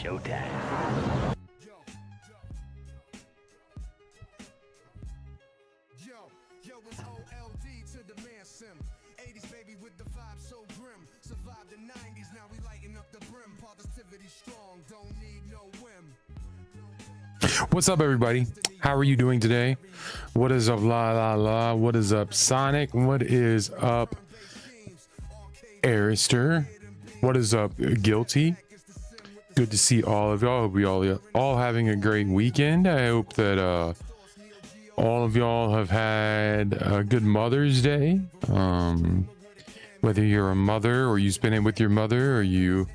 showtime. Yo, it's OLD to the man sim. 80s baby with the vibe so grim. Survived the 90s, now we lighten up the brim. Positivity strong, don't need no whim. What's up, everybody? How are you doing today? What is up, la la la? What is up, Sonic? What is up, Arister? What is up, Guilty? Good to see all of y'all. Hope we all having a great weekend. I hope that all of y'all have had a good Mother's Day. Whether you're a mother or you spend it with your mother, or you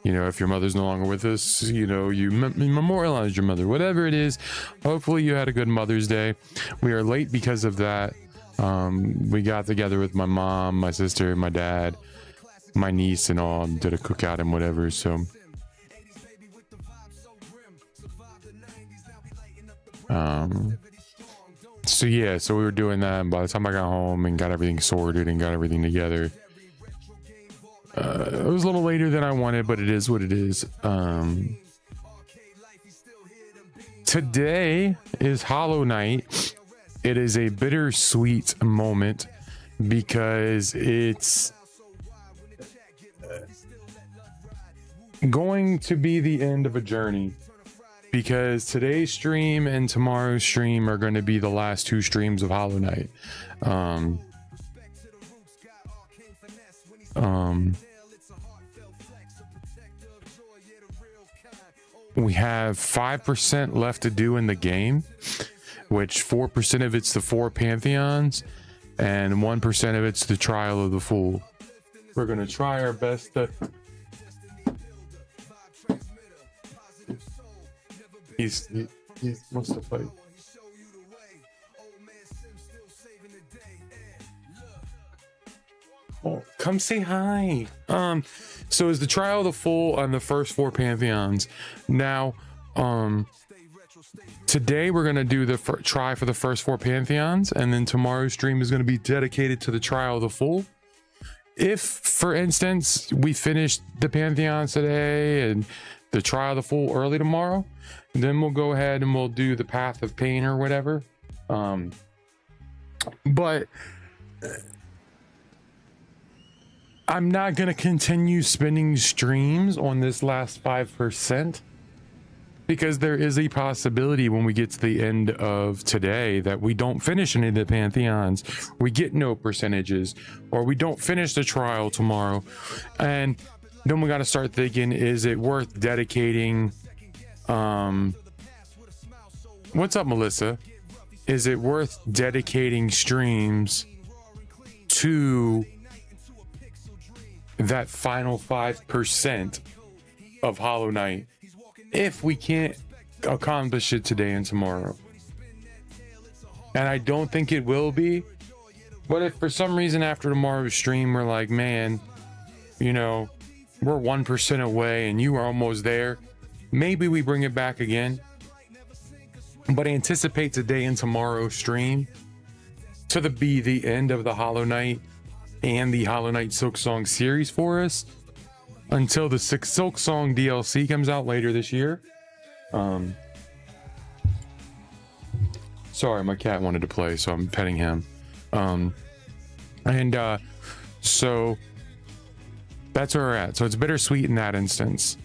know, if your mother's no longer with us, you know, you memorialize your mother, whatever it is. Hopefully you had a good Mother's Day. We are late because of that. We got together with my mom, my sister, my dad, my niece, and all, did a cookout and whatever. So yeah, so we were doing that, and by the time I got home and got everything sorted and got everything together, it was a little later than I wanted, but it is what it is. Today is Hollow Night. It is a bittersweet moment because it's going to be the end of a journey. Because today's stream and tomorrow's stream are going to be the last two streams of Hollow Night. We have 5% left to do in the game, which 4% of it's the 4 Pantheons and 1% of it's the Trial of the Fool. We're going to try our best to... He wants to fight. Oh, come say hi. So is the Trial of the Fool on the first 4 Pantheons. Now, today we're gonna do the try for the first 4 Pantheons, and then tomorrow's stream is gonna be dedicated to the Trial of the Fool. If, for instance, we finish the Pantheons today and the Trial of the Fool early tomorrow, then we'll go ahead and we'll do the Path of Pain or whatever. But I'm not going to continue spending streams on this last 5% because there is a possibility when we get to the end of today that we don't finish any of the Pantheons, we get no percentages, or we don't finish the trial tomorrow. And then we got to start thinking, is it worth dedicating... what's up, Melissa? Is it worth dedicating streams to that final 5% of Hollow Knight if we can't accomplish it today and tomorrow? And I don't think it will be, but if for some reason after tomorrow's stream we're like, man, you know, we're 1% away and you are almost there, maybe we bring it back again. But anticipate today and tomorrow's stream to be the end of the Hollow Knight and the Hollow Knight Silksong series for us until the Silksong DLC comes out later this year. Sorry, my cat wanted to play, so I'm petting him. So that's where we're at. So it's bittersweet in that instance.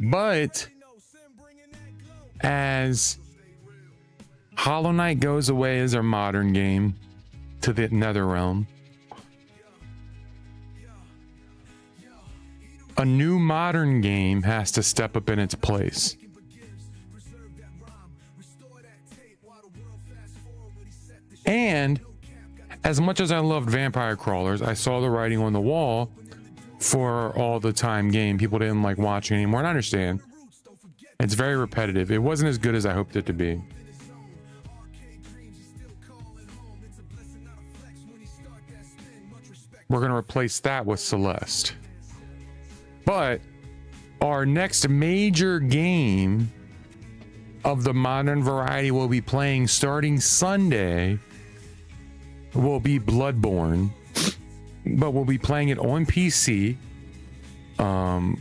But as Hollow Knight goes away as our modern game to the Nether Realm, a new modern game has to step up in its place. And as much as I loved Vampire Crawlers, I saw the writing on the wall for all the time game. People didn't like watching anymore, and I understand. It's very repetitive. It wasn't as good as I hoped it to be. We're going to replace that with Celeste. But our next major game of the modern variety we'll be playing starting Sunday will be Bloodborne. but we'll be playing it on PC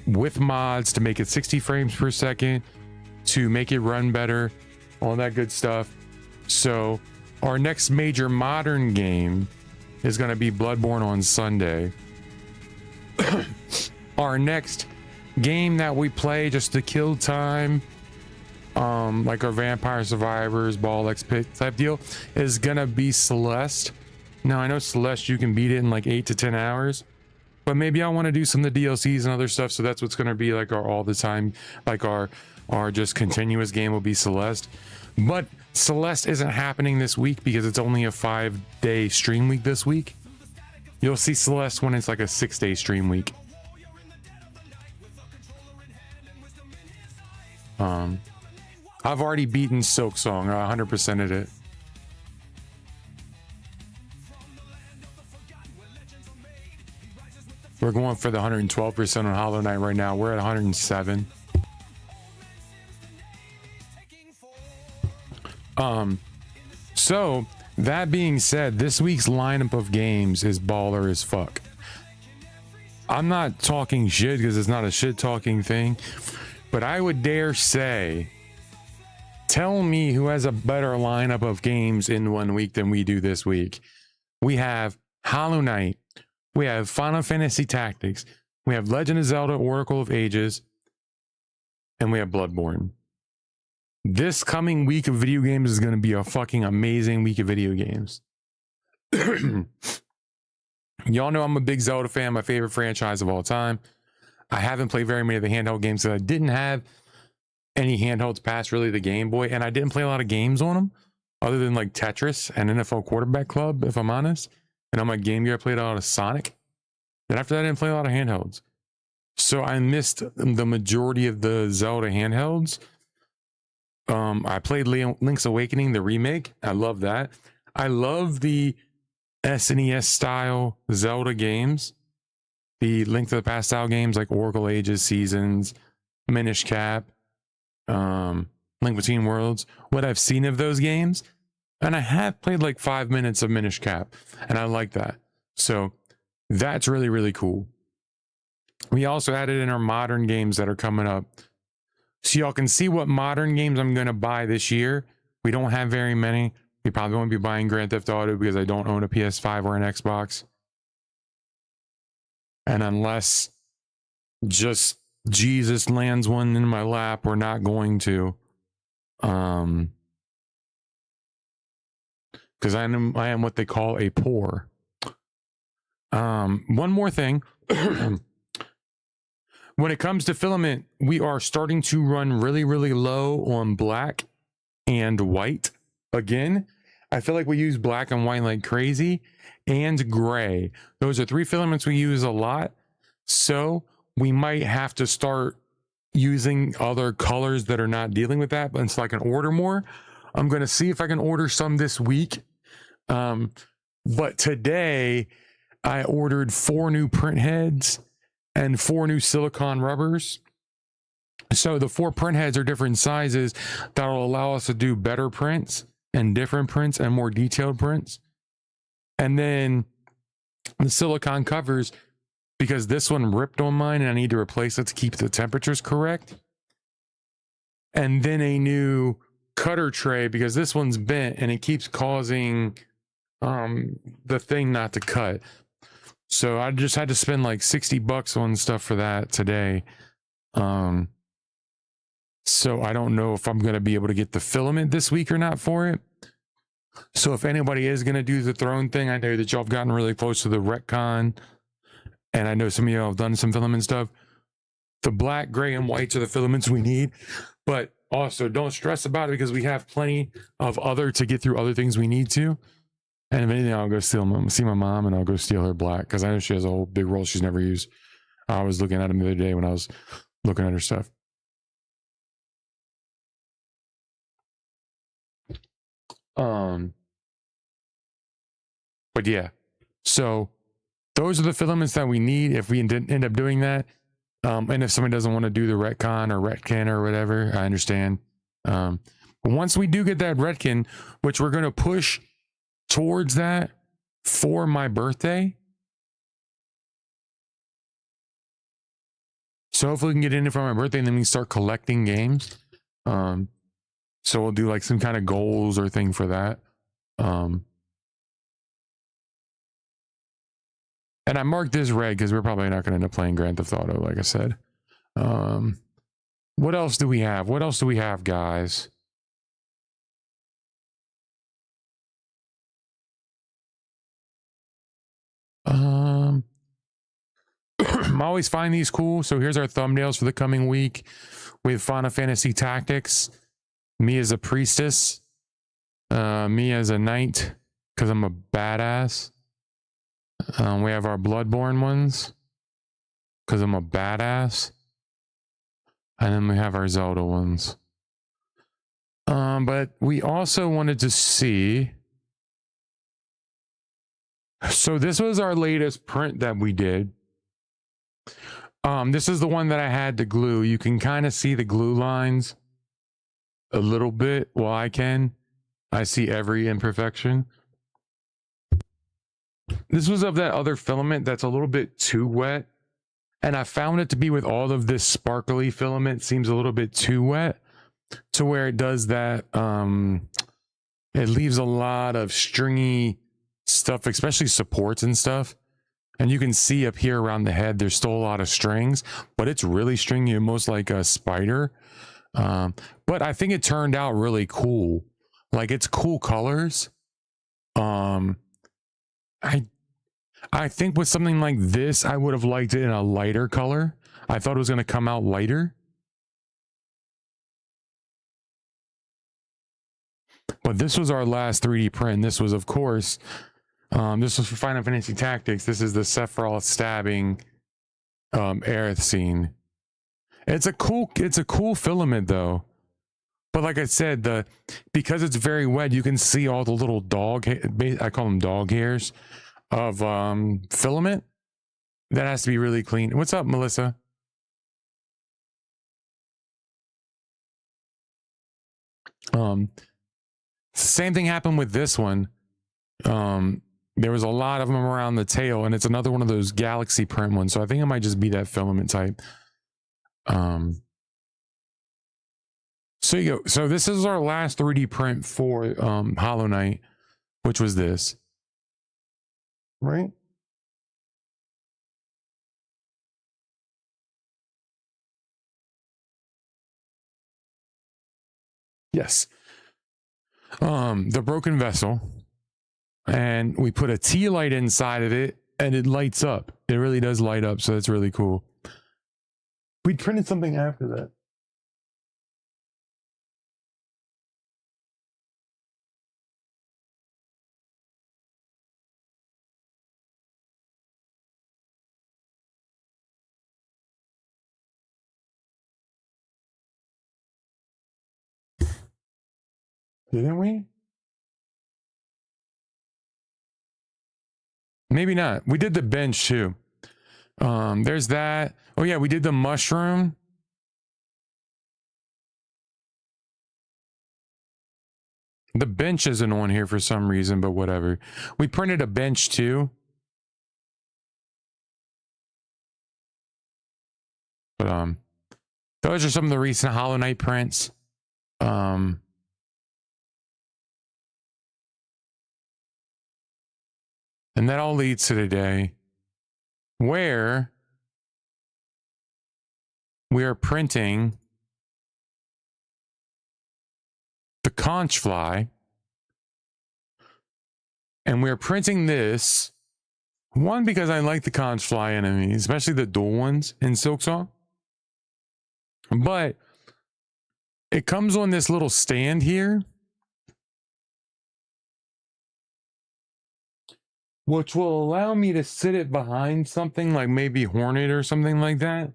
with mods to make it 60 frames per second, to make it run better, all that good stuff. So our next major modern game is going to be Bloodborne on Sunday. Our next game that we play just to kill time, like our Vampire Survivors, Ball X Pit type deal, is gonna be Celeste. Now I know Celeste, you can beat it in like 8 to 10 hours, but maybe I want to do some of the DLCs and other stuff, so that's what's gonna be like our all the time, like our just continuous game will be Celeste. But Celeste isn't happening this week because it's only a 5-day stream week this week. You'll see Celeste when it's like a 6-day stream week. I've already beaten Silk Song. I 100%ed it. We're going for the 112% on Hollow Knight right now. We're at 107. So that being said, this week's lineup of games is baller as fuck. I'm not talking shit because it's not a shit talking thing, but I would dare say, tell me who has a better lineup of games in 1 week than we do this week. We have Hollow Knight, we have Final Fantasy Tactics, we have Legend of Zelda Oracle of Ages, and we have Bloodborne. This coming week of video games is going to be a fucking amazing week of video games. Y'all know I'm a big Zelda fan, my favorite franchise of all time. I haven't played very many of the handheld games because I didn't have any handhelds past really the Game Boy, and I didn't play a lot of games on them other than like Tetris and NFL Quarterback Club, if I'm honest. And on my Game Gear, I played a lot of Sonic. And after that, I didn't play a lot of handhelds. So I missed the majority of the Zelda handhelds. I played Link's Awakening, the remake. I love that. I love the SNES style Zelda games. The Link to the Past style games like Oracle Ages, Seasons, Minish Cap, Link Between Worlds. What I've seen of those games, and I have played like 5 minutes of Minish Cap, and I like that. So that's really, really cool. We also added in our modern games that are coming up. So y'all can see what modern games I'm going to buy this year. We don't have very many. We probably won't be buying Grand Theft Auto because I don't own a PS5 or an Xbox. And unless just Jesus lands one in my lap, we're not going to. Because I am what they call a poor. One more thing. When it comes to filament, we are starting to run really, really low on black and white. Again, I feel like we use black and white like crazy, and gray. Those are 3 filaments we use a lot. So we might have to start using other colors that are not dealing with that, but so I can order more. I'm going to see if I can order some this week. But today I ordered 4 new print heads and 4 new silicone rubbers. So the 4 print heads are different sizes that will allow us to do better prints and different prints and more detailed prints. And then the silicone covers, because this one ripped on mine and I need to replace it to keep the temperatures correct. And then a new cutter tray because this one's bent and it keeps causing the thing not to cut. So I just had to spend like $60 on stuff for that today. So I don't know if I'm going to be able to get the filament this week or not for it. So if anybody is going to do the throne thing, I know that y'all have gotten really close to the retcon. And I know some of y'all have done some filament stuff. The black, gray, and whites are the filaments we need. But also don't stress about it because we have plenty of other to get through other things we need to. And if anything, I'll go see my mom and I'll go steal her black because I know she has a whole big roll she's never used. I was looking at them the other day when I was looking at her stuff. But yeah, so those are the filaments that we need if we end up doing that. And if someone doesn't want to do the retcon or retkin or whatever, I understand. But once we do get that retkin, which we're going to push towards that for my birthday, So hopefully we can get in it for my birthday, and then we can start collecting games. So we'll do like some kind of goals or thing for that. And I marked this red because we're probably not going to end up playing Grand Theft Auto, like I said. What else do we have? What else do we have, guys? I always find these cool. So here's our thumbnails for the coming week with Final Fantasy Tactics. Me as a priestess. Me as a knight, because I'm a badass. We have our Bloodborne ones, because I'm a badass. And then we have our Zelda ones. But we also wanted to see... So this was our latest print that we did. This is the one that I had to glue. You can kind of see the glue lines a little bit. Well, I can. I see every imperfection. This was of that other filament that's a little bit too wet. And I found it to be with all of this sparkly filament seems a little bit too wet to where it does that. It leaves a lot of stringy stuff, especially supports and stuff. And you can see up here around the head, there's still a lot of strings, but it's really stringy, almost like a spider. But I think it turned out really cool. Like, it's cool colors. I think with something like this, I would have liked it in a lighter color. I thought it was going to come out lighter. But this was our last 3D print. This was, of course, this was for Final Fantasy Tactics. This is the Sephiroth stabbing Aerith scene. It's a cool filament though. But like I said, because it's very wet, you can see all the little I call them dog hairs of filament. That has to be really clean. What's up, Melissa? Same thing happened with this one. There was a lot of them around the tail, and it's another one of those galaxy print ones. So I think it might just be that filament type. So you go. So this is our last 3D print for Hollow Knight, which was this. Right? Yes. The broken vessel. And we put a tea light inside of it, and it lights up. It really does light up, so that's really cool. We printed something after that. Didn't we? Maybe not. We did the bench too. There's that. Oh yeah, we did the mushroom. The bench isn't on here for some reason, but whatever. We printed a bench too. But those are some of the recent Hollow Knight prints. And that all leads to today, where we are printing the conch fly. And we're printing this, one, because I like the conch fly enemies, especially the dual ones in Silksong. But it comes on this little stand here, which will allow me to sit it behind something like maybe Hornet or something like that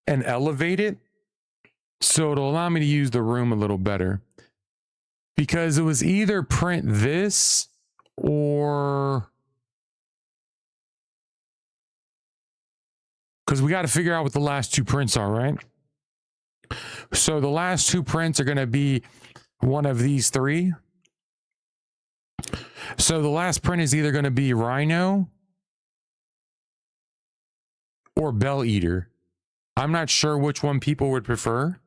and elevate it. So it'll allow me to use the room a little better. Because it was either print this or... Because we got to figure out what the last two prints are, right? So the last two prints are going to be one of these three. So the last print is either going to be Rhino or Bell Eater. I'm not sure which one people would prefer.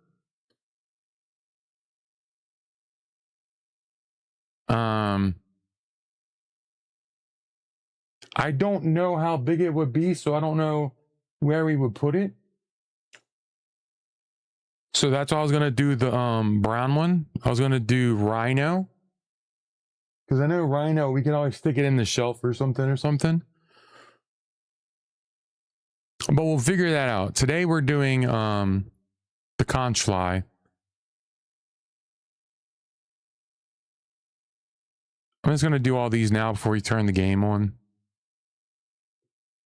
I don't know how big it would be, so I don't know where we would put it. So that's why I was gonna do the brown one. I was gonna do rhino. Because I know rhino, we can always stick it in the shelf or something. But we'll figure that out. Today we're doing the conch fly. I'm just gonna do all these now before we turn the game on.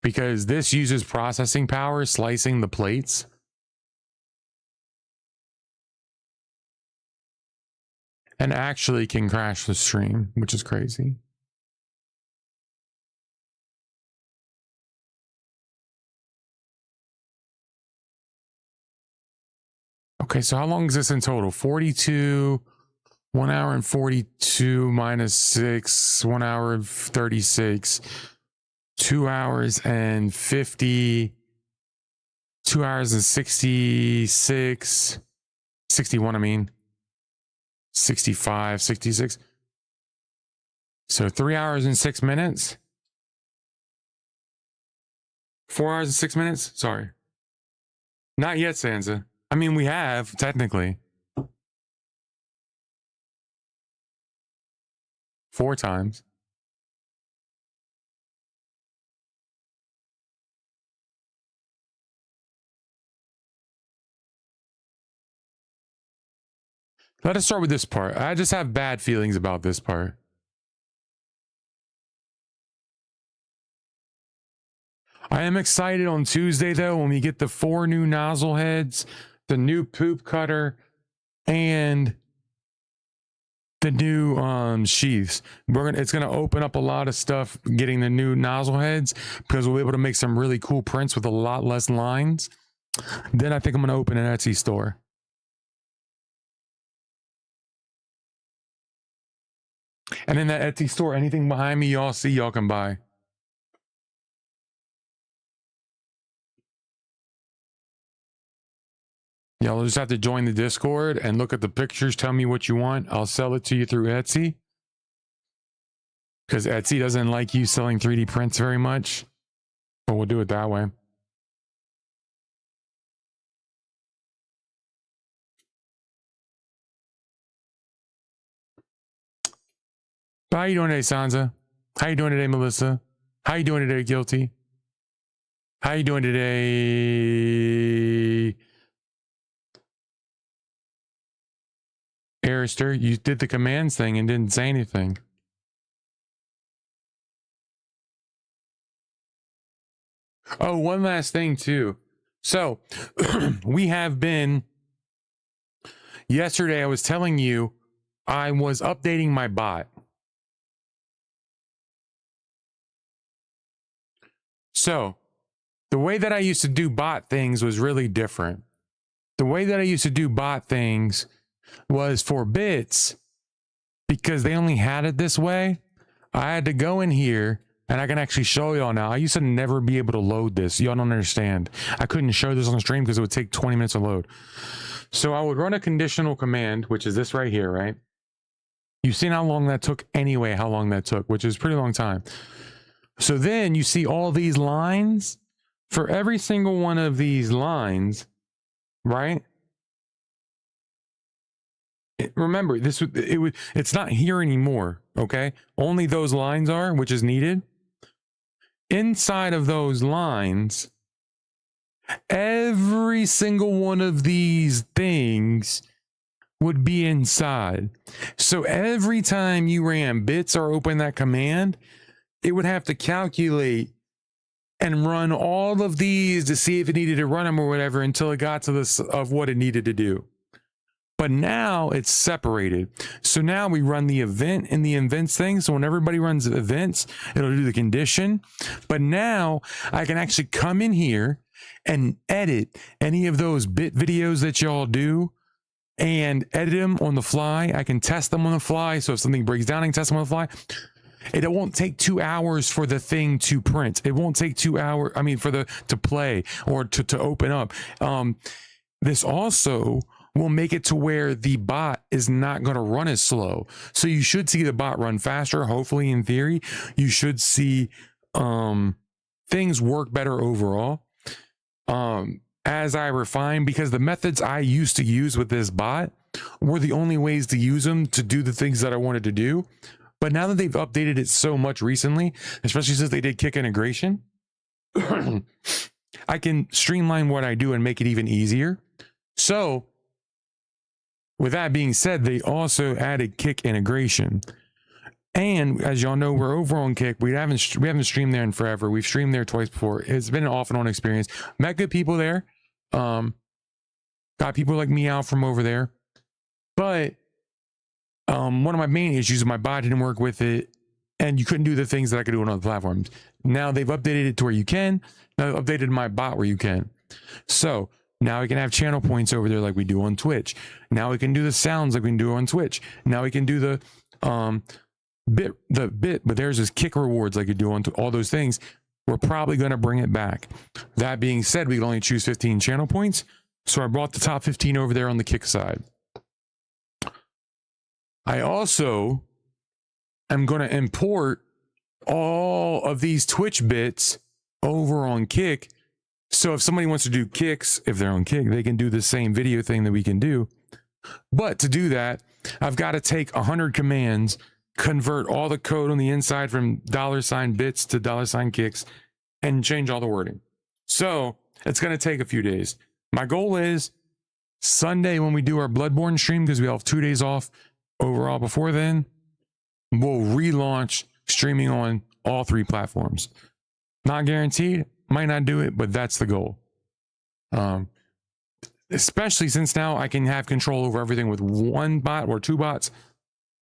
Because this uses processing power, slicing the plates. And actually can crash the stream, which is crazy. Okay, so how long is this in total? 42, 1 hour and 42 minus 6, 1 hour and 36, 2 hours and 50, 2 hours and 66, 61, I mean, 65, 66. So 3 hours and 6 minutes. 4 hours and 6 minutes? Sorry. Not yet, Sansa. I mean, we have, technically. 4 times. Let us start with this part. I just have bad feelings about this part. I am excited on Tuesday, though, when we get the 4 new nozzle heads, the new poop cutter, and the new sheaths. It's gonna open up a lot of stuff getting the new nozzle heads, because we'll be able to make some really cool prints with a lot less lines. Then I think I'm gonna open an Etsy store. And in that Etsy store, anything behind me y'all see, y'all can buy. Y'all just have to join the Discord and look at the pictures. Tell me what you want. I'll sell it to you through Etsy. Because Etsy doesn't like you selling 3D prints very much. But we'll do it that way. How you doing today, Sansa? How you doing today, Melissa? How you doing today, Guilty? How you doing today, Arister? You did the commands thing and didn't say anything. Oh, one last thing too. So we have been, yesterday I was telling you I was updating my bot. So the way that I used to do bot things was really different. The way that I used to do bot things was for bits, because they only had it this way. I had to go in here, and I can actually show y'all now. I used to never be able to load this. Y'all don't understand. I couldn't show this on stream because it would take 20 minutes to load. So I would run a conditional command, which is this right here, right? You've seen how long that took anyway, how long that took, which is a pretty long time. So then you see all these lines. For every single one of these lines, right? Remember, it's not here anymore, okay? Only those lines are, which is needed. Inside of those lines, every single one of these things would be inside. So every time you ran bits or open that command, it would have to calculate and run all of these to see if it needed to run them or whatever until it got to this of what it needed to do. But now it's separated. So now we run the event in the events thing. So when everybody runs events, it'll do the condition. But now I can actually come in here and edit any of those bit videos that y'all do and edit them on the fly. I can test them on the fly. So if something breaks down, I can test them on the fly. It won't take 2 hours for the thing to print. It won't take 2 hours. I mean, for the to play or to open up. This also will make it to where the bot is not going to run as slow. So you should see the bot run faster. Hopefully, in theory, you should see things work better overall. As I refine, because the methods I used to use with this bot were the only ways to use them to do the things that I wanted to do. But now that they've updated it so much recently, especially since they did kick integration, I can streamline what I do and make it even easier. So with that being said, they also added kick integration. And as y'all know, we're over on Kick. We haven't streamed there in forever. We've streamed there twice before. It's been an off and on experience. Met good people there. Got people like me out from over there. But one of my main issues, my bot didn't work with it, and you couldn't do the things that I could do on other platforms. Now they've updated it to where you can. Now they've updated my bot where you can. So now we can have channel points over there like we do on Twitch. Now we can do the sounds like we can do on Twitch. Now we can do the bit, but there's this kick rewards like you do on all those things. We're probably going to bring it back. That being said, we can only choose 15 channel points. So I brought the top 15 over there on the Kick side. I also am going to import all of these Twitch bits over on Kick. So if somebody wants to do kicks, if they're on Kick, they can do the same video thing that we can do. But to do that, I've got to take 100 commands, convert all the code on the inside from $bits to $kicks, and change all the wording. So it's going to take a few days. My goal is Sunday when we do our Bloodborne stream, because we have 2 days off overall before then, we'll relaunch streaming on all 3 platforms. Not guaranteed, might not do it, but that's the goal. Especially since now I can have control over everything with 1 bot or 2 bots,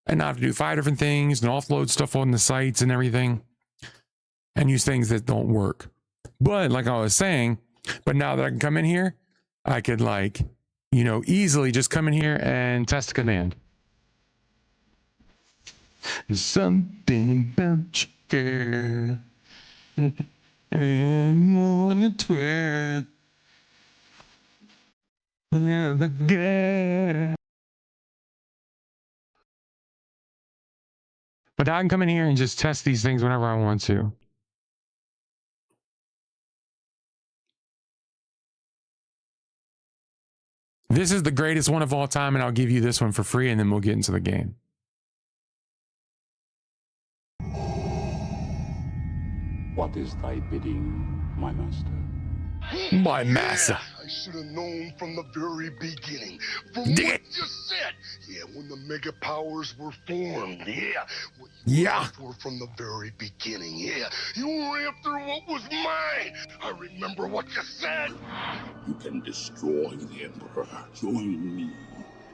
and not have to do 5 different things and offload stuff on the sites and everything and use things that don't work. But like I was saying, but now that I can come in here, I could easily just come in here and test a command. Something about you, girl. I'm on a twirl. The girl. But I can come in here and just test these things whenever I want to. This is the greatest one of all time, and I'll give you this one for free, and then we'll get into the game. What is thy bidding, my master? My master. I should have known from the very beginning. From Dig what it. you said. Yeah, when the mega powers were formed. Yeah. What Yeah. asked for from the very beginning. Yeah. You were after what was mine. I remember what you said. You can destroy the Emperor. Join me.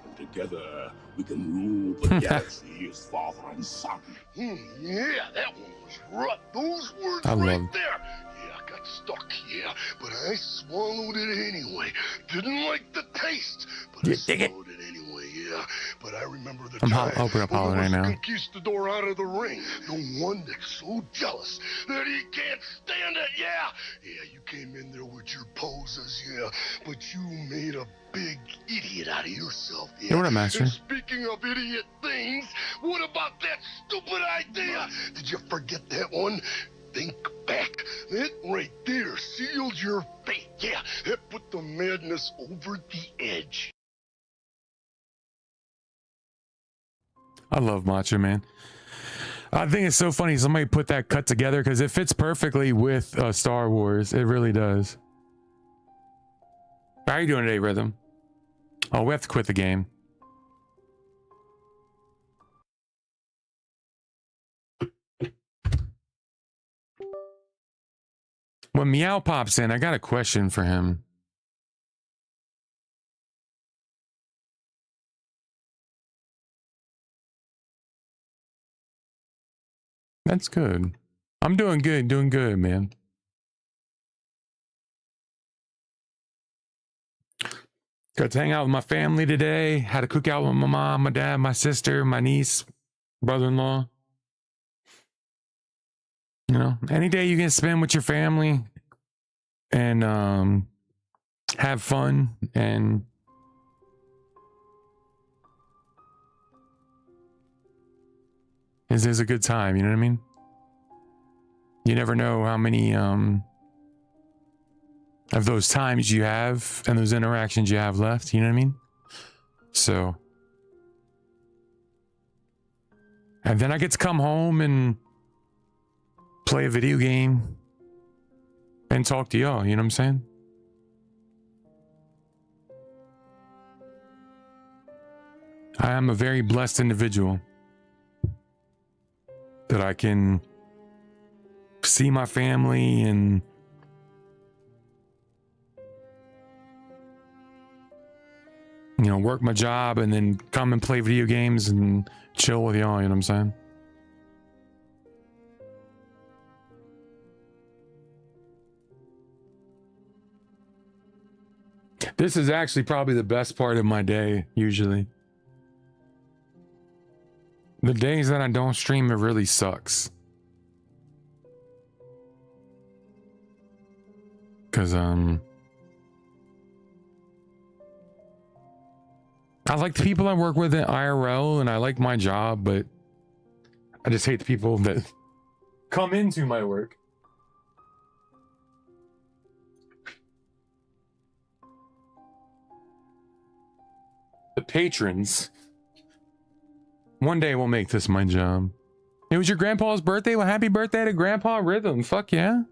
And together we can rule the galaxy as father and son. Yeah, that one was rough. Those words I right love- there. Yeah, I got stuck, yeah, but I swallowed it anyway. Didn't like the taste, but I You dig it? swallowed it anyway, yeah. But I remember the I'm time open up when Hollow there was right a now. conquistador out of the ring. The one that's so jealous that he can't stand it, yeah. Yeah, you came in there with your poses, yeah, but you made a big idiot out of yourself, yeah. You know what, Master? And speaking of idiot things, what about that stupid idea? Did you forget that one? Think back. That right there sealed your fate. Yeah, that put the madness over the edge. I love Macho Man. I think it's so funny somebody put that cut together because it fits perfectly with Star Wars. It really does. How are you doing today, Rhythm? Oh, we have to quit the game. When Meow pops in, I got a question for him. That's good. I'm doing good, man. Got to hang out with my family today. Had a cookout with my mom, my dad, my sister, my niece, brother-in-law. You know, any day you can spend with your family and have fun and is a good time, you know what I mean? You never know how many of those times you have and those interactions you have left, you know what I mean? So, and then I get to come home and play a video game and talk to y'all, you know what I'm saying? I am a very blessed individual that I can see my family and work my job and then come and play video games and chill with y'all, you know what I'm saying? This is actually probably the best part of my day, usually. The days that I don't stream, it really sucks. Because, I like the people I work with at IRL and I like my job, but I just hate the people that come into my work. The patrons. One day we'll make this my job. It was your grandpa's birthday? Well, happy birthday to Grandpa Rhythm. Fuck yeah.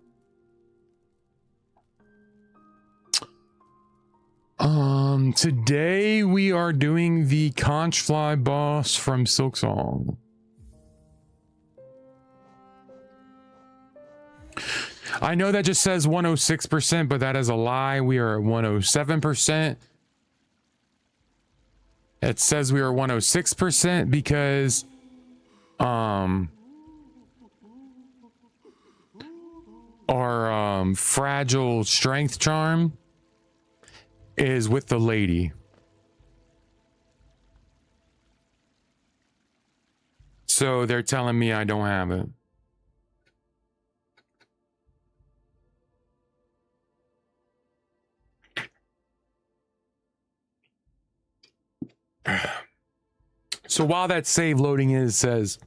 Today we are doing the Conchfly boss from Silksong. I know that just says 106%, but that is a lie. We are at 107%. It says we are 106% because our fragile strength charm is with the lady. So they're telling me I don't have it. So while that save loading is says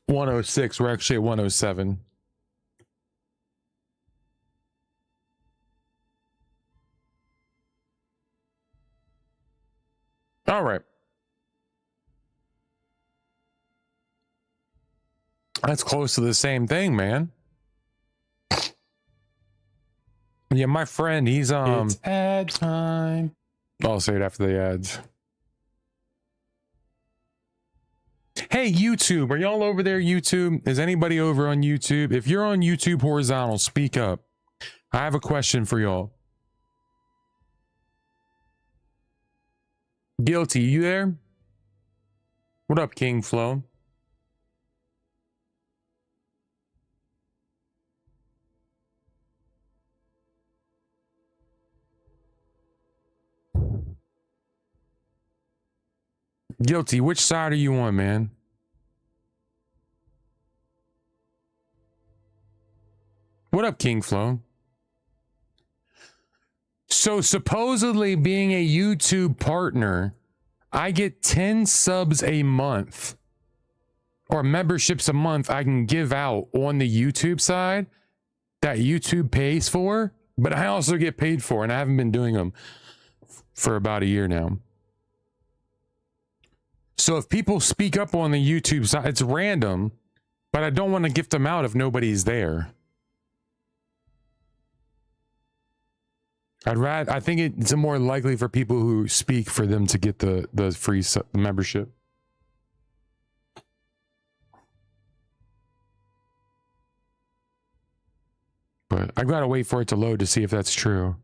106, we're actually at 107. All right. That's close to the same thing, man. Yeah, my friend, he's It's ad time. I'll say it after the ads. Hey, YouTube, are y'all over there, YouTube? Is anybody over on YouTube? If you're on YouTube horizontal, speak up. I have a question for y'all. Guilty, you there? What up, King Flo? Guilty, which side are you on, man? What up, King Flo? So supposedly being a YouTube partner, I get 10 subs a month or memberships a month I can give out on the YouTube side that YouTube pays for, but I also get paid for, and I haven't been doing them for about a year now. So if people speak up on the YouTube side, it's random, but I don't want to gift them out if nobody's there. I think it's more likely for people who speak for them to get the free membership. But I gotta wait for it to load to see if that's true.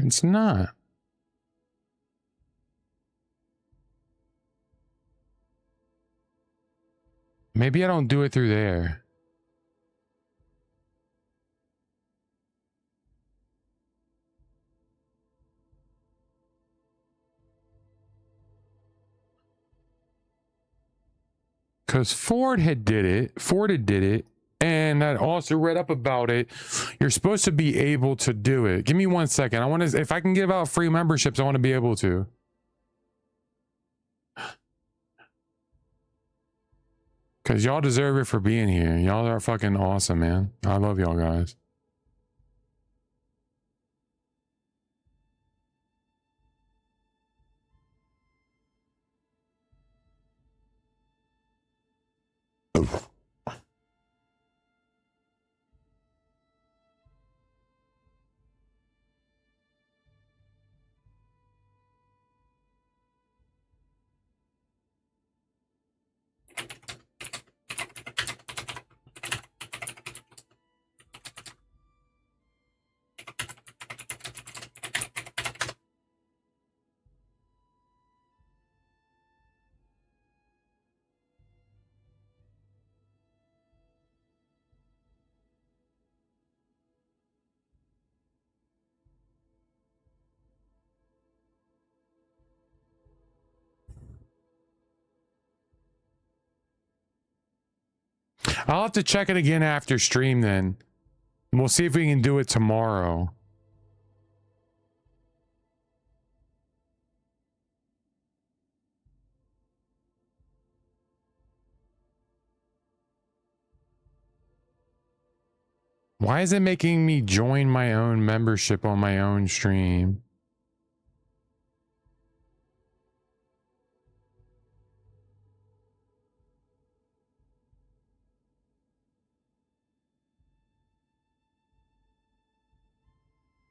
It's not. Maybe I don't do it through there. Because Ford had did it, and I also read up about it. You're supposed to be able to do it. Give me 1 second. I want to, if I can give out free memberships, I want to be able to. Because y'all deserve it for being here. Y'all are fucking awesome, man. I love y'all guys. I'll have to check it again after stream then. We'll see if we can do it tomorrow. Why is it making me join my own membership on my own stream?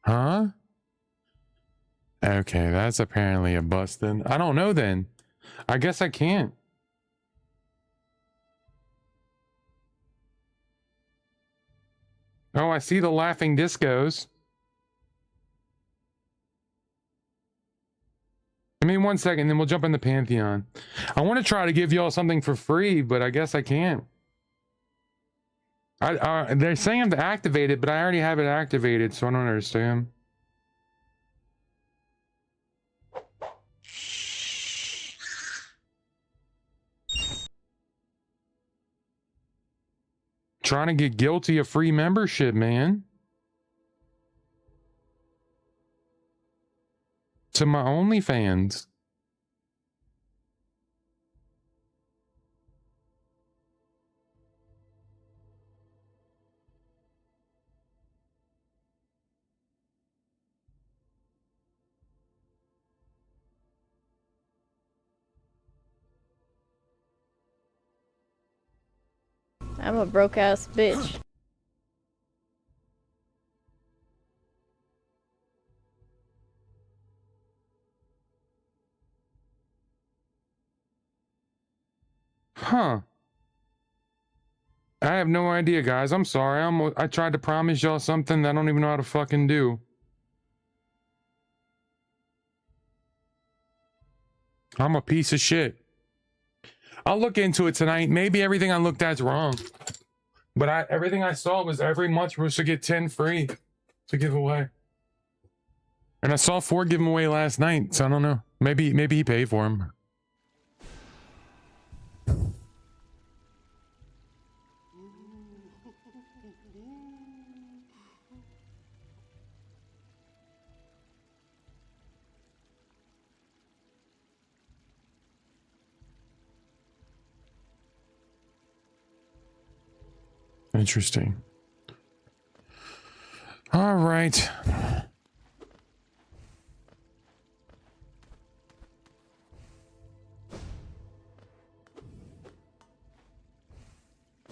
Huh? Okay, that's apparently a bust then. I don't know then. I guess I can't. Oh, I see the laughing discos. Give me 1 second, then we'll jump in the Pantheon. I want to try to give y'all something for free, but I guess I can't. They're saying I'm to activate it, but I already have it activated, so I don't understand. Trying to get guilty of free membership, man. To my OnlyFans. I'm a broke ass bitch. Huh. I have no idea, guys. I'm sorry. I tried to promise y'all something that I don't even know how to fucking do. I'm a piece of shit. I'll look into it tonight. Maybe everything I looked at's wrong. But everything I saw was every month we're supposed to get 10 free to give away. And I saw 4 give them away last night, so I don't know. Maybe he paid for them. Interesting. All right.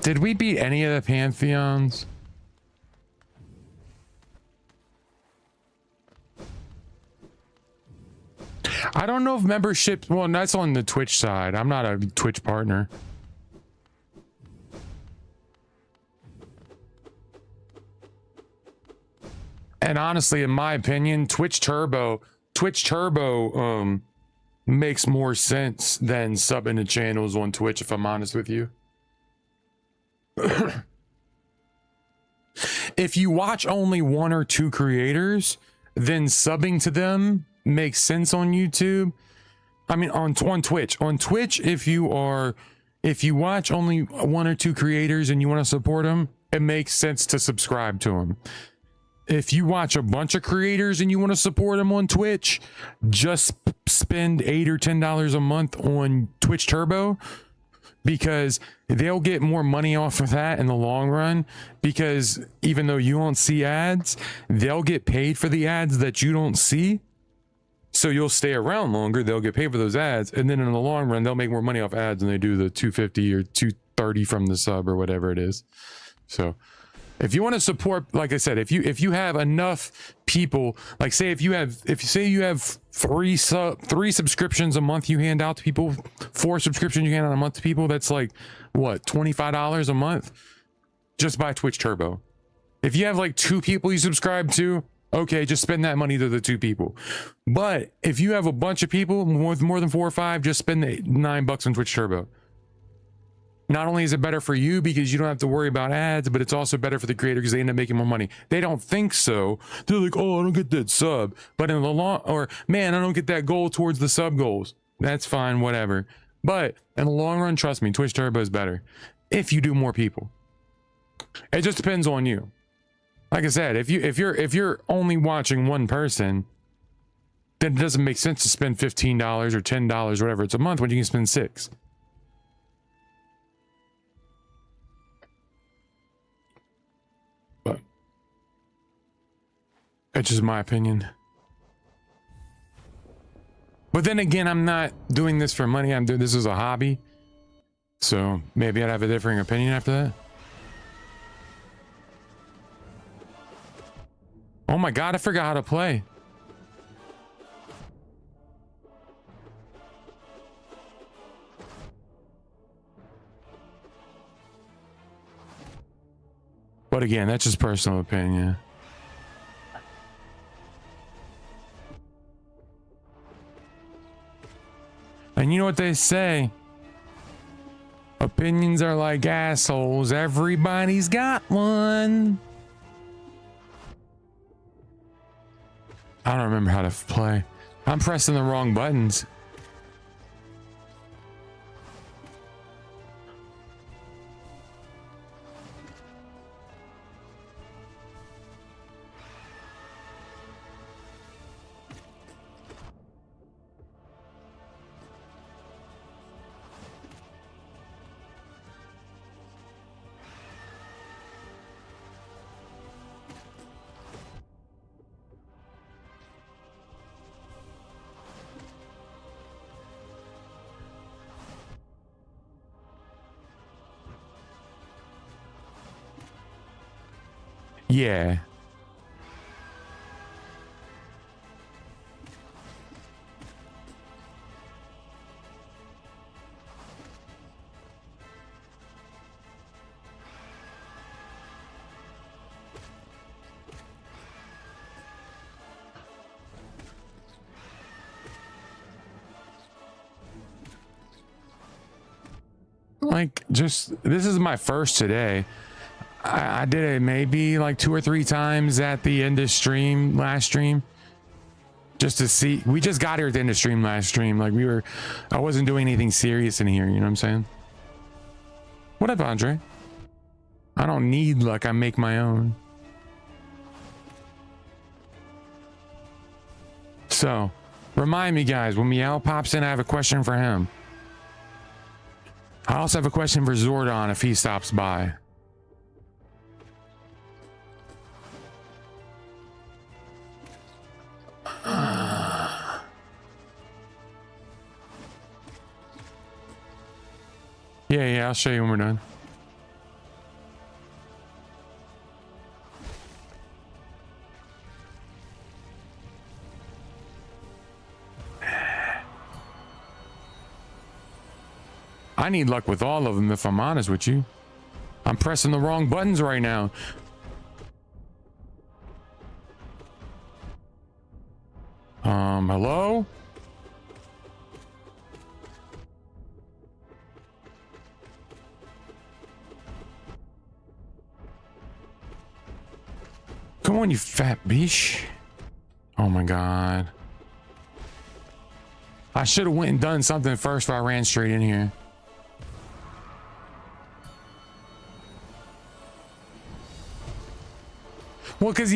Did we beat any of the Pantheons? I don't know if membership, well, that's on the Twitch side. I'm not a Twitch partner. And honestly, in my opinion, Twitch Turbo makes more sense than subbing to channels on Twitch, if I'm honest with you. If you watch only one or two creators, then subbing to them makes sense on YouTube. I mean, on Twitch. On Twitch, if you watch only one or two creators and you want to support them, it makes sense to subscribe to them. If you watch a bunch of creators and you want to support them on Twitch, just spend $8 or $10 a month on Twitch Turbo, because they'll get more money off of that in the long run, because even though you won't see ads, they'll get paid for the ads that you don't see. So you'll stay around longer, they'll get paid for those ads, and then in the long run, they'll make more money off ads than they do the $250 or $230 from the sub or whatever it is. So if you want to support, like I said, if you have enough people, like say you have 3 subscriptions a month you hand out to people, 4 subscriptions you hand out a month to people, that's like what, $25 a month? Just buy Twitch Turbo. If you have like 2 people you subscribe to, okay, just spend that money to the 2 people. But if you have a bunch of people with more than 4 or 5, just spend the $9 on Twitch Turbo. Not only is it better for you because you don't have to worry about ads, but it's also better for the creator because they end up making more money. They don't think so. They're like, oh, I don't get that sub. But in the long, or man, I don't get that goal towards the sub goals. That's fine, whatever. But in the long run, trust me, Twitch Turbo is better if you do more people. It just depends on you. Like I said, if you're only watching one person, then it doesn't make sense to spend $15 or $10, whatever it's a month, when you can spend $6. But it's just my opinion. But then again, I'm not doing this for money. I'm doing this as a hobby. So maybe I'd have a differing opinion after that. Oh my God, I forgot how to play. But again, that's just personal opinion. And you know what they say? Opinions are like assholes. Everybody's got one. I don't remember how to play. I'm pressing the wrong buttons. Yeah. Like, just, this is my first today. I did it maybe like 2 or 3 times at the end of stream, last stream, just to see. We just got here at the end of stream last stream. Like I wasn't doing anything serious in here. You know what I'm saying? What up, Andre? I don't need luck. I make my own. So remind me, guys, when Meow pops in, I have a question for him. I also have a question for Zordon if he stops by. Yeah, I'll show you when we're done. I need luck with all of them, if I'm honest with you. I'm pressing the wrong buttons right now. Hello? Come on, you fat bitch. Oh my god. I should have went and done something first before I ran straight in here. Well, because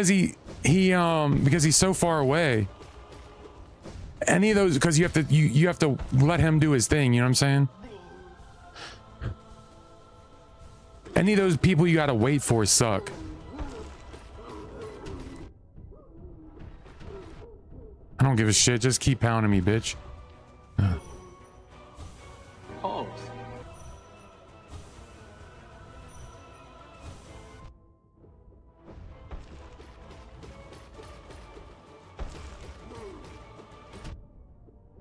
he's so far away. Any of those, because you have to let him do his thing, you know what I'm saying? Any of those people you gotta wait for suck. I don't give a shit, just keep pounding me, bitch. Pause.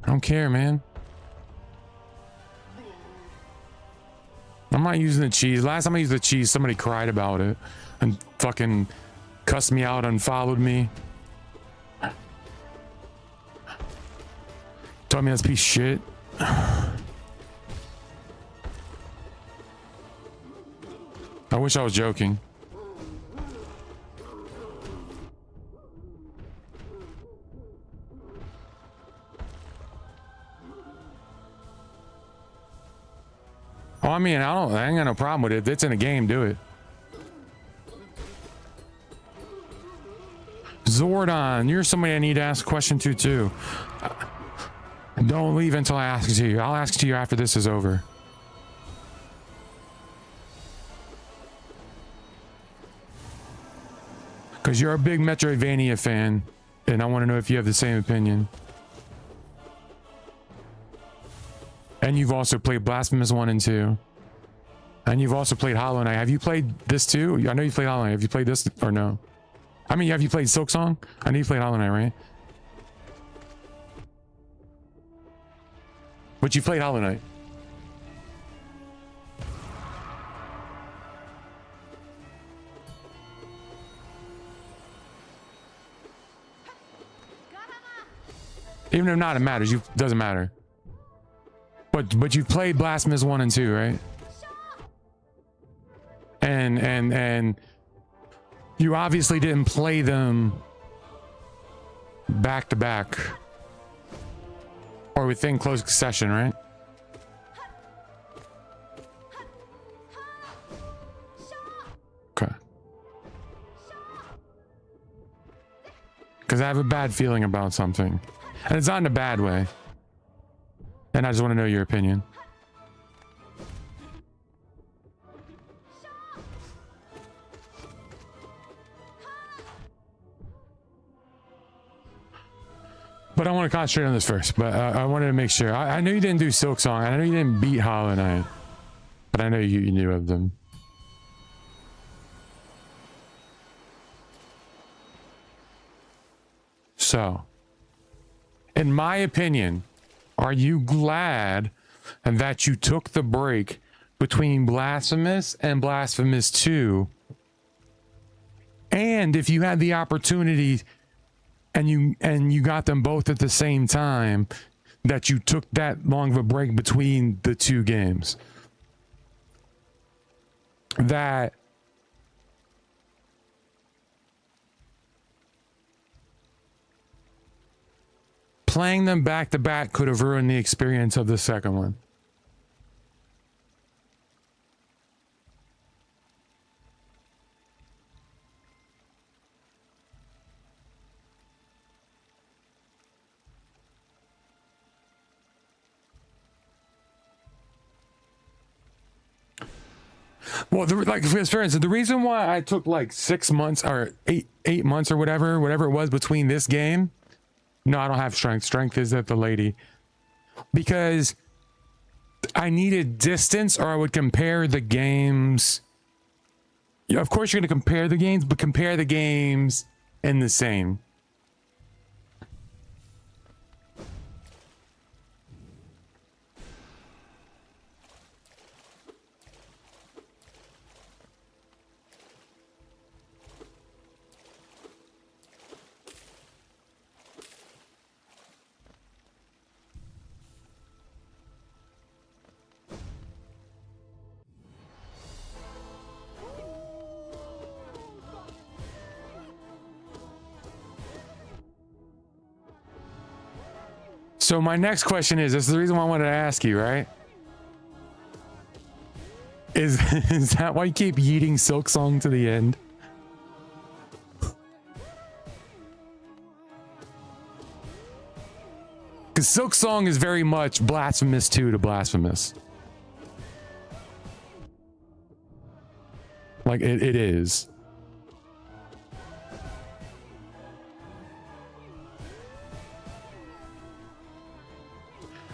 I don't care, man. I'm not using the cheese. Last time I used the cheese, somebody cried about it and fucking cussed me out, unfollowed me. Told me that's a piece of shit. I wish I was joking. Oh, I mean, I ain't got no problem with it. If it's in a game, do it. Zordon, you're somebody I need to ask a question to too. Don't leave until I ask it to you. I'll ask it to you after this is over. Because you're a big Metroidvania fan, and I want to know if you have the same opinion. And you've also played Blasphemous 1 and 2. And you've also played Hollow Knight. Have you played this too? I know you played Hollow Knight. Have you played this or no? I mean, have you played Silksong? I know you played Hollow Knight, right? But you played Hollow Knight. Even if not, it matters. Doesn't matter. But you played Blasphemous 1 and 2, right? And you obviously didn't play them back to back or within close succession, right? Okay. Because I have a bad feeling about something, and it's not in a bad way. And I just want to know your opinion. But I want to concentrate on this first. But I wanted to make sure. I know you didn't do Silksong. I know you didn't beat Hollow Knight. But I know you knew of them. So, in my opinion, are you glad that you took the break between Blasphemous and Blasphemous 2? And if you had the opportunity and you got them both at the same time, that you took that long of a break between the two games? That playing them back to back could have ruined the experience of the second one. Well, like for instance, the reason why I took like 6 months or eight months or whatever it was between this game. No, I don't have strength. Strength is at the lady. Because I needed distance, or I would compare the games. Yeah, of course, you're going to compare the games, but compare the games in the same. So my next question is, this is the reason why I wanted to ask you, right? Is that why you keep yeeting Silk Song to the end? Because Silk Song is very much Blasphemous 2 to Blasphemous. Like, it is.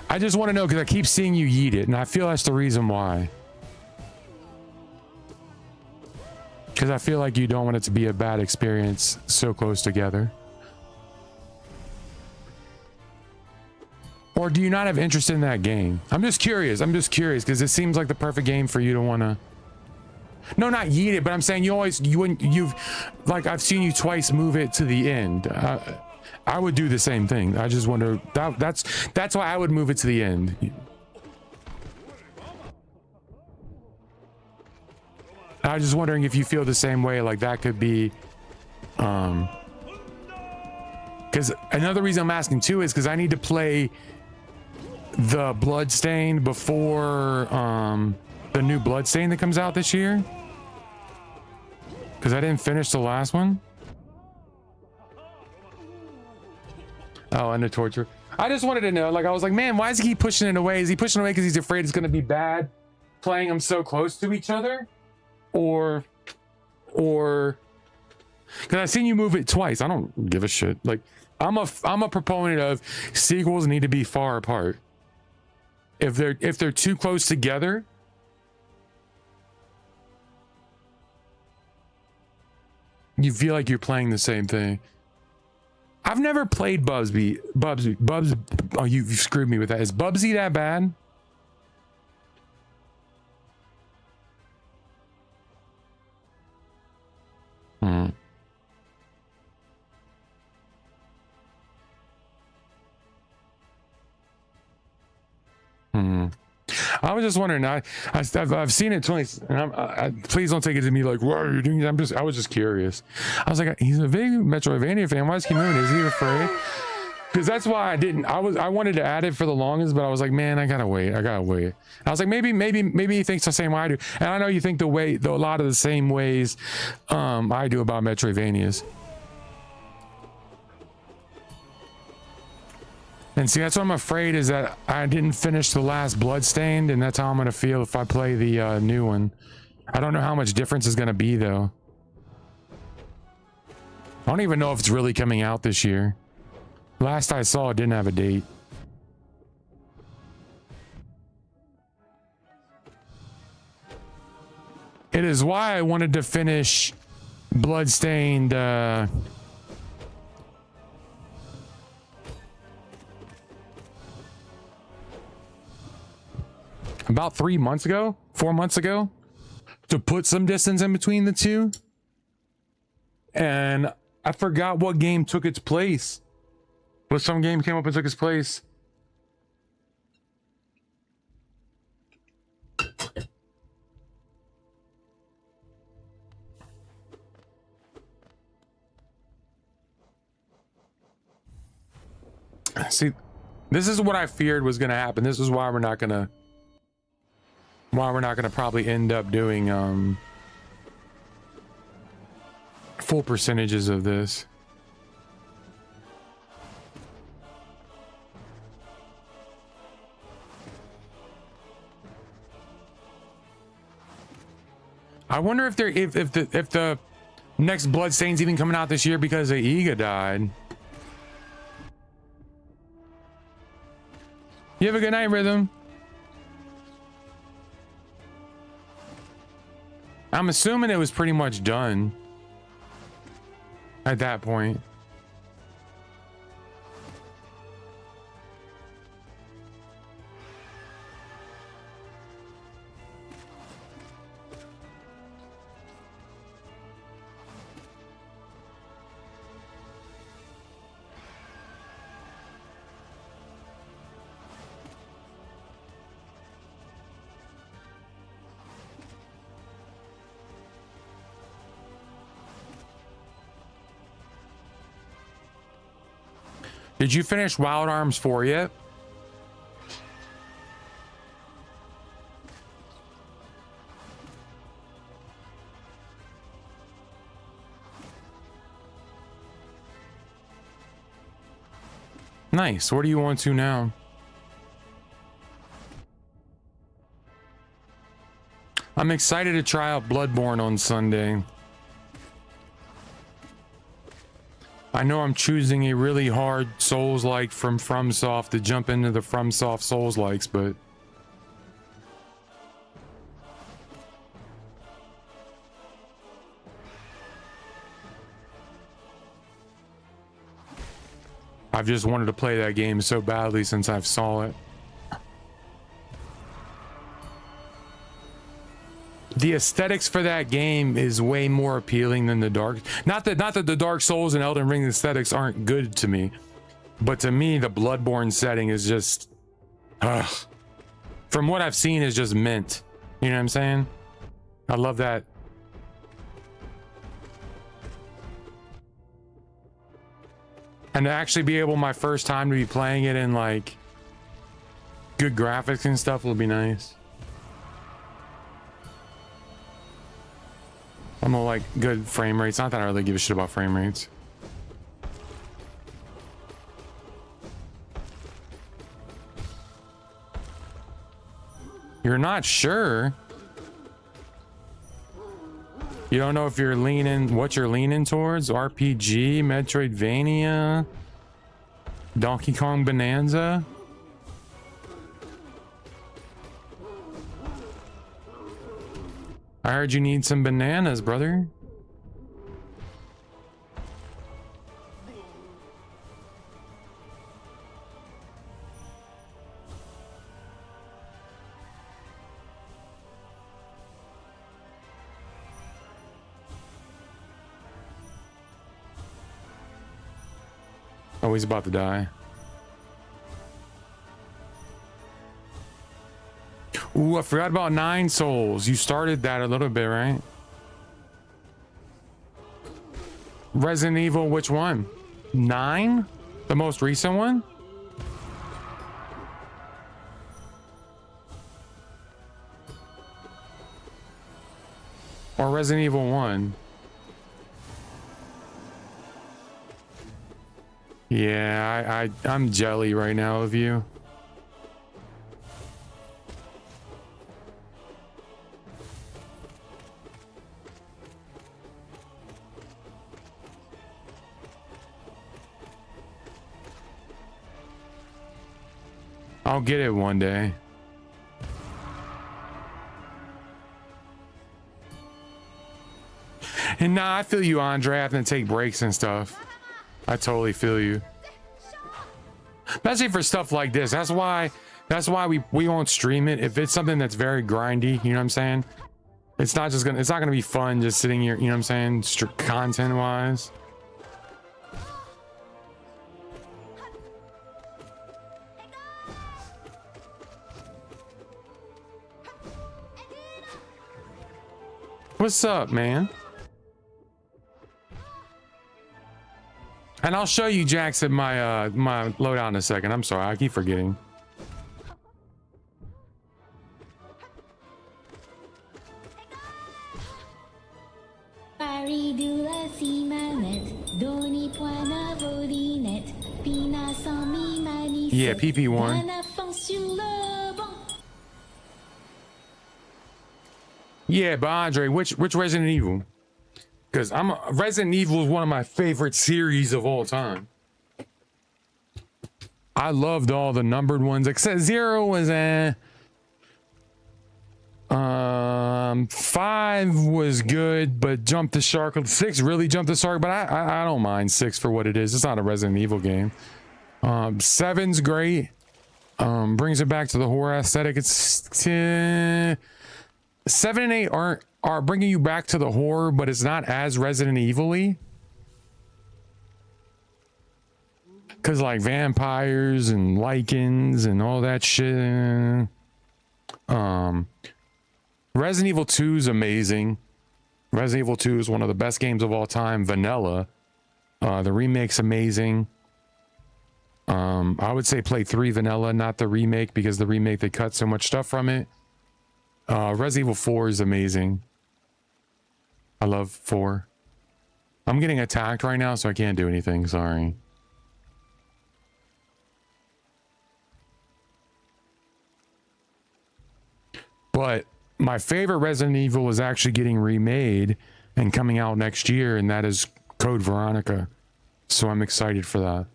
I just want to know, because I keep seeing you yeet it, and I feel that's the reason why. Because I feel like you don't want it to be a bad experience so close together. Or do you not have interest in that game? I'm just curious because it seems like the perfect game for you to want to. No, not yeet it, but I'm saying you've like, I've seen you twice move it to the end. I would do the same thing. I just wonder, that's why I would move it to the end. I was just wondering if you feel the same way, like that could be, because another reason I'm asking too is because I need to play the Bloodstained before the new Bloodstained that comes out this year, because I didn't finish the last one. Oh, and the torture. I just wanted to know, like, I was like, man, why does he keep pushing it away? Is he pushing it away because he's afraid it's going to be bad playing them so close to each other? Or because I've seen you move it twice. I don't give a shit. Like, I'm a proponent of sequels need to be far apart. If they're too close together, you feel like you're playing the same thing. I've never played Bubsy. Oh, you screwed me with that. Is Bubsy that bad? I was just wondering. I've seen it twice, and please don't take it to me like, what are you doing? I was just curious. I was like, he's a big Metroidvania fan. Why is he moving? Is he afraid? Because that's why I didn't. I wanted to add it for the longest, but I was like, man, I gotta wait. I was like, maybe he thinks the same way I do, and I know you think a lot of the same ways I do about Metroidvanias. And see, that's what I'm afraid, is that I didn't finish the last Bloodstained, and that's how I'm gonna feel if I play the new one. I don't know how much difference is gonna be though. I don't even know if it's really coming out this year. Last I saw, it didn't have a date. It is why I wanted to finish Bloodstained. About 4 months ago, to put some distance in between the two. And I forgot what game took its place. But some game came up and took its place. See, this is what I feared was going to happen. This is why we're not going to probably end up doing full percentages of this. I wonder if the next Bloodstain's even coming out this year because Aiga died. You have a good night, Rhythm. I'm assuming it was pretty much done at that point. Did you finish Wild Arms 4 yet? Nice. What do you want to now? I'm excited to try out Bloodborne on Sunday. I know I'm choosing a really hard Souls-like from FromSoft to jump into the FromSoft Souls-likes, but I've just wanted to play that game so badly since I've saw it. The aesthetics for that game is way more appealing than the Dark. Not that the Dark Souls and Elden Ring aesthetics aren't good to me, but to me the Bloodborne setting is just, from what I've seen, is just mint. You know what I'm saying? I love that. And to actually be able, my first time to be playing it in like good graphics and stuff will be nice. I'm gonna like good frame rates. Not that I really give a shit about frame rates. You're not sure? You don't know if you're leaning, what you're leaning towards? RPG, Metroidvania, Donkey Kong Bonanza? I heard you need some bananas, brother. Oh, he's about to die. Ooh, I forgot about 9 Souls. You started that a little bit, right? Resident Evil, which one? 9? The most recent one? Or Resident Evil 1? Yeah, I'm jelly right now of you. I'll get it one day. And nah, I feel you, Andre, having to take breaks and stuff. I totally feel you. Especially for stuff like this. That's why we won't stream it. If it's something that's very grindy, you know what I'm saying? It's not gonna be fun just sitting here, you know what I'm saying? Content wise. What's up, man? And I'll show you, Jackson, my my loadout in a second. I'm sorry, I keep forgetting. Yeah, PP1. Yeah, but Andre, which Resident Evil? Because Resident Evil is one of my favorite series of all time. I loved all the numbered ones, except 0 was 5 was good, but jumped the shark. 6 really jumped the shark, but I don't mind 6 for what it is. It's not a Resident Evil game. 7's great. Brings it back to the horror aesthetic. It's 7 and 8 are bringing you back to the horror, but it's not as Resident Evil-y. Because like vampires and lichens and all that shit. Resident Evil 2 is amazing. Resident Evil 2 is one of the best games of all time. Vanilla. The remake's amazing. I would say play 3 Vanilla, not the remake, because the remake, they cut so much stuff from it. Resident Evil 4 is amazing. I love 4. I'm getting attacked right now, so I can't do anything. Sorry. But my favorite Resident Evil is actually getting remade and coming out next year, and that is Code Veronica. So I'm excited for that.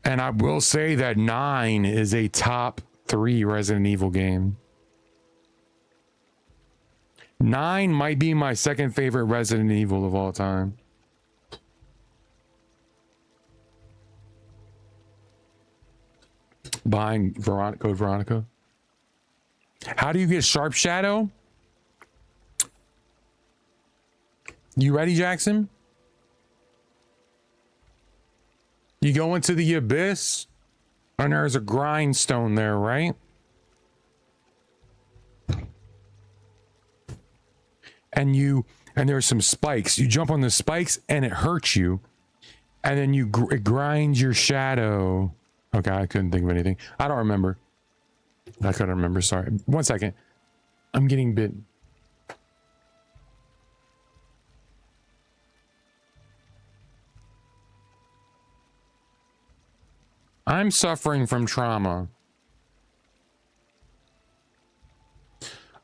And I will say that 9 is a top 3 Resident Evil game. 9 might be my second favorite Resident Evil of all time. Behind Code Veronica. How do you get Sharp Shadow? You ready, Jackson? You go into the abyss, and there's a grindstone there, right? And there's some spikes. You jump on the spikes, and it hurts you. And then it grinds your shadow. Okay, I couldn't think of anything. I don't remember. I couldn't remember, sorry. 1 second. I'm getting bitten. I'm suffering from trauma.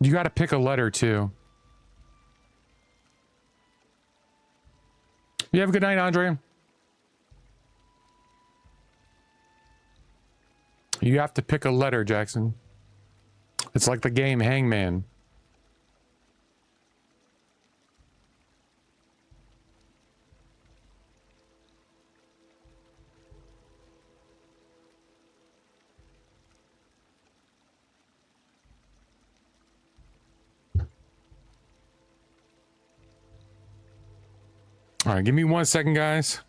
You got to pick a letter too. You have a good night, Andre. You have to pick a letter, Jackson. It's like the game Hangman. All right, give me 1 second, guys.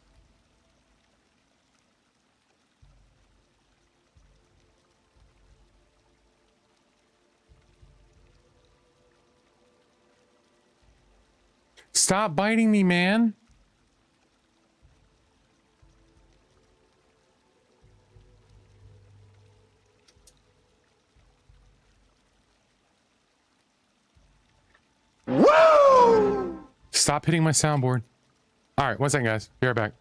Stop biting me, man. Woo! Stop hitting my soundboard. All right, 1 second, guys. Be right back.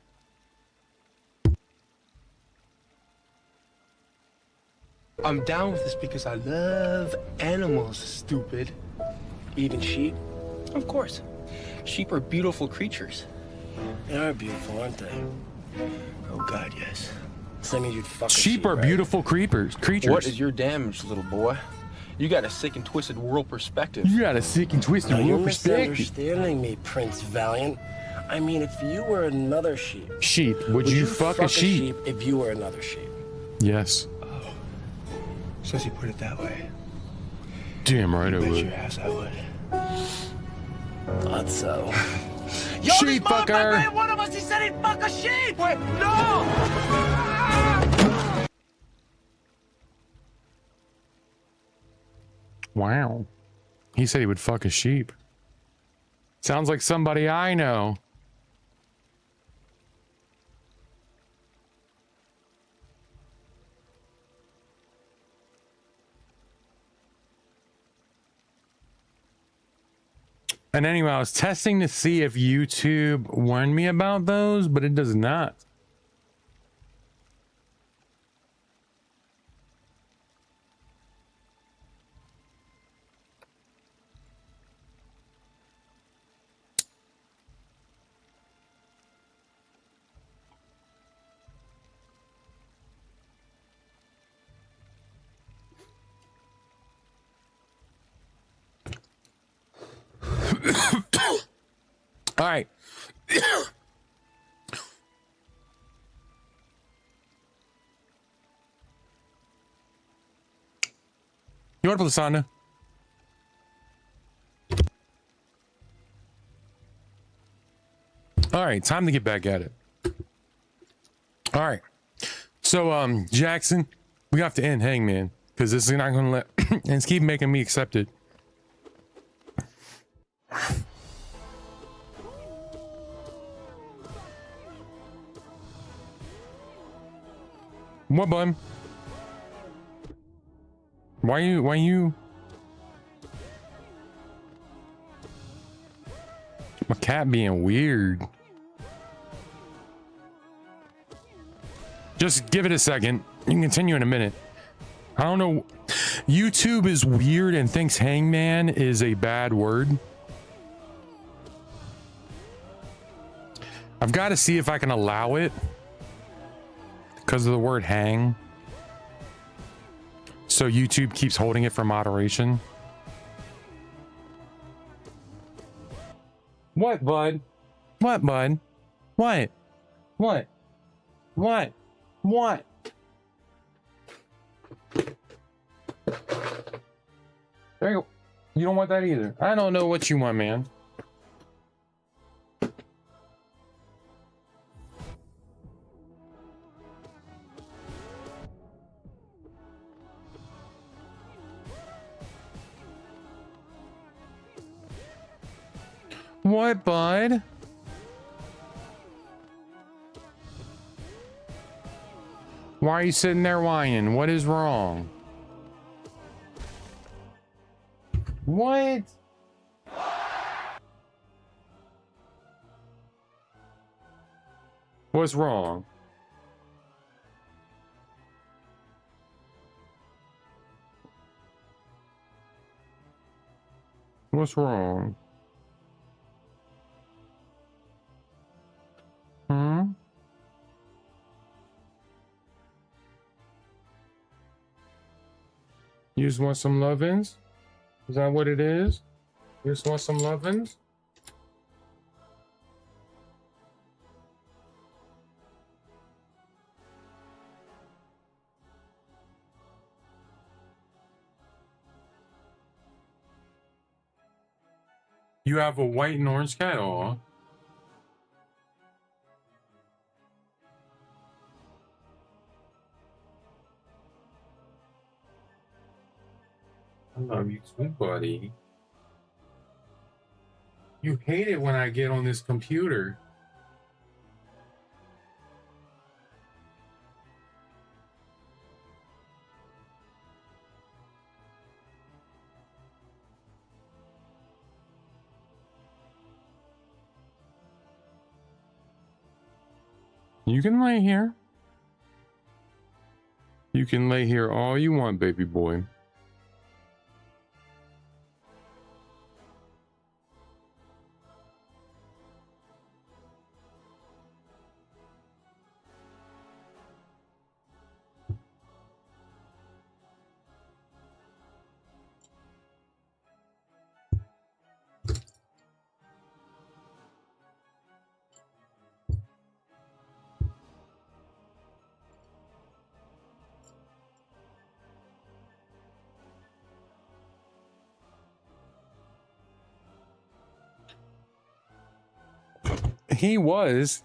I'm down with this because I love animals, stupid. Even sheep? Of course. Sheep are beautiful creatures. They are beautiful, aren't they? Oh, God, yes. So that means you'd fuck a Sheep are right? beautiful creatures. What is your damage, little boy? You got a sick and twisted world perspective. You got a sick and twisted You're world perspective. misunderstanding me, Prince Valiant. I mean, if you were another sheep. Sheep. Would you fuck a sheep? if you were another sheep? Yes. Oh. Since you put it that way. Damn right I Bet would. your ass I would. Thought so. Sheep fucker! One of us, he said he'd fuck a sheep! Wait, no! Wow. He said he would fuck a sheep. Sounds like somebody I know. And anyway, I was testing to see if YouTube warned me about those, but it does not. All right. You want to play Lasagna? All right, time to get back at it. All right. So, Jackson, we have to end Hangman because this is not going to let and it's keep making me accept it. What, bud? Why you? My cat being weird. Just give it a second. You can continue in a minute. I don't know. YouTube is weird and thinks hangman is a bad word. I've got to see if I can allow it because of the word hang. So YouTube keeps holding it for moderation. What, bud? What, bud? What? What? What? What? There you go. You don't want that either. I don't know what you want, man. What, bud? Why are you sitting there whining? What is wrong? What? What's wrong? What's wrong? Hmm? You just want some lovins? Is that what it is? You just want some lovins? You have a white and orange cat? Aw. I love you too, buddy. You hate it when I get on this computer. You can lay here. You can lay here all you want, baby boy. He was.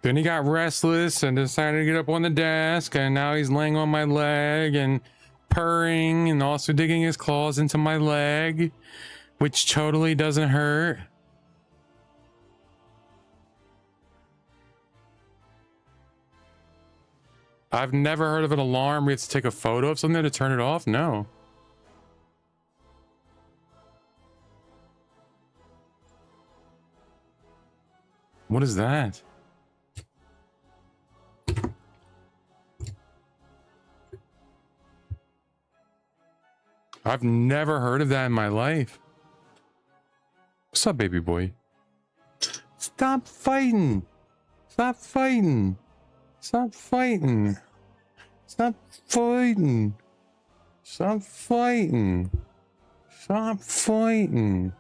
Then he got restless and decided to get up on the desk, and now he's laying on my leg and purring and also digging his claws into my leg, which totally doesn't hurt. I've never heard of an alarm where you have to take a photo of something to turn it off. No. What is that? I've never heard of that in my life. What's up, baby boy? Stop fighting. Stop fighting. Stop fighting. Stop fighting. Stop fighting. Stop fighting.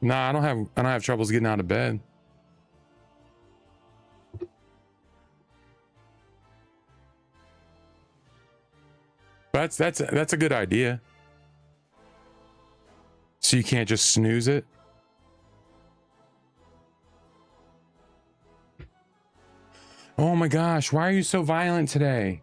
Nah, I don't have troubles getting out of bed. That's a good idea. So you can't just snooze it. Oh my gosh, why are you so violent today?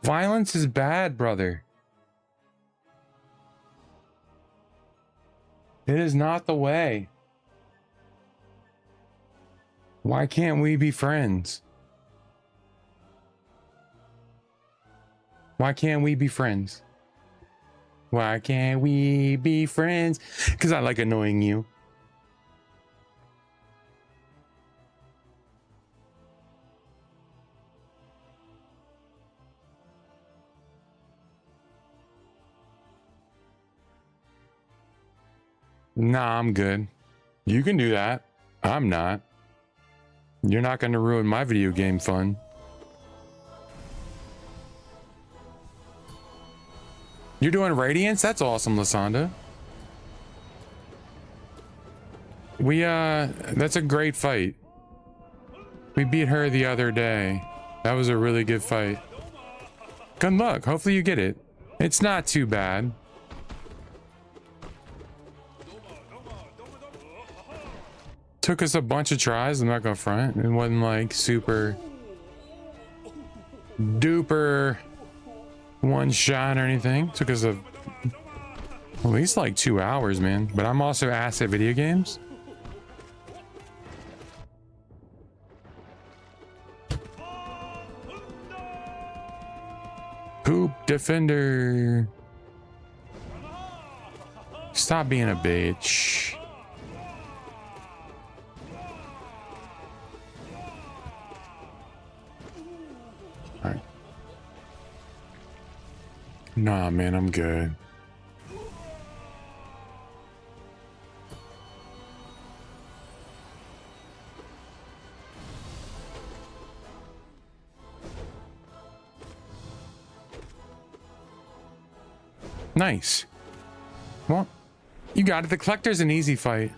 Violence is bad, brother. It is not the way. Why can't we be friends? Why can't we be friends? Why can't we be friends? Because I like annoying you. Nah, I'm good. You can do that. I'm not. You're not going to ruin my video game fun. You're doing Radiance? That's awesome, Lasanda. That's a great fight. We beat her the other day. That was a really good fight. Good luck. Hopefully you get it. It's not too bad. Took us a bunch of tries, I'm not gonna front. It wasn't like super duper one shot or anything. Took us at least like 2 hours, man. But I'm also ass at video games. Poop defender. Stop being a bitch. Nah, man, I'm good. Nice. Well, you got it. The collector's an easy fight.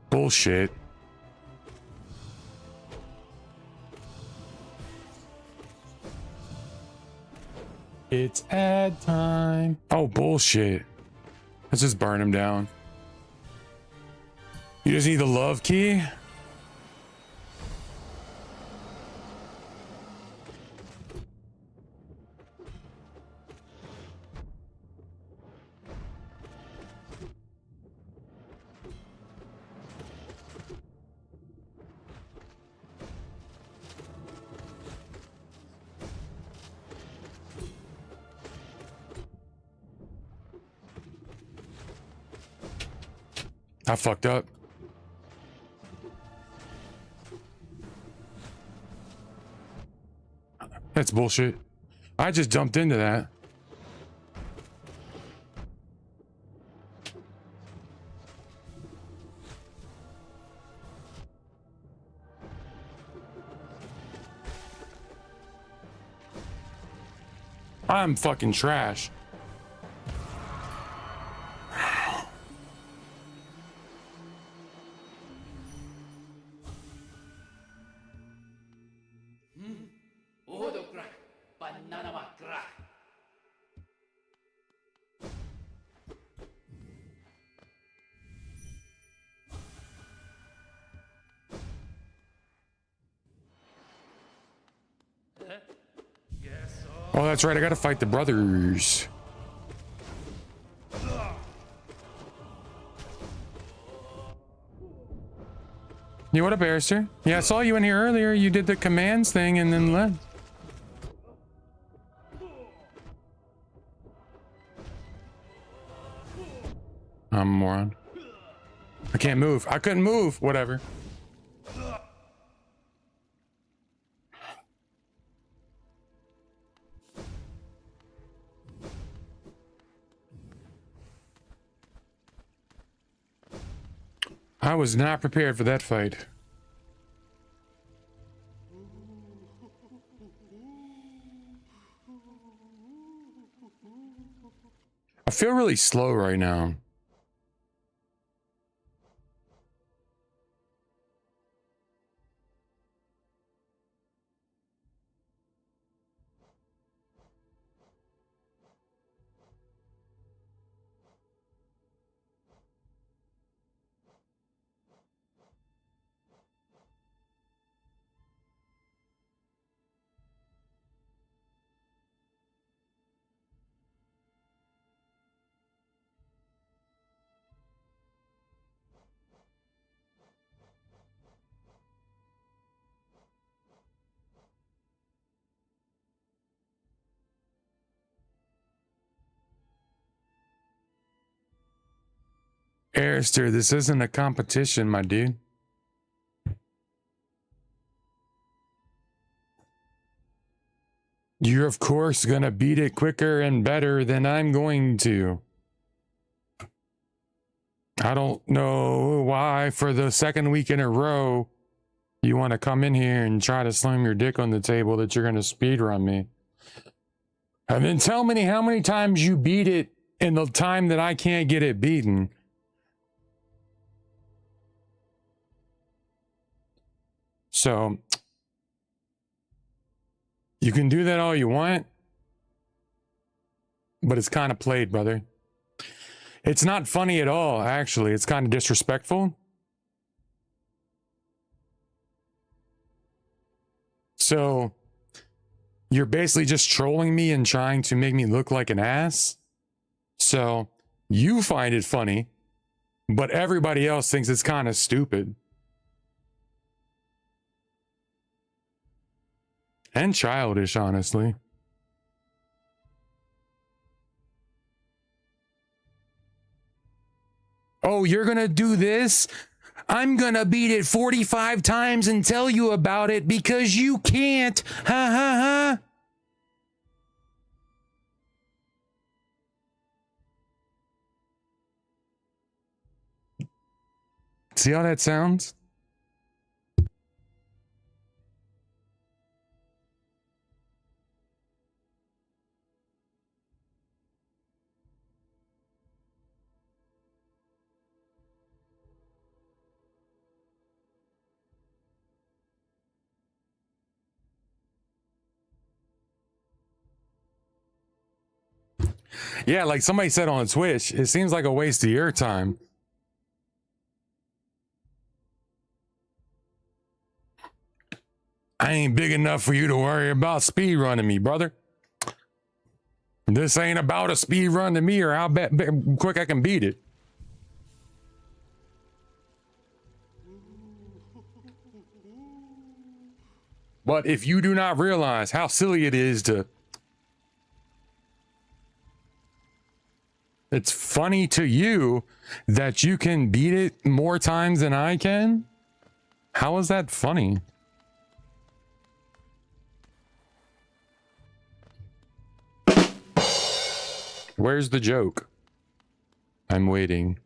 Bullshit. It's ad time. Oh, bullshit. Let's just burn him down. You just need the love key? I fucked up. That's bullshit. I just jumped into that. I'm fucking trash. Oh, that's right. I gotta fight the brothers. You what up, Arister? Yeah, I saw you in here earlier. You did the commands thing and then left. I'm a moron. I can't move. I couldn't move. Whatever. I was not prepared for that fight. I feel really slow right now. Arister, this isn't a competition, my dude. You're of course gonna beat it quicker and better than I'm going to. I don't know why for the second week in a row you want to come in here and try to slam your dick on the table that you're gonna speedrun me. And then tell me how many times you beat it in the time that I can't get it beaten. So you can do that all you want, but it's kind of played, brother. It's not funny at all, actually. It's kind of disrespectful. So you're basically just trolling me and trying to make me look like an ass. So you find it funny, but everybody else thinks it's kind of stupid. And childish, honestly. Oh, you're gonna do this? I'm gonna beat it 45 times and tell you about it because you can't. Ha ha ha. See how that sounds? Yeah, like somebody said on Twitch, it seems like a waste of your time. I ain't big enough for you to worry about speed running me, brother. This ain't about a speed run to me or how quick I can beat it. But if you do not realize how silly it is to... It's funny to you that you can beat it more times than I can? How is that funny? Where's the joke? I'm waiting.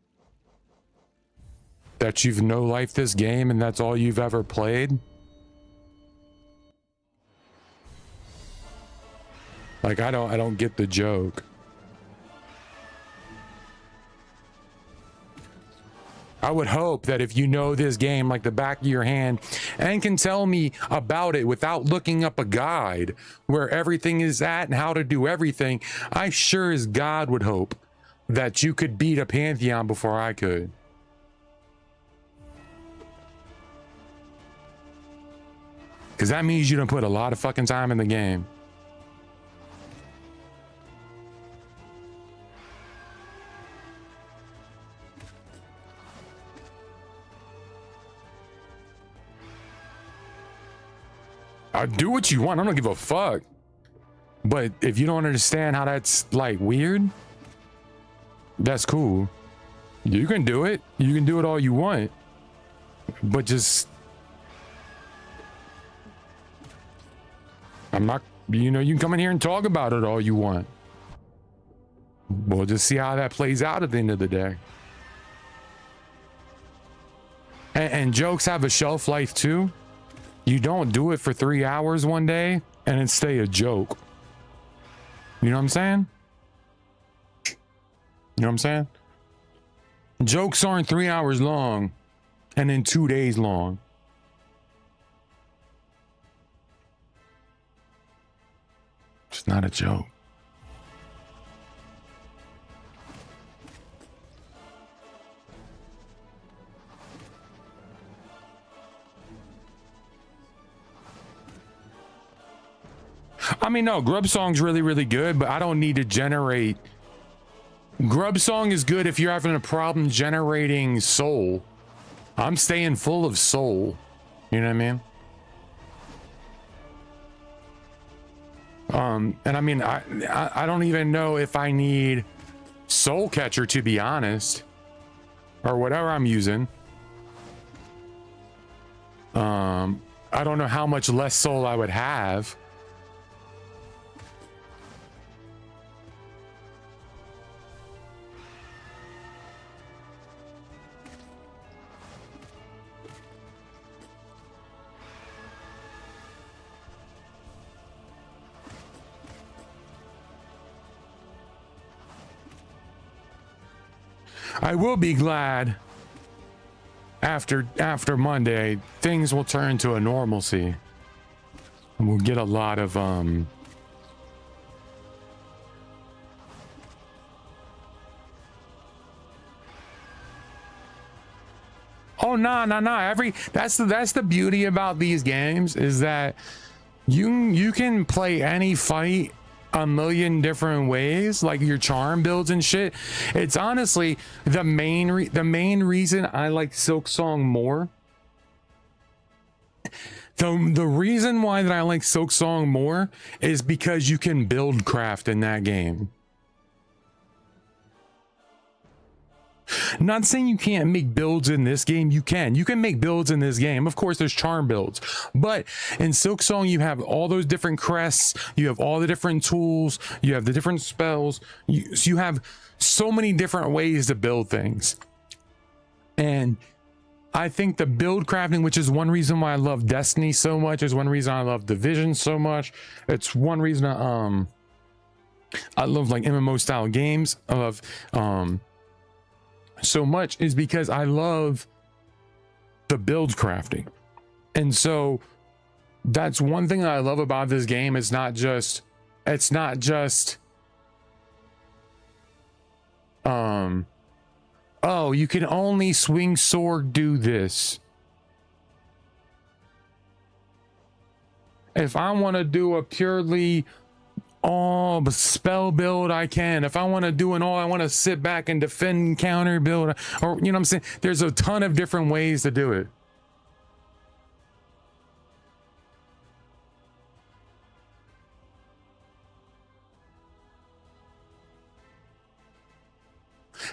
That you've no-lifed this game and that's all you've ever played? Like, I don't get the joke. I would hope that if you know this game like the back of your hand and can tell me about it without looking up a guide where everything is at and how to do everything, I sure as God would hope that you could beat a Pantheon before I could. Because that means you done put a lot of fucking time in the game. Do what you want. I don't give a fuck. But if you don't understand how that's like weird, that's cool. You can do it. You can do it all you want. But just... I'm not... You know, you can come in here and talk about it all you want. We'll just see how that plays out at the end of the day. And jokes have a shelf life too. You don't do it for 3 hours one day and it stay a joke. You know what I'm saying? You know what I'm saying? Jokes aren't 3 hours long and then 2 days long. It's not a joke. I mean, no, Grub Song's really, really good, but I don't need to generate... Grub Song is good if you're having a problem generating soul. I'm staying full of soul. You know what I mean? And I mean, I don't even know if I need Soul Catcher, to be honest. or whatever I'm using. I don't know how much less soul I would have. I will be glad after Monday, things will turn to a normalcy. And we'll get a lot of oh no. That's the beauty about these games, is that you can play any fight a million different ways, like your charm builds and shit. It's honestly the main reason I like Silksong more. The reason why that I like Silksong more is because you can build craft in that game. Not saying you can't make builds in this game. You can make builds in this game. Of course, there's charm builds, but in Silksong you have all those different crests, you have all the different tools, you have the different spells, so you have so many different ways to build things. And I think the build crafting, which is one reason why I love Destiny so much, is one reason I love Division so much. It's one reason I love like MMO style games. I love so much, is because I love the build crafting. And so that's one thing that I love about this game. It's not just oh, you can only swing sword, do this. If I want to do a purely spell build, I can. If I want to do I want to sit back and defend, counter build, or you know what I'm saying, there's a ton of different ways to do it.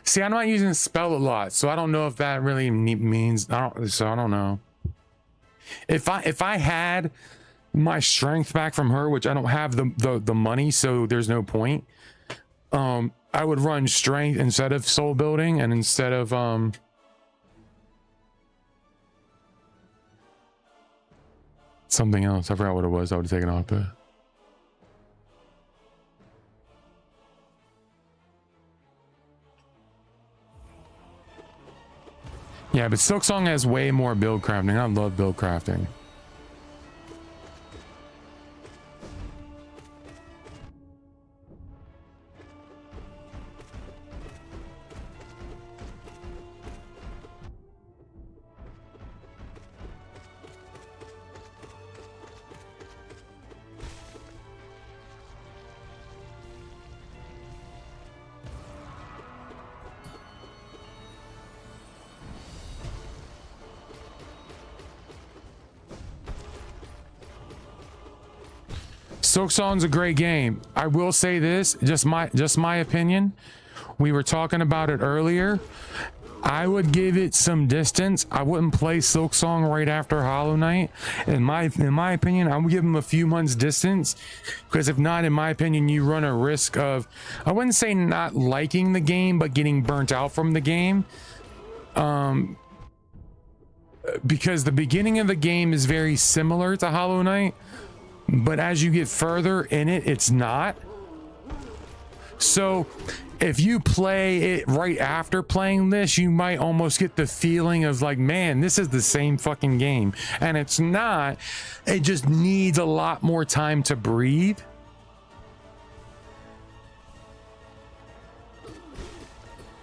See, I'm not using spell a lot, so I don't know if that really means I don't know. If I had my strength back from her, which I don't have the money, so there's no point, I would run strength instead of soul building, and instead of something else. I forgot what it was. I would have taken off, but yeah, but Silksong has way more build crafting. I love build crafting. Silksong's a great game. I will say this, just my opinion. We were talking about it earlier. I would give it some distance. I wouldn't play Silksong right after Hollow Knight. In my opinion, I would give them a few months distance, because if not, in my opinion, you run a risk of, I wouldn't say not liking the game, but getting burnt out from the game. Because the beginning of the game is very similar to Hollow Knight, but as you get further in it, it's not. So if you play it right after playing this, you might almost get the feeling of like, man, this is the same fucking game. And it's not. It just needs a lot more time to breathe.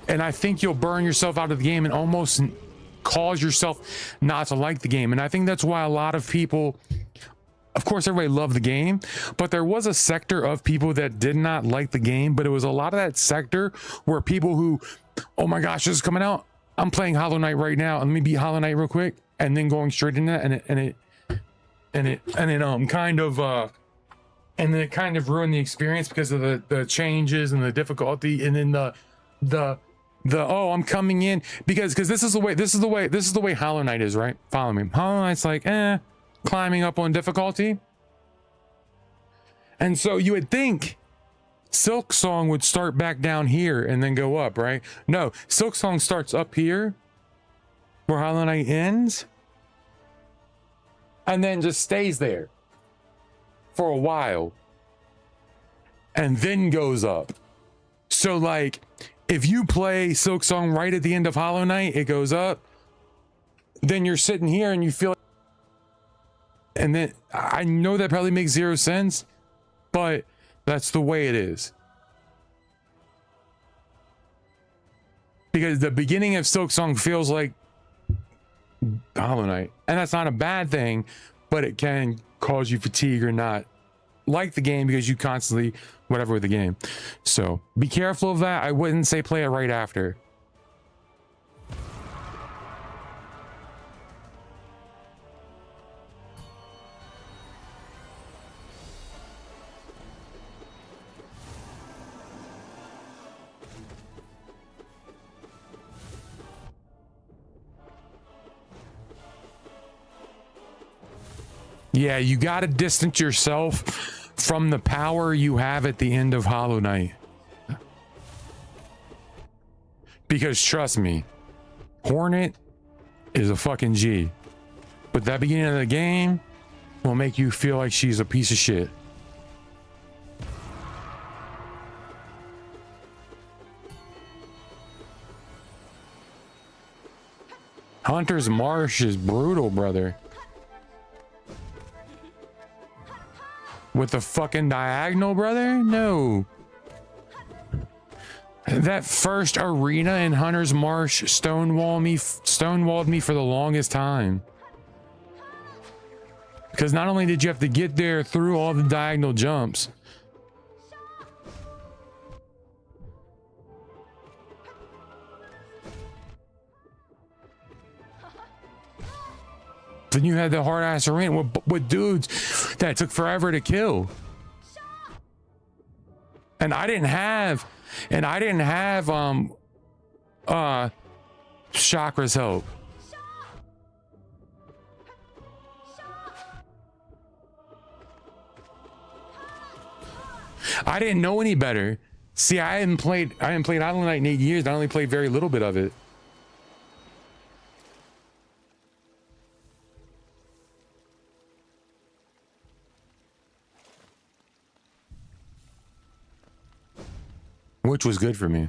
And I think you'll burn yourself out of the game and almost cause yourself not to like the game. And I think that's why a lot of people, of course, everybody loved the game, but there was a sector of people that did not like the game. But it was a lot of that sector where people who, oh my gosh, this is coming out, I'm playing Hollow Knight right now, and let me beat Hollow Knight real quick, and then going straight into that, and it kind of ruined the experience because of the changes and the difficulty, and then the oh, I'm coming in because this is the way Hollow Knight is, right? Follow me. Hollow Knight's like, climbing up on difficulty. And so you would think Silk Song would start back down here and then go up, right? No, Silk Song starts up here where Hollow Knight ends and then just stays there for a while and then goes up. So like if you play Silk Song right at the end of Hollow Knight, it goes up. Then you're sitting here and you feel like, and then I know that probably makes zero sense, but that's the way it is. Because the beginning of Silk Song feels like Hollow Knight. And that's not a bad thing, but it can cause you fatigue or not like the game because you constantly whatever with the game. So be careful of that. I wouldn't say play it right after. Yeah, you got to distance yourself from the power you have at the end of Hollow Knight. Because trust me, Hornet is a fucking G. But that beginning of the game will make you feel like she's a piece of shit. Hunter's Marsh is brutal, brother. With the fucking diagonal, brother? No. That first arena in Hunter's Marsh stonewalled me for the longest time. Because not only did you have to get there through all the diagonal jumps, then you had the hard ass arena with dudes that took forever to kill. And I didn't have Chakra's help. I didn't know any better. See, I hadn't played Hollow Knight in 8 years. I only played very little bit of it. Which was good for me.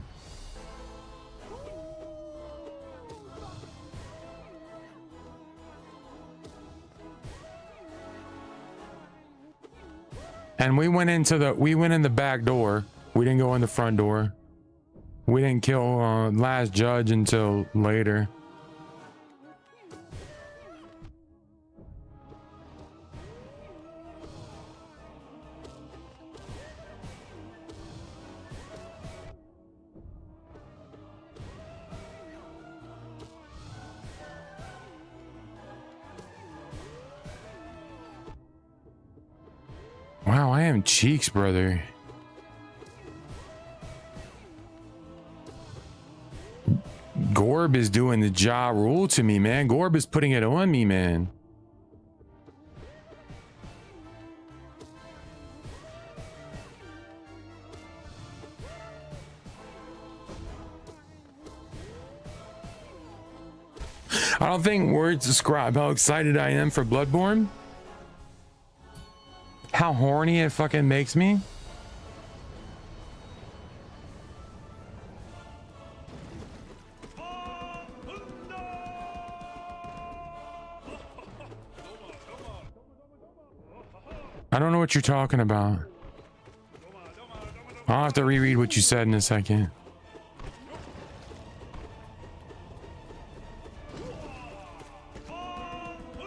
And we went in the back door. We didn't go in the front door. We didn't kill last judge until later. Wow, I am cheeks, brother. Gorb is doing the Ja Rule to me, man. Gorb is putting it on me, man. I don't think words describe how excited I am for Bloodborne. How horny it fucking makes me. I don't know what you're talking about. I'll have to reread what you said in a second.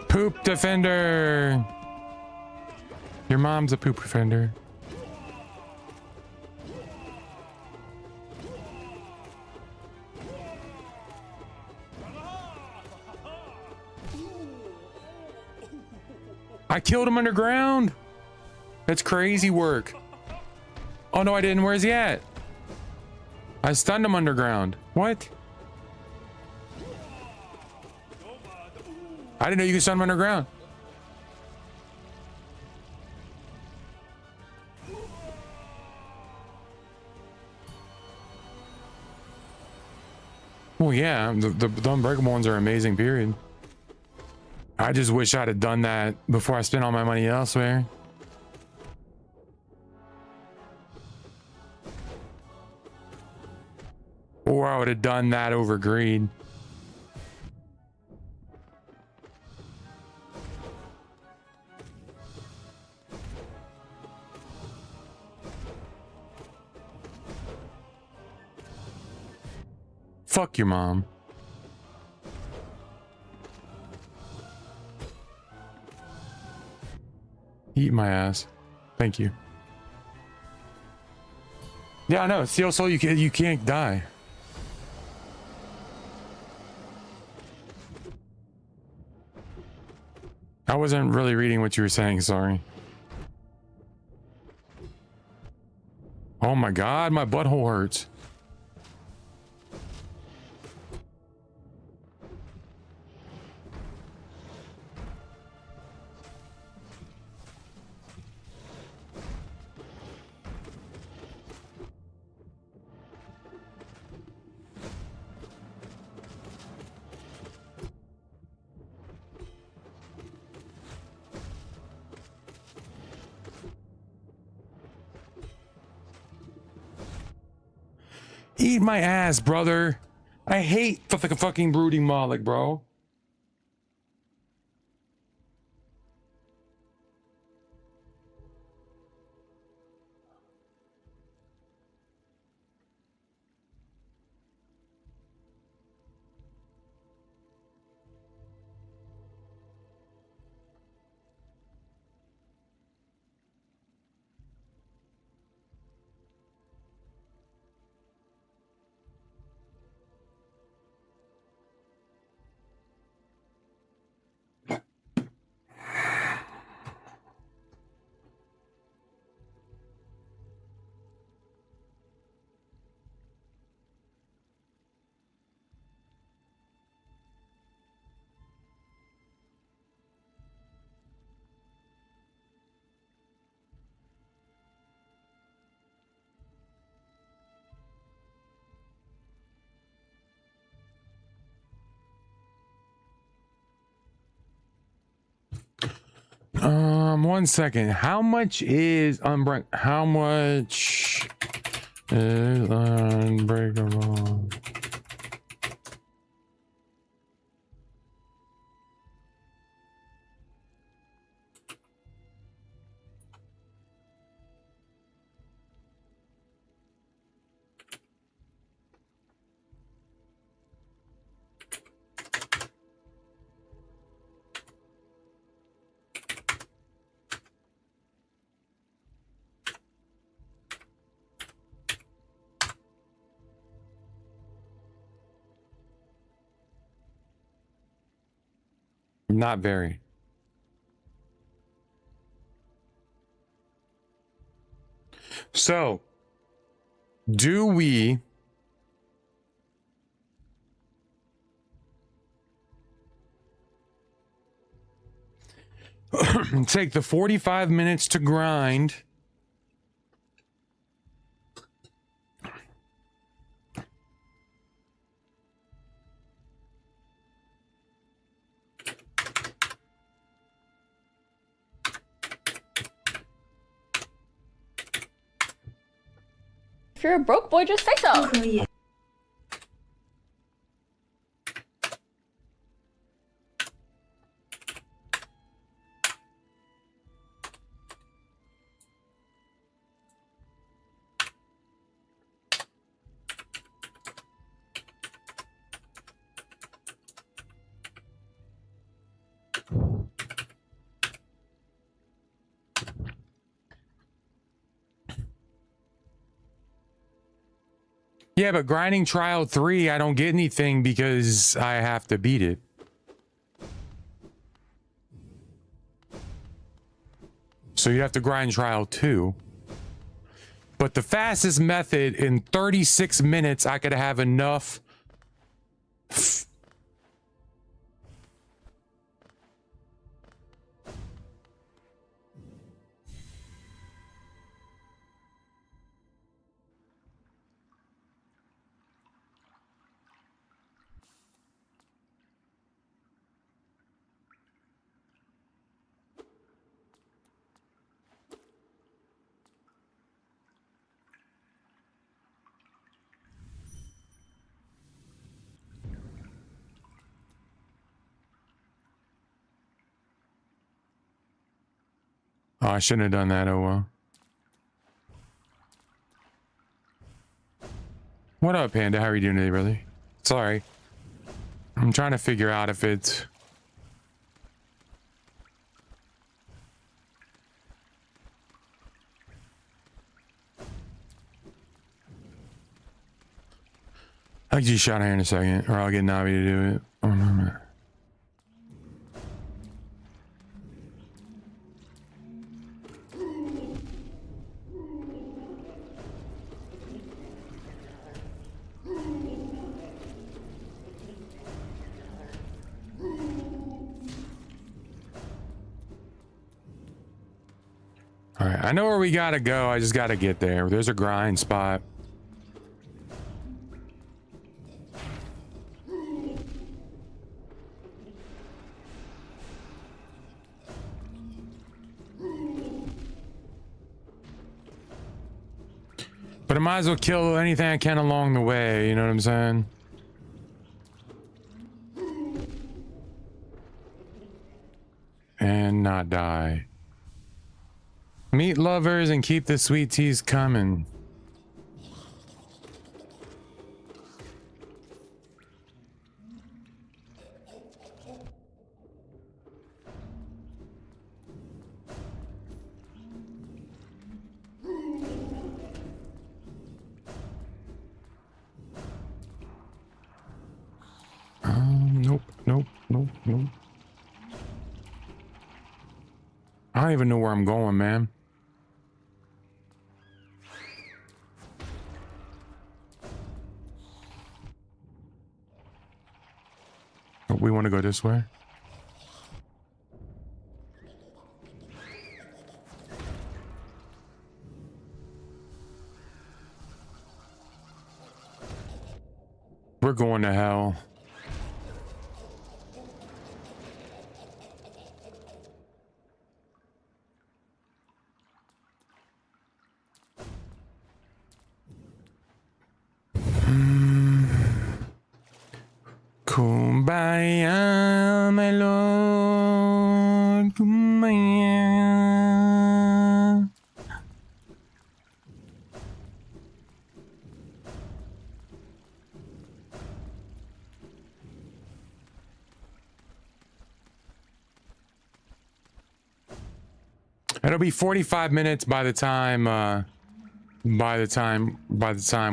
Poop defender. Your mom's a poop defender. I killed him underground. That's crazy work. Oh no, I didn't. Where's he at? I stunned him underground. What? I didn't know you could stun him underground. Well, yeah, the unbreakable ones are amazing, period. I just wish I'd have done that before I spent all my money elsewhere. Or I would have done that over greed. Fuck your mom. Eat my ass. Thank you. Yeah, I know. Steel Soul, you can't die. I wasn't really reading what you were saying, sorry. Oh my god, my butthole hurts. Eat my ass, brother. I hate fucking brooding Moloch, bro. One second. How much is unbreak? How much is unbreakable? Not very. So, do we take the 45 minutes to grind If you're a broke boy, just say so. Yeah, but grinding trial 3, I don't get anything because I have to beat it. So you have to grind trial 2. But the fastest method, in 36 minutes, I could have enough. Oh, I shouldn't have done that. Oh well. What up, Panda? How are you doing today, brother? Sorry. I'm trying to figure out if it's... I'll get you a shot here in a second, or I'll get Navi to do it. Oh, no, man. All right, I know where we gotta go. I just gotta get there. There's a grind spot. But I might as well kill anything I can along the way, you know what I'm saying? And not die. Meet lovers and keep the sweet teas coming. Nope. I don't even know where I'm going, man. Oh, we want to go this way. We're going to hell. Kumbaya, my lord, kumbaya. It'll be 45 minutes by the time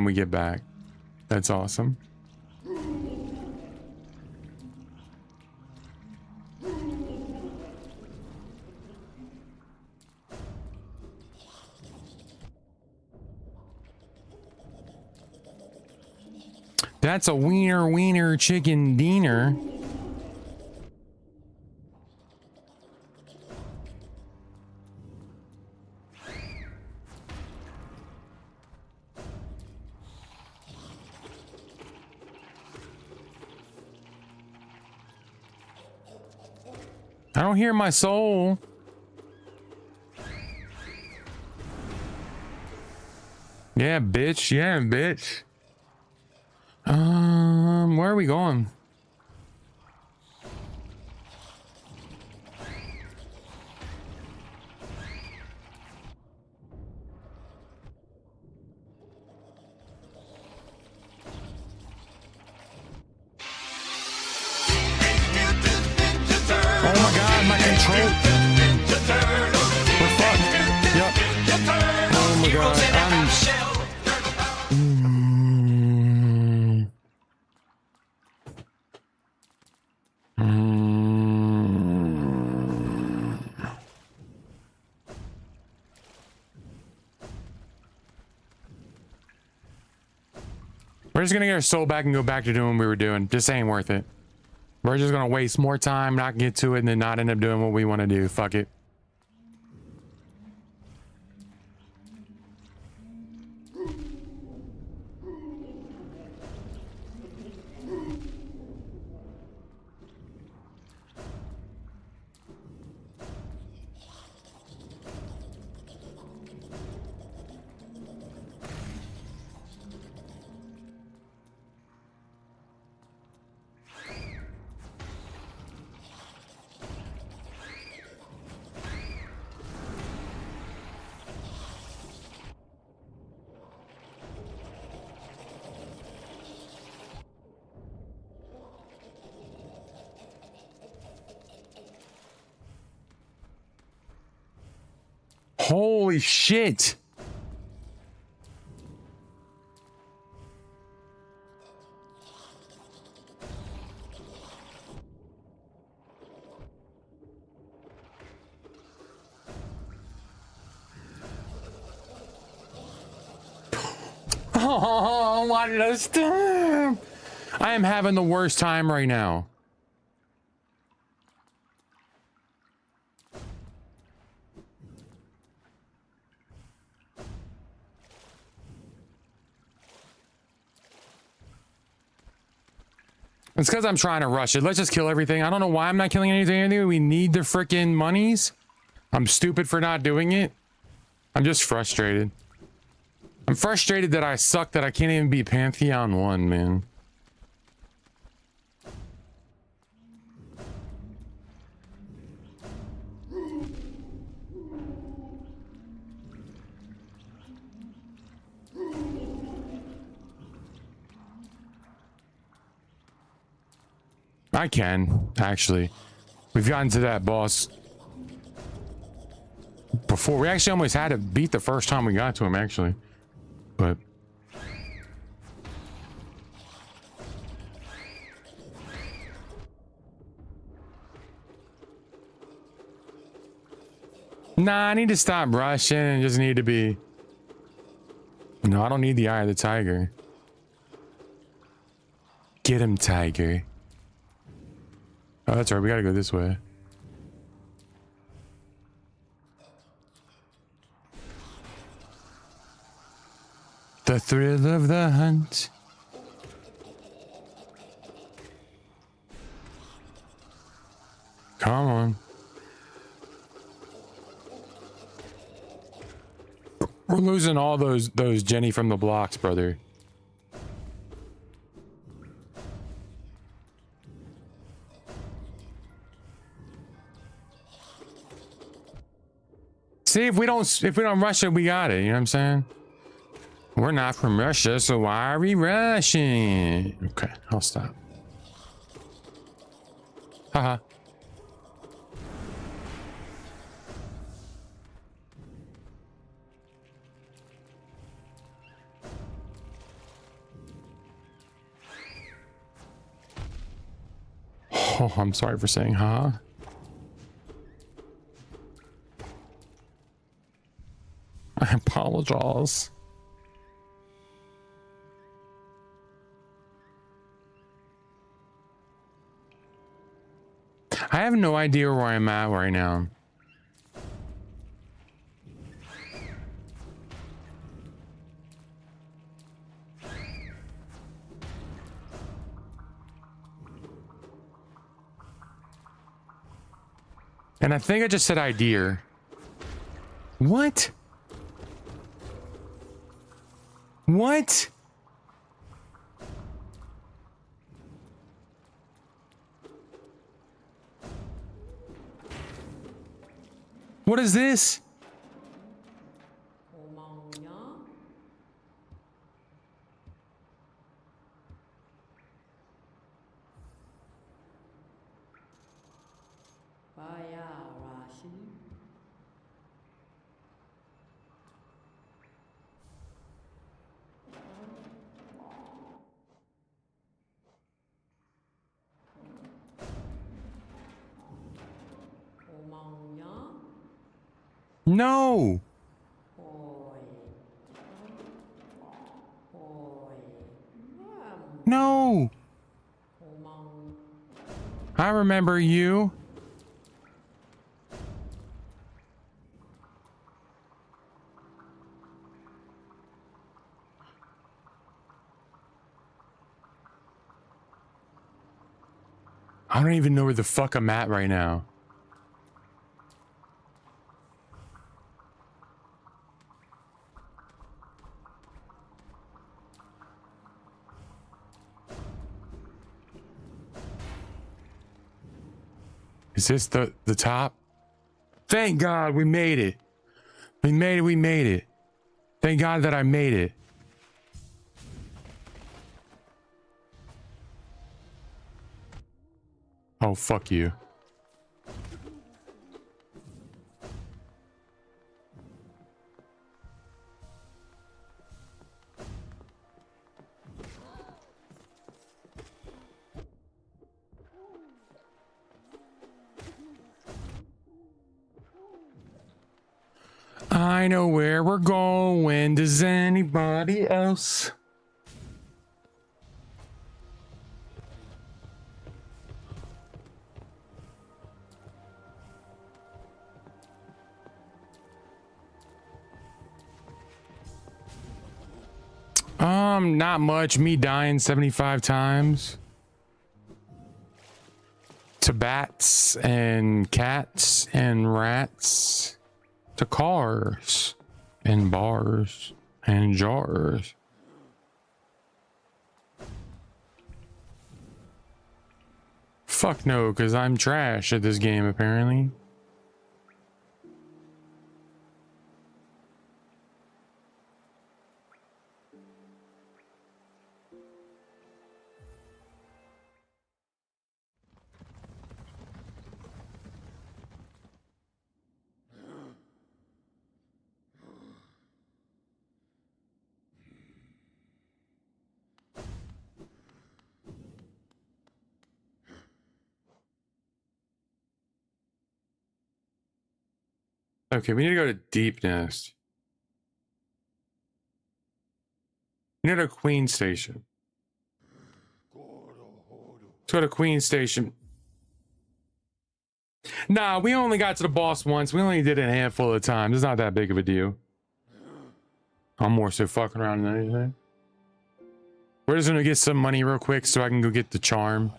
we get back. That's awesome. That's a wiener chicken diener. I don't hear my soul. Yeah, bitch. Yeah, bitch. Where are we going? Oh my god, my control. We're fucked. Yep. Oh my god. We're just gonna get our soul back and go back to doing what we were doing. Just ain't worth it. We're just gonna waste more time, not get to it, and then not end up doing what we want to do. Fuck it. Holy shit. Oh, why did I stop? I am having the worst time right now. It's because I'm trying to rush it. Let's just kill everything. I don't know why I'm not killing anything. We need the freaking monies. I'm stupid for not doing it. I'm just frustrated. I'm frustrated that I suck that I can't even be Pantheon 1, man. I can, actually. We've gotten to that boss before. We actually almost had it beat the first time we got to him, actually. But... nah, I need to stop rushing and just need to be... No, I don't need the Eye of the Tiger. Get him, Tiger. Oh, that's right. We gotta go this way. The thrill of the hunt. Come on. We're losing all those Jenny from the blocks, brother. See, if we don't rush it, we got it. You know what I'm saying? We're not from Russia, so why are we rushing? Okay, I'll stop. Haha. Oh, I'm sorry for saying haha. I apologize. I have no idea where I'm at right now. And I think I just said idea. What? What? What is this? No. No! I remember you. I don't even know where the fuck I'm at right now. Is this the top? Thank God we made it. We made it. Thank God that I made it. Oh, fuck you. I know where we're going. Does anybody else? Not much. Me dying 75 times. To bats and cats and rats. To cars and bars and jars. Fuck no, because I'm trash at this game apparently. Okay, we need to go to Deep Nest. We need a Queen Station. Let's go to Queen Station. Nah, we only got to the boss once. We only did it a handful of times. It's not that big of a deal. I'm more so fucking around than anything. We're just gonna get some money real quick so I can go get the charm.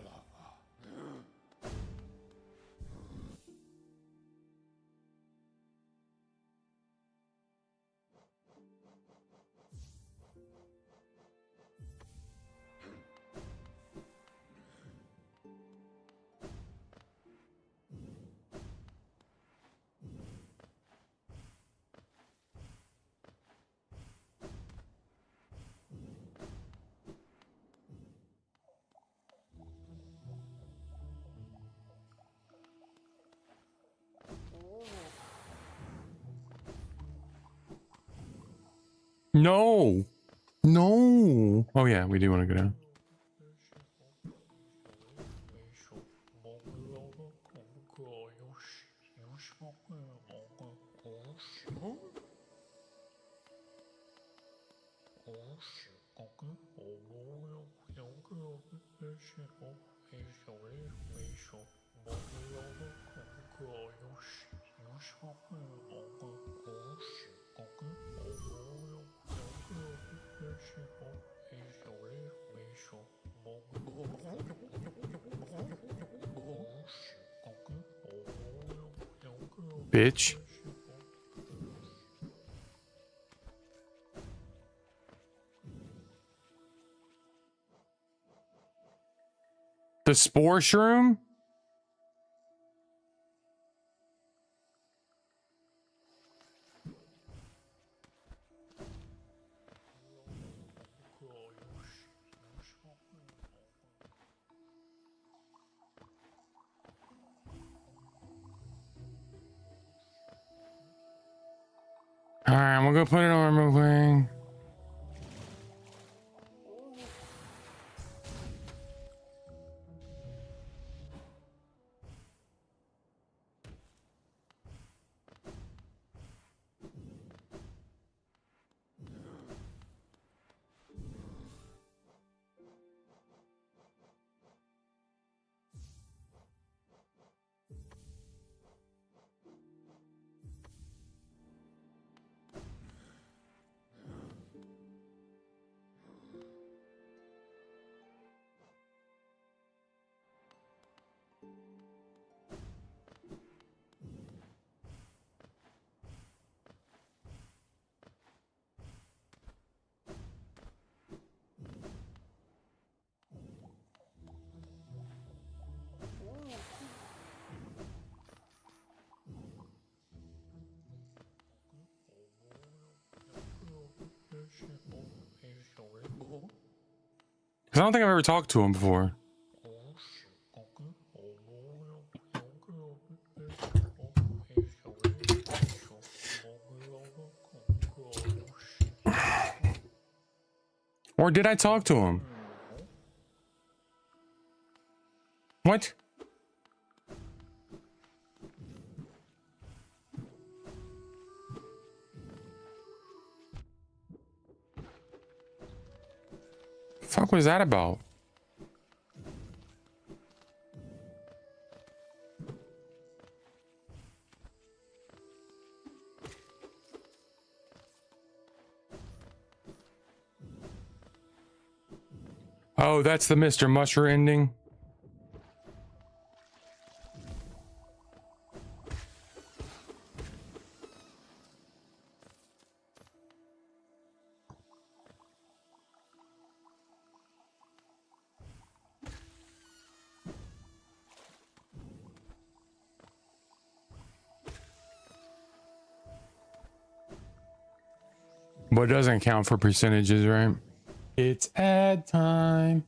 No. No. Oh yeah, we do want to go down. Bitch. The spore shroom? Alright, we'll go put it on real quick. Because I don't think I've ever talked to him before. Or did I talk to him? What? The fuck was that about? Oh, that's the Mr. Musher ending. But it doesn't count for percentages, right? It's ad time.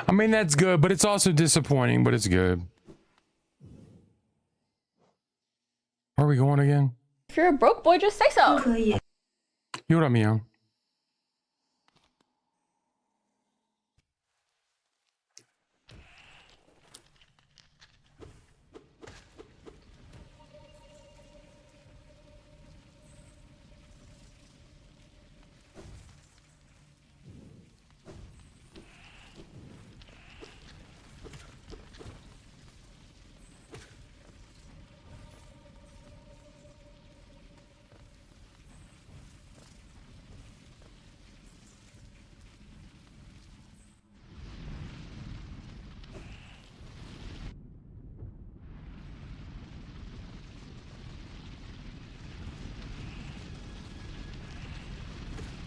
I mean, that's good, but it's also disappointing, but it's good. Where are we going again? If you're a broke boy, just say so. You what, Mia?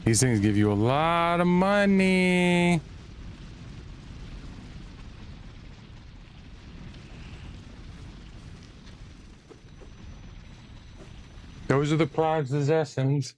These things give you a lot of money. Those are the prized possessions.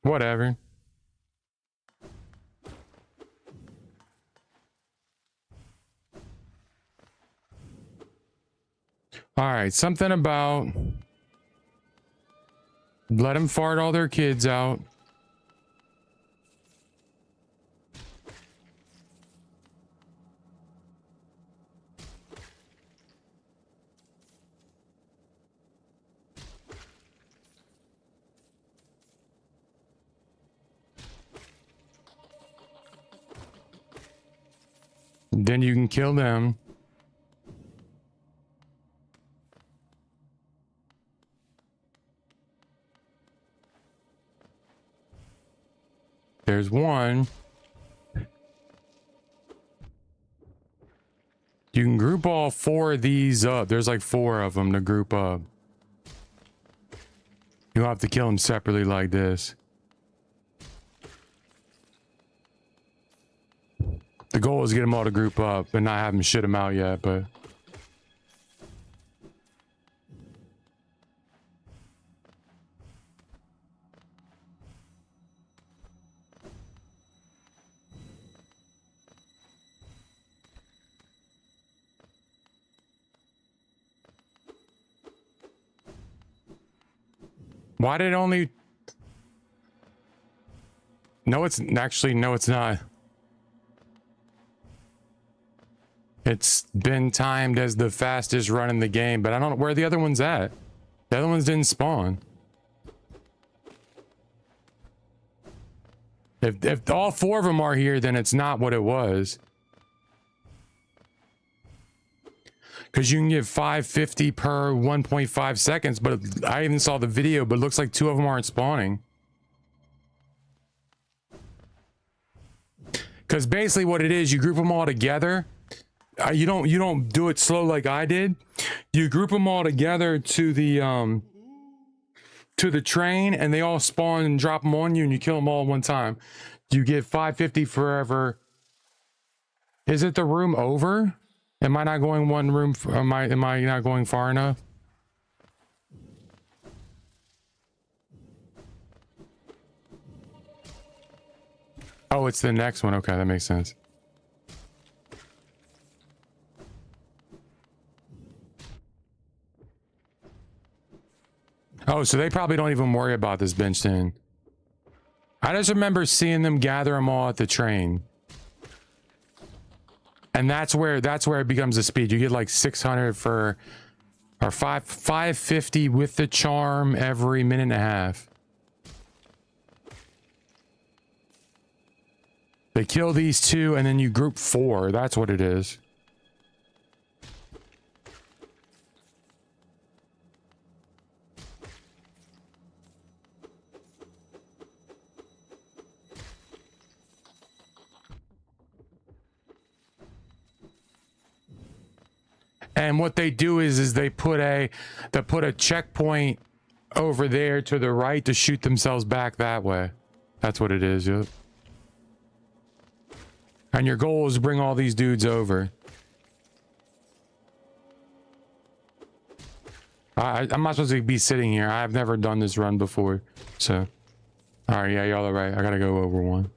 Whatever. All right, something about let them fart all their kids out. Then you can kill them. There's one. You can group all 4 of these up. There's like 4 of them to group up. You'll have to kill them separately like this. The goal is to get them all to group up and not have them shit them out yet, but... Why did it only... No, it's... Actually, no, it's not. It's been timed as the fastest run in the game, but I don't know where the other one's at. The other ones didn't spawn. If all 4 of them are here, then it's not what it was. Because you can get 550 per 1.5 seconds, but I even saw the video, but it looks like 2 of them aren't spawning. Because basically what it is, you group them all together. You don't do it slow like I did. You group them all together to the train, and they all spawn and drop them on you, and you kill them all at one time. You get 550 forever. Is it the room over? Am I not going one room? Am I not going far enough? Oh, it's the next one. Okay, that makes sense. Oh, so they probably don't even worry about this bench then. I just remember seeing them gather them all at the train. And that's where it becomes a speed. You get like 600 for, or 550 with the charm every minute and a half. They kill these 2 and then you group 4. That's what it is. And what they do is they put a checkpoint over there to the right to shoot themselves back that way. That's what it is. Yep. And your goal is to bring all these dudes over. I'm not supposed to be sitting here. I've never done this run before. So, all right, yeah, y'all are right. I gotta go over one.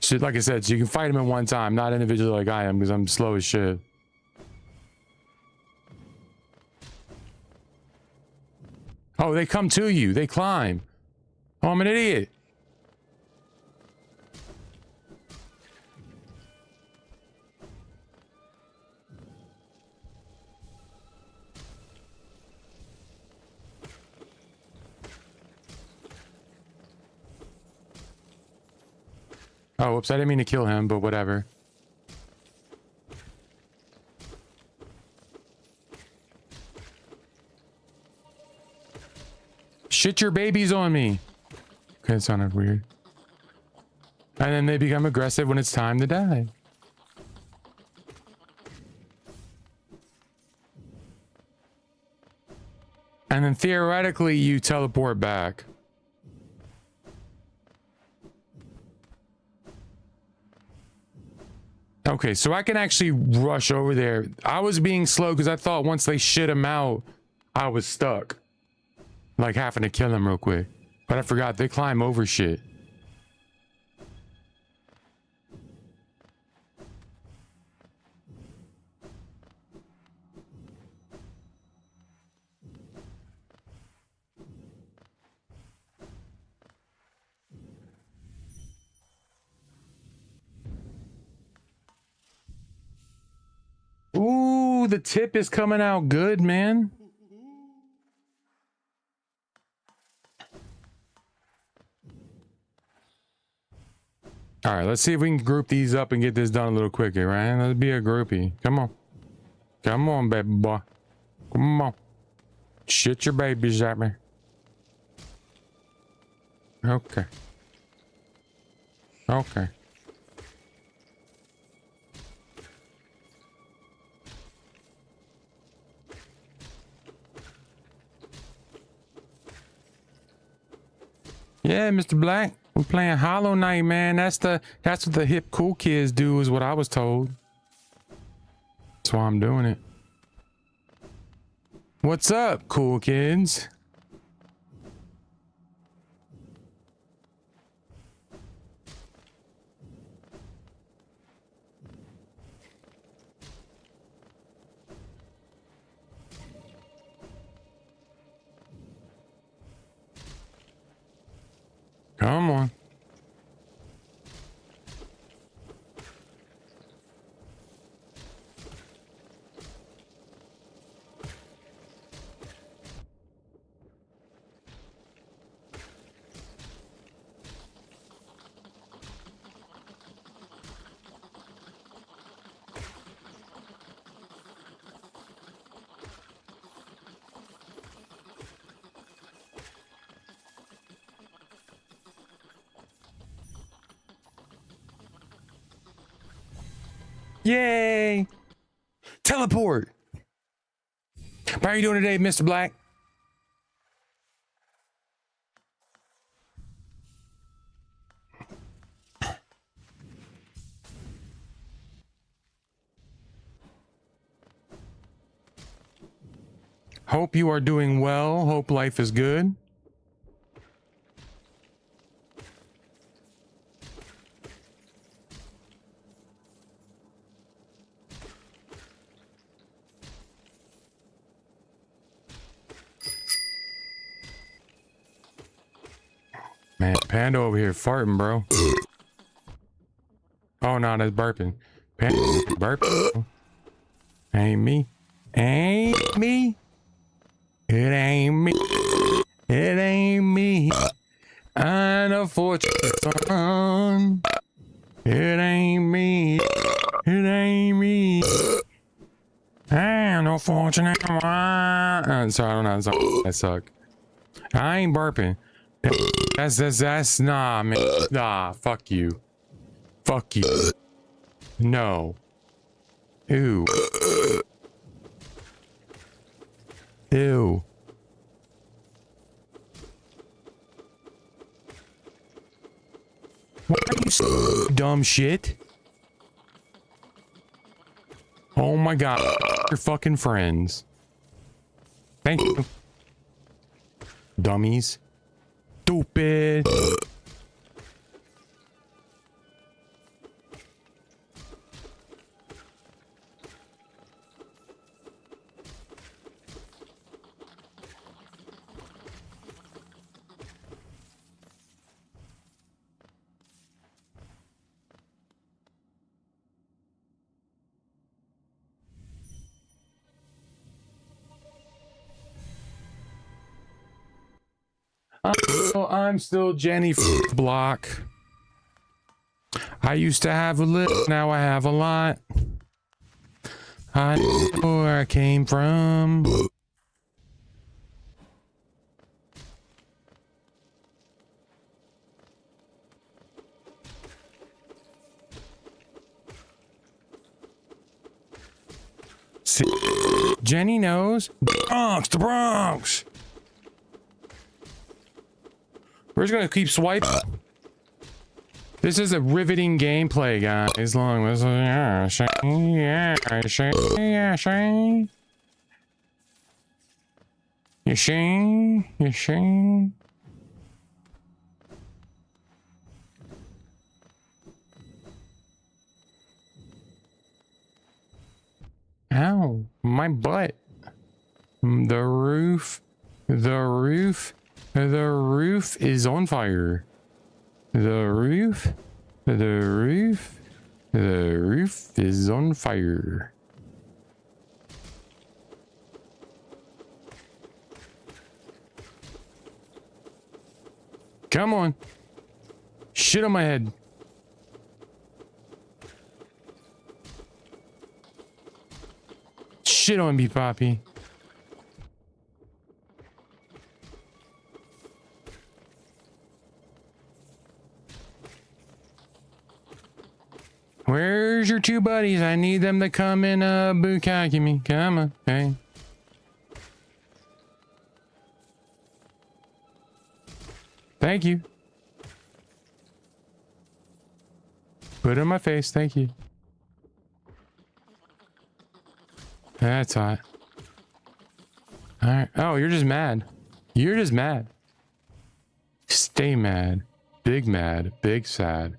So, like I said, so you can fight them at one time, not individually like I am, because I'm slow as shit. Oh, they come to you. They climb. Oh, I'm an idiot. Oh, whoops, I didn't mean to kill him, but whatever. Shit your babies on me. Okay, it sounded weird. And then they become aggressive when it's time to die. And then theoretically, you teleport back. Okay, so I can actually rush over there. I was being slow because I thought once they shit him out, I was stuck. Like having to kill him real quick. But I forgot, they climb over shit. Ooh, the tip is coming out good, man. All right, let's see if we can group these up and get this done a little quicker, right? Let's be a groupie. Come on. Come on, baby boy. Come on. Shit your babies at me. Okay. Okay. Yeah, Mr. Black, we're playing Hollow Knight, man. That's what the hip cool kids do, is what I was told. That's why I'm doing it. What's up, cool kids? Come on. Yay! Teleport! How are you doing today, Mr. Black? Hope you are doing well. Hope life is good. Man, Panda over here farting, bro. Oh no, that's burping. Panda burping. Ain't me. Ain't me. It ain't me. It ain't me. I'm a fortunate son. It ain't me. It ain't me. I'm no fortunate one. Sorry, I don't know. Sorry. I suck. I ain't burping. That's nah, man. Nah, fuck you. Fuck you. No. Ew. Ew. Why are you so dumb shit? Oh my god. Your fucking friends. Thank you. Dummies. Stupid. Oh, I'm still Jenny Block. I used to have a little, now I have a lot. I know where I came from. See, Jenny knows. Bronx, the Bronx. We're just gonna keep swiping. This is a riveting gameplay, guys. As long as you see. Ow, my butt. The roof is on fire. The roof is on fire. Come on. Shit on my head. Shit on me, Poppy. Where's your two buddies? I need them to come and bukkake me. Come on, hey. Thank you. Put it on my face, thank you. That's hot. Alright. Oh, you're just mad. You're just mad. Stay mad. Big sad.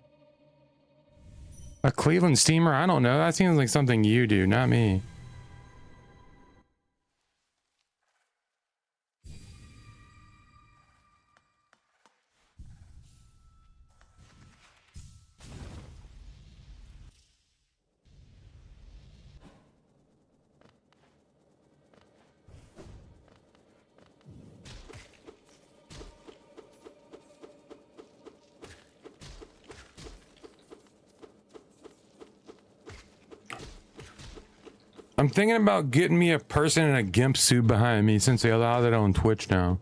A Cleveland steamer? I don't know. That seems like something you do, not me. I'm thinking about getting me a person in a GIMP suit behind me since they allow that on Twitch now.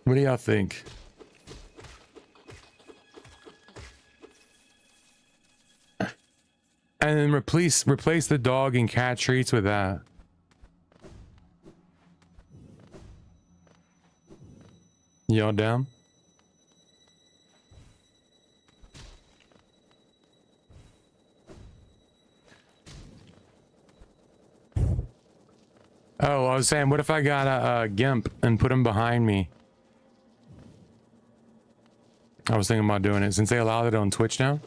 What do y'all think? And then replace the dog and cat treats with that. Y'all down? Oh, I was saying, what if I got a gimp and put him behind me? I was thinking about doing it since they allow it on Twitch now.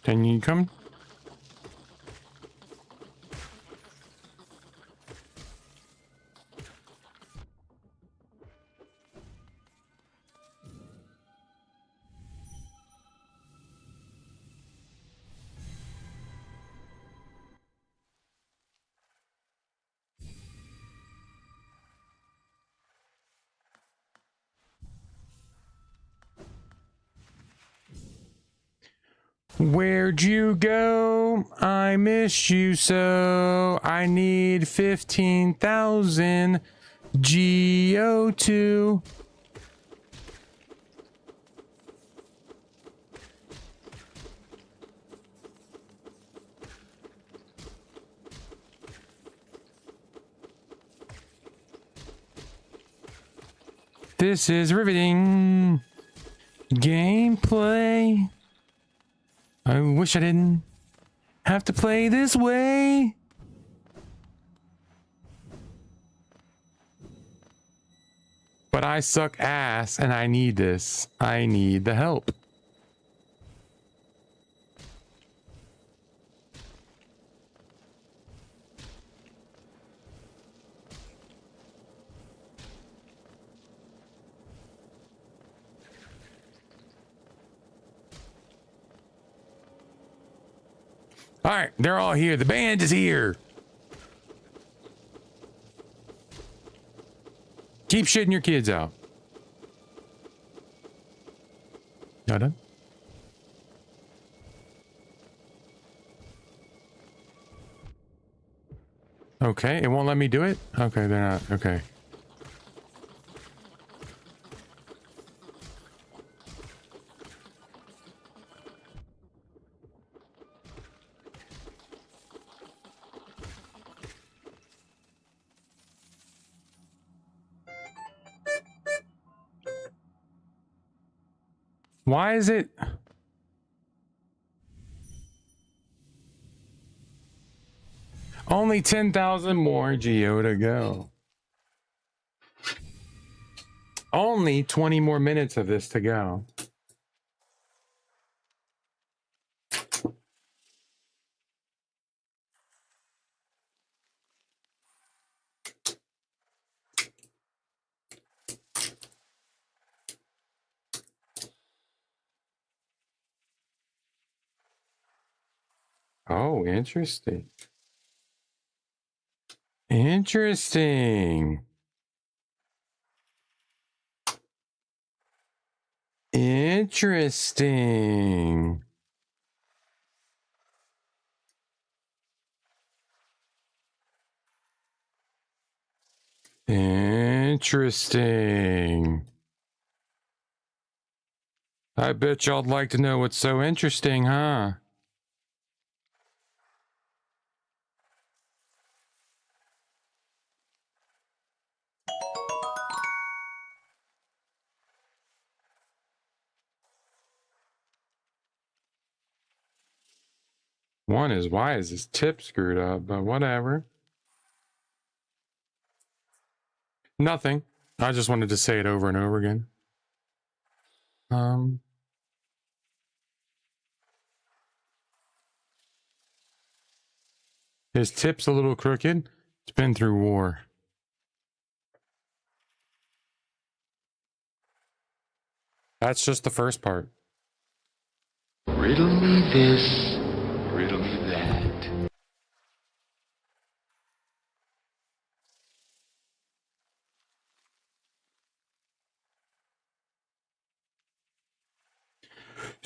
Can you come? Where'd you go? I miss you so. I need 15,000 GO2. This is riveting gameplay. I wish I didn't have to play this way. But I suck ass and I need this. I need the help. All right, they're all here. The band is here. Keep shitting your kids out. Y'all done? Okay, it won't let me do it? Okay, they're not. Okay. Why is it? Only 10,000 more Geo to go. Only 20 more minutes of this to go. Oh, interesting. Interesting. Interesting. Interesting. I bet y'all'd like to know what's so interesting, huh? One is, why is this tip screwed up? But whatever. Nothing. I just wanted to say it over and over again. His tip's a little crooked. It's been through war. That's just the first part. Riddle me this, riddle me that.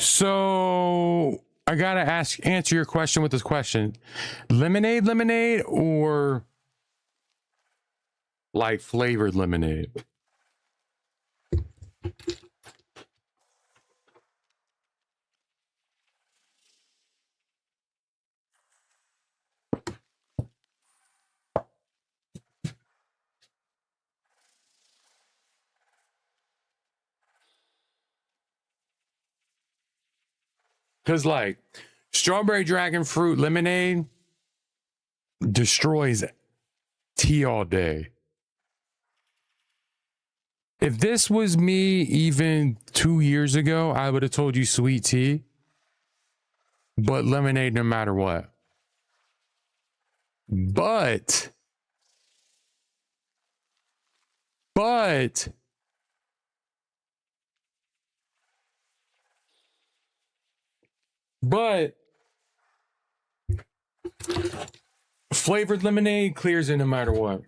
So I gotta answer your question with this question: lemonade, or like flavored lemonade? Because like strawberry dragon fruit lemonade destroys tea all day. If this was me even 2 years ago, I would have told you sweet tea, but lemonade no matter what. But flavored lemonade clears it no matter what.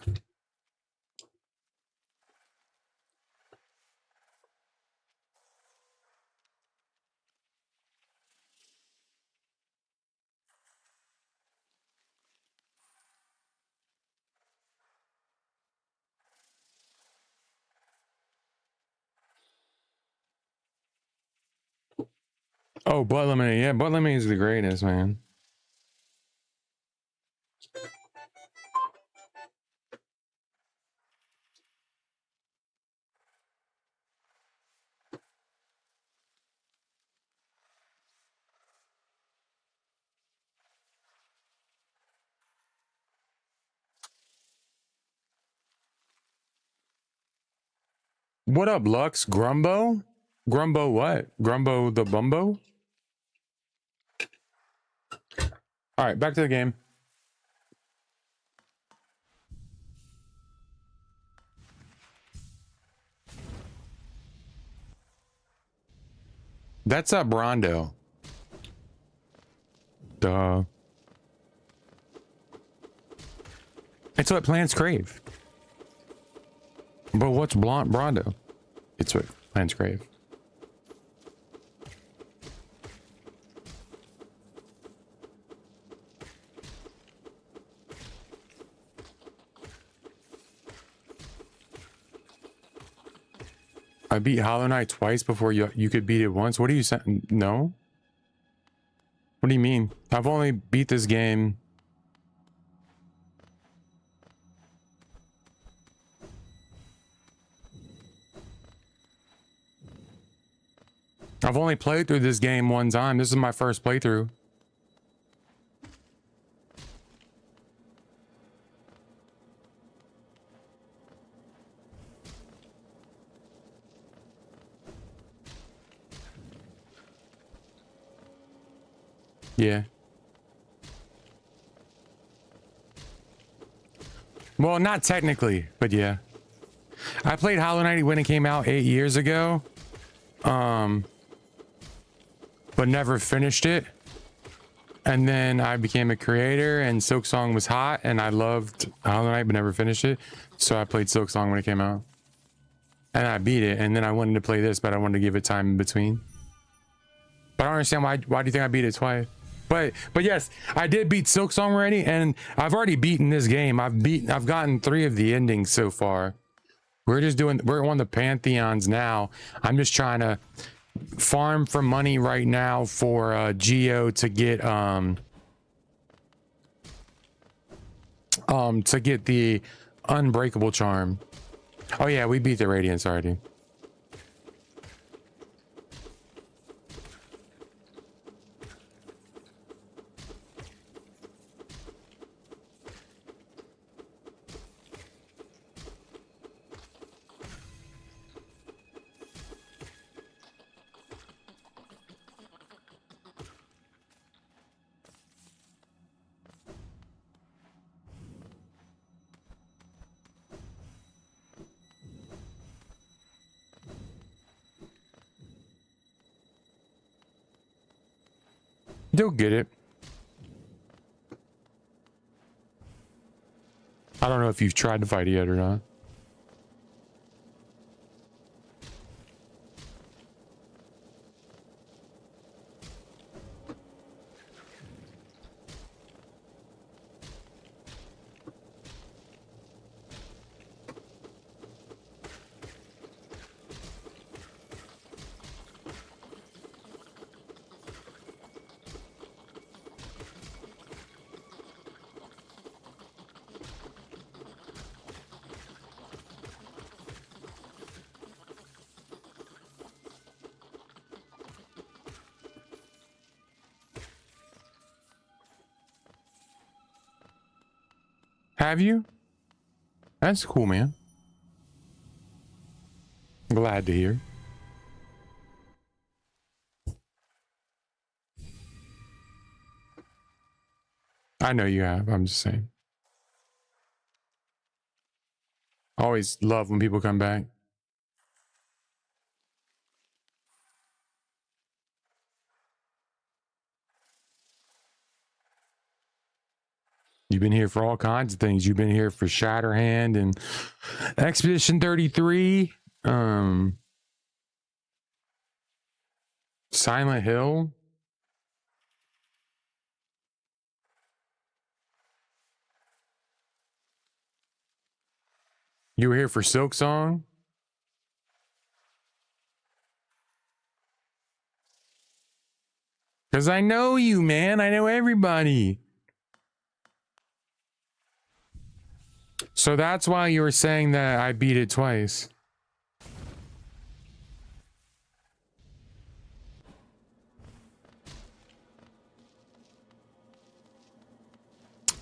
Oh, Bud Lemonade. Yeah, Bud Lemonade is the greatest, man. What up, Lux? Grumbo? Grumbo what? Grumbo the Bumbo? All right, back to the game. That's up Brondo. Duh. It's what plants crave. But what's Brondo? It's what plants crave. I beat Hollow Knight twice before you could beat it once. What are you saying? No? What do you mean? I've only beat this game. I've only played through this game one time. This is my first playthrough. Yeah. Well, not technically, but yeah. I played Hollow Knight when it came out 8 years ago. But never finished it. And then I became a creator and Silksong was hot and I loved Hollow Knight but never finished it. So I played Silksong when it came out. And I beat it, and then I wanted to play this, but I wanted to give it time in between. But I don't understand why do you think I beat it twice? But yes, I did beat Silksong already, and I've already beaten this game. I've gotten 3 of the endings so far. We're on the Pantheons now. I'm just trying to farm for money right now for Geo to get the unbreakable charm. Oh yeah, we beat the Radiance already. You'll get it. I don't know if you've tried to fight it yet or not. Have you? That's cool, man. Glad to hear. I know you have. I'm just saying. Always love when people come back. You've been here for all kinds of things. You've been here for Shatterhand and Expedition 33. Silent Hill. You were here for Silk Song. Because I know you, man. I know everybody. So that's why you were saying that I beat it twice.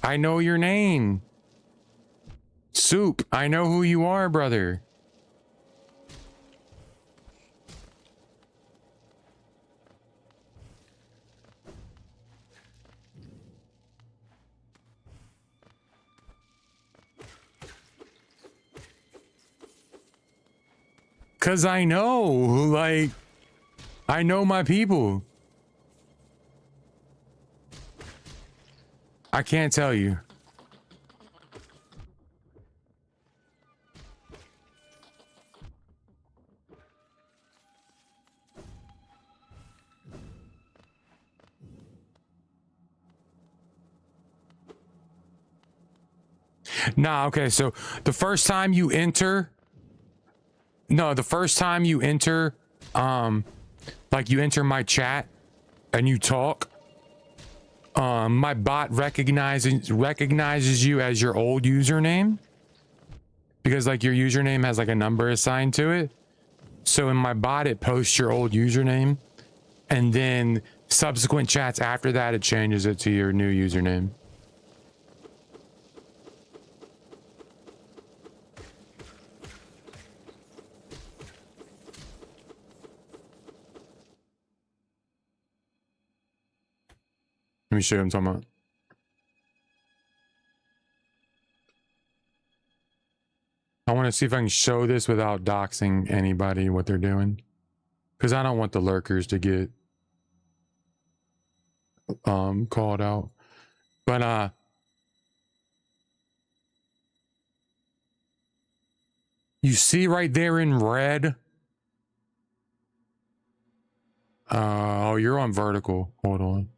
I know your name. Soup, I know who you are, brother. Cause I know, like, I know my people. I can't tell you. Nah, okay, so the first time you enter, like you enter my chat and you talk, my bot recognizes you as your old username because like your username has like a number assigned to it. So in my bot, it posts your old username, and then subsequent chats after that, it changes it to your new username. Let me show you what I'm talking about. I want to see if I can show this without doxing anybody what they're doing. Because I don't want the lurkers to get called out. But you see right there in red. Oh, you're on vertical. Hold on.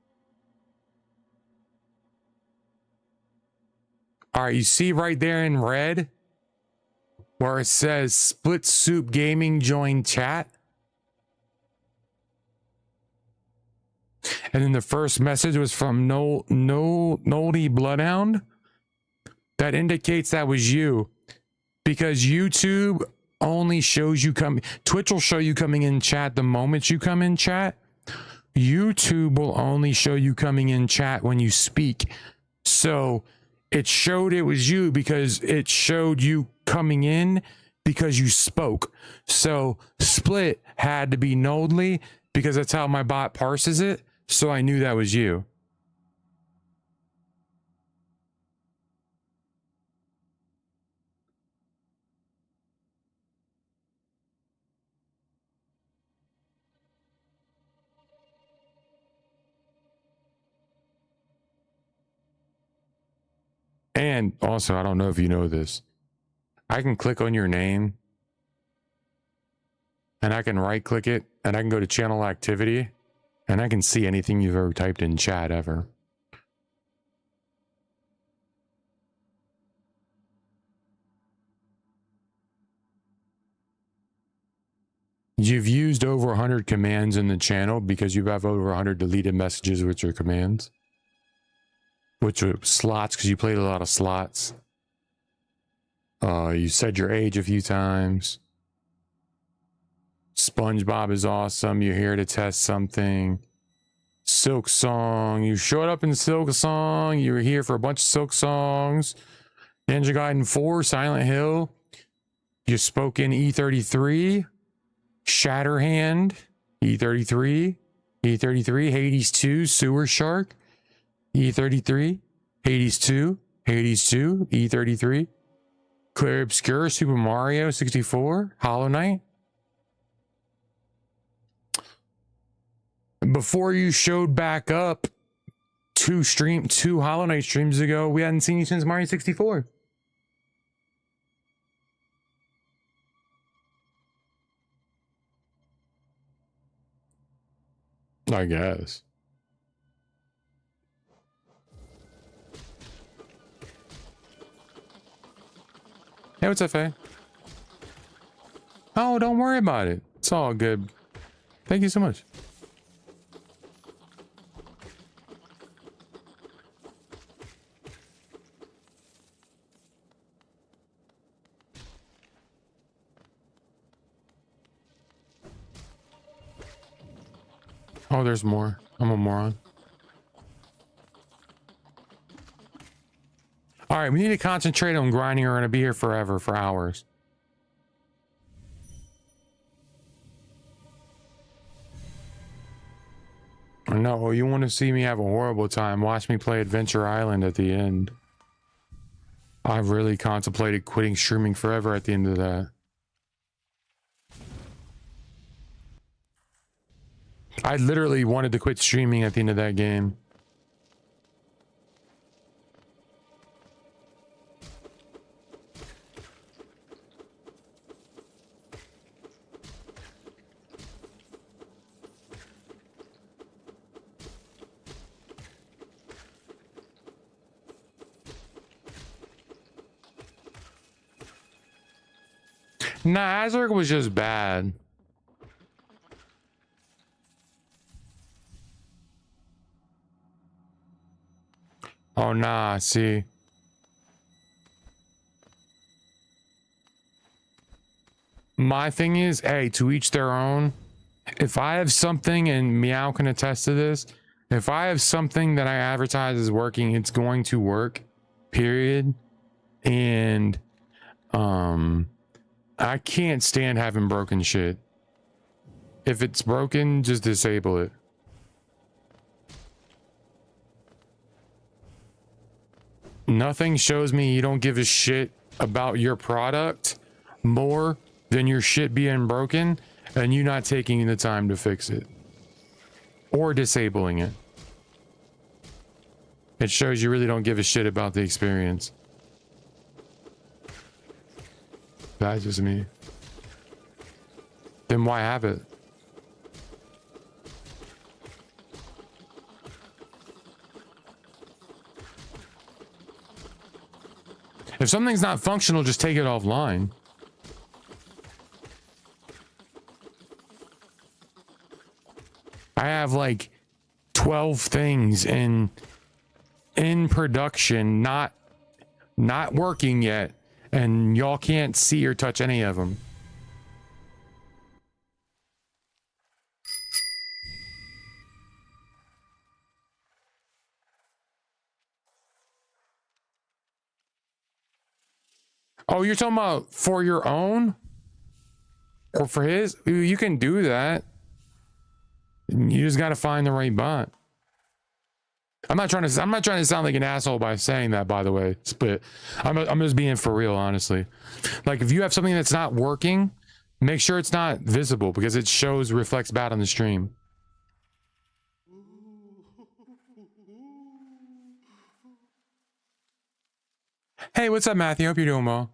All right, you see right there in red where it says Split Soup Gaming join chat. And then the first message was from Noldy Bloodhound. That indicates that was you. Because YouTube only shows you coming. Twitch will show you coming in chat the moment you come in chat. YouTube will only show you coming in chat when you speak. So it showed it was you because it showed you coming in because you spoke. So Split had to be Nodly because that's how my bot parses it. So I knew that was you. And also, I don't know if you know this. I can click on your name and I can right click it and I can go to channel activity and I can see anything you've ever typed in chat ever. You've used over 100 commands in the channel because you have over 100 deleted messages with your commands. Which are slots, because you played a lot of slots. You said your age a few times. SpongeBob is awesome. You're here to test something. Silk Song. You showed up in Silk Song. You were here for a bunch of Silk Songs. Ninja Gaiden 4, Silent Hill. You spoke in E33. Shatterhand, E33. E33, Hades 2, Sewer Shark. E33, Hades 2, Hades 2, E33. Clear Obscure, Super Mario 64, Hollow Knight. Before you showed back up two Hollow Knight streams ago, we hadn't seen you since Mario 64. I guess. Hey, what's up, Faye? Oh, don't worry about it. It's all good. Thank you so much. Oh, there's more. I'm a moron. All right, we need to concentrate on grinding. We're going to be here forever, for hours. No, you want to see me have a horrible time? Watch me play Adventure Island at the end. I've really contemplated quitting streaming forever at the end of that. I literally wanted to quit streaming at the end of that game. Nah, Azurk was just bad. Oh, nah, see. My thing is, hey, to each their own. If I have something, and Meow can attest to this, if I have something that I advertise is working, it's going to work, period. And, I can't stand having broken shit. If it's broken, just disable it. Nothing shows me you don't give a shit about your product more than your shit being broken and you not taking the time to fix it. Or disabling it. It shows you really don't give a shit about the experience. That's just me. Then why have it? If something's not functional, just take it offline. I have like 12 things in production, not working yet. And y'all can't see or touch any of them. Oh, you're talking about for your own? Or for his? You can do that. You just got to find the right bot. I'm not trying to sound like an asshole by saying that, by the way, but I'm just being for real, honestly. Like, if you have something that's not working, make sure it's not visible because it reflects bad on the stream. Hey, what's up, Matthew? Hope you're doing well.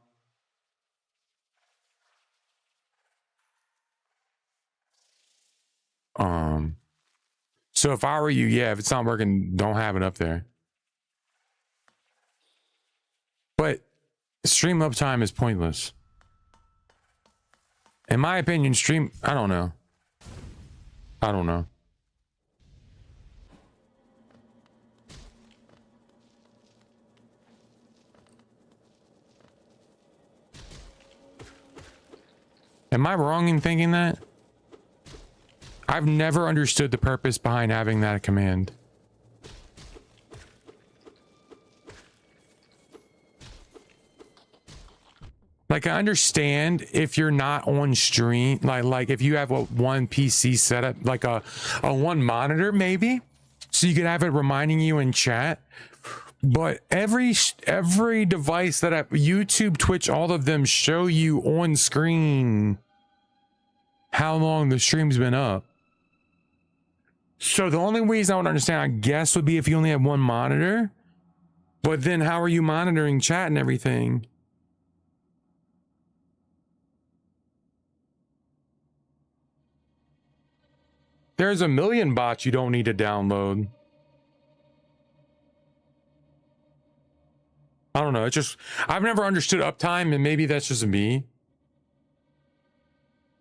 So if I were you, yeah, if it's not working, don't have it up there. But stream uptime is pointless. In my opinion, I don't know. I don't know. Am I wrong in thinking that? I've never understood the purpose behind having that command. Like, I understand if you're not on stream, like if you have a one PC setup, like a one monitor maybe, so you could have it reminding you in chat. But every device that YouTube, Twitch, all of them show you on screen how long the stream's been up. So the only reason I would understand, I guess, would be if you only have one monitor. But then how are you monitoring chat and everything? There's a million bots you don't need to download. I don't know. It's just, I've never understood uptime, and maybe that's just me.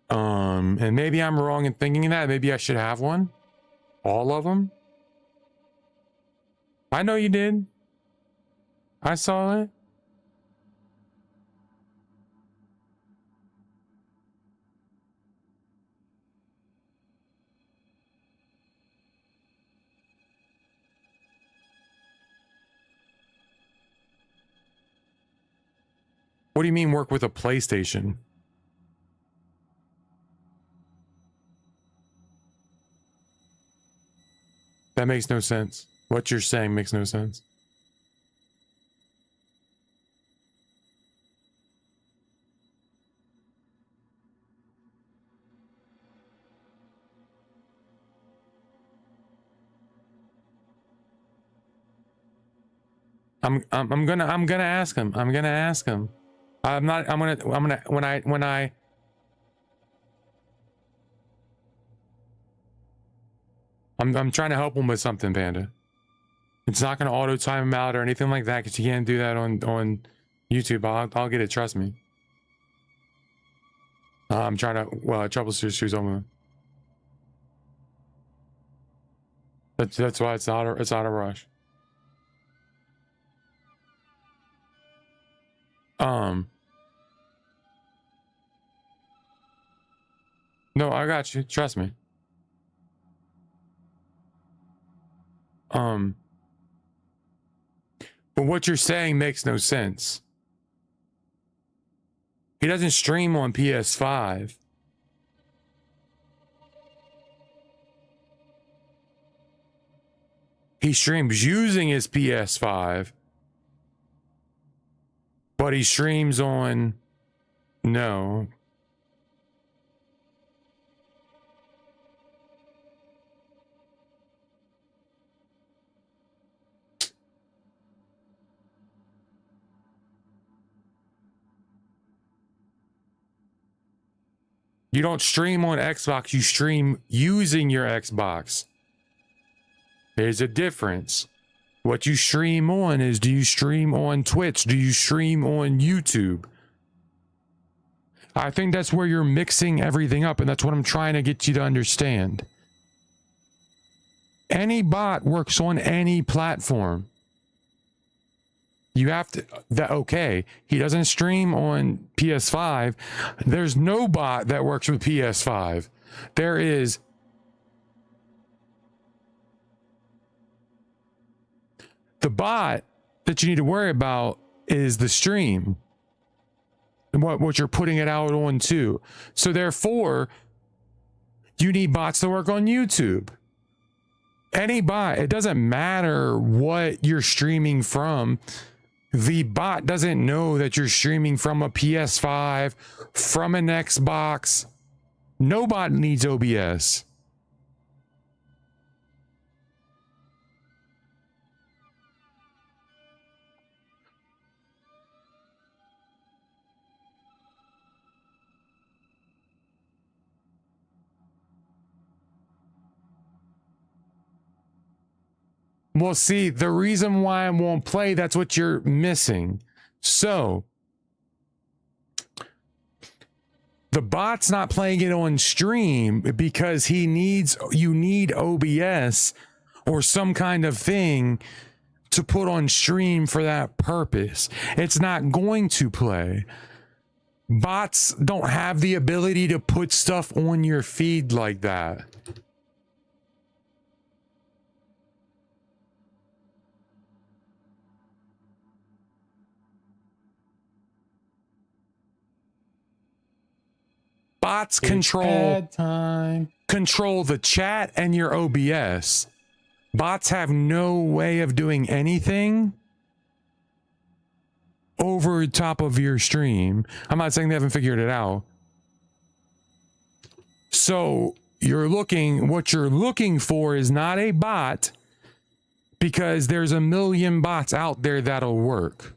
And maybe I'm wrong in thinking that. Maybe I should have one. All of them. I know you did. I saw it. What do you mean work with a PlayStation? That makes no sense. What you're saying makes no sense. I'm gonna ask him. I'm gonna ask him. I'm gonna when I I'm trying to help him with something, Panda. It's not gonna auto time him out or anything like that, because you can't do that on YouTube. I'll get it, trust me. I'm trying to troubleshoot shoes on. That's why it's not a rush. No, I got you. Trust me. But what you're saying makes no sense. He doesn't stream on PS5. He streams using his PS5. But he streams on... No. You don't stream on Xbox, you stream using your Xbox. There's a difference. What you stream on is, do you stream on Twitch? Do you stream on YouTube? I think that's where you're mixing everything up, and that's what I'm trying to get you to understand. Any bot works on any platform. You have to, okay, he doesn't stream on PS5. There's no bot that works with PS5. There is. The bot that you need to worry about is the stream. And what you're putting it out on too. So therefore, you need bots to work on YouTube. Any bot, it doesn't matter what you're streaming from. The bot doesn't know that you're streaming from a PS5, from an Xbox. No bot needs OBS. Well, see, the reason why I won't play, that's what you're missing. So, the bot's not playing it on stream because you need OBS or some kind of thing to put on stream for that purpose. It's not going to play. Bots don't have the ability to put stuff on your feed like that. bots control the chat and your OBS. Bots have no way of doing anything over top of your stream. I'm not saying they haven't figured it out. So what you're looking for is not a bot, because there's a million bots out there that'll work.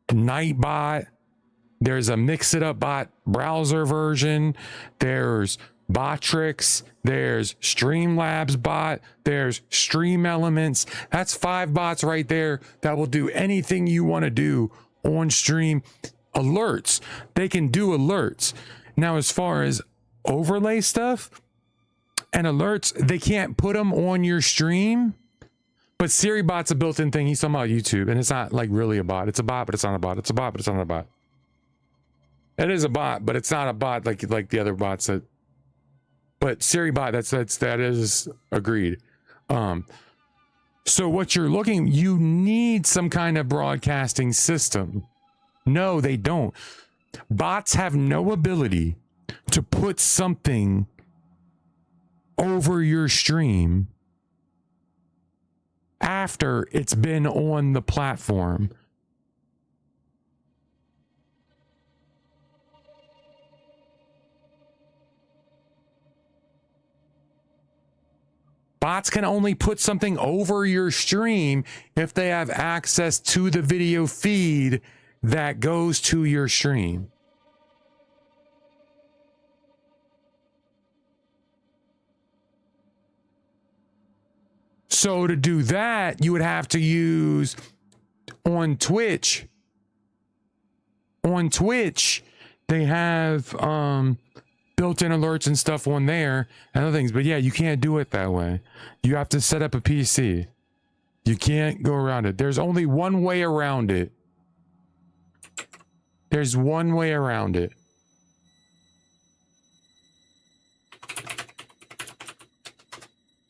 Nightbot, there's a Mix It Up bot browser version, there's Botrix, there's Streamlabs bot, there's Stream Elements. That's 5 bots right there that will do anything you want to do on stream. Alerts, they can do alerts. Now, as far as overlay stuff and alerts, they can't put them on your stream. But Siri bot's a built-in thing. He's talking about YouTube, and it's not like really a bot. It's a bot, but it's not a bot. It's a bot, but it's not a bot. It is a bot, but it's not a bot like the other bots that. But Siri bot, that is agreed. So what you're looking, you need some kind of broadcasting system. No, they don't. Bots have no ability to put something over your stream after it's been on the platform. Bots can only put something over your stream if they have access to the video feed that goes to your stream. So to do that, you would have to use on Twitch. On Twitch, they have built-in alerts and stuff on there and other things. But yeah, you can't do it that way. You have to set up a PC. You can't go around it. There's only one way around it. There's one way around it.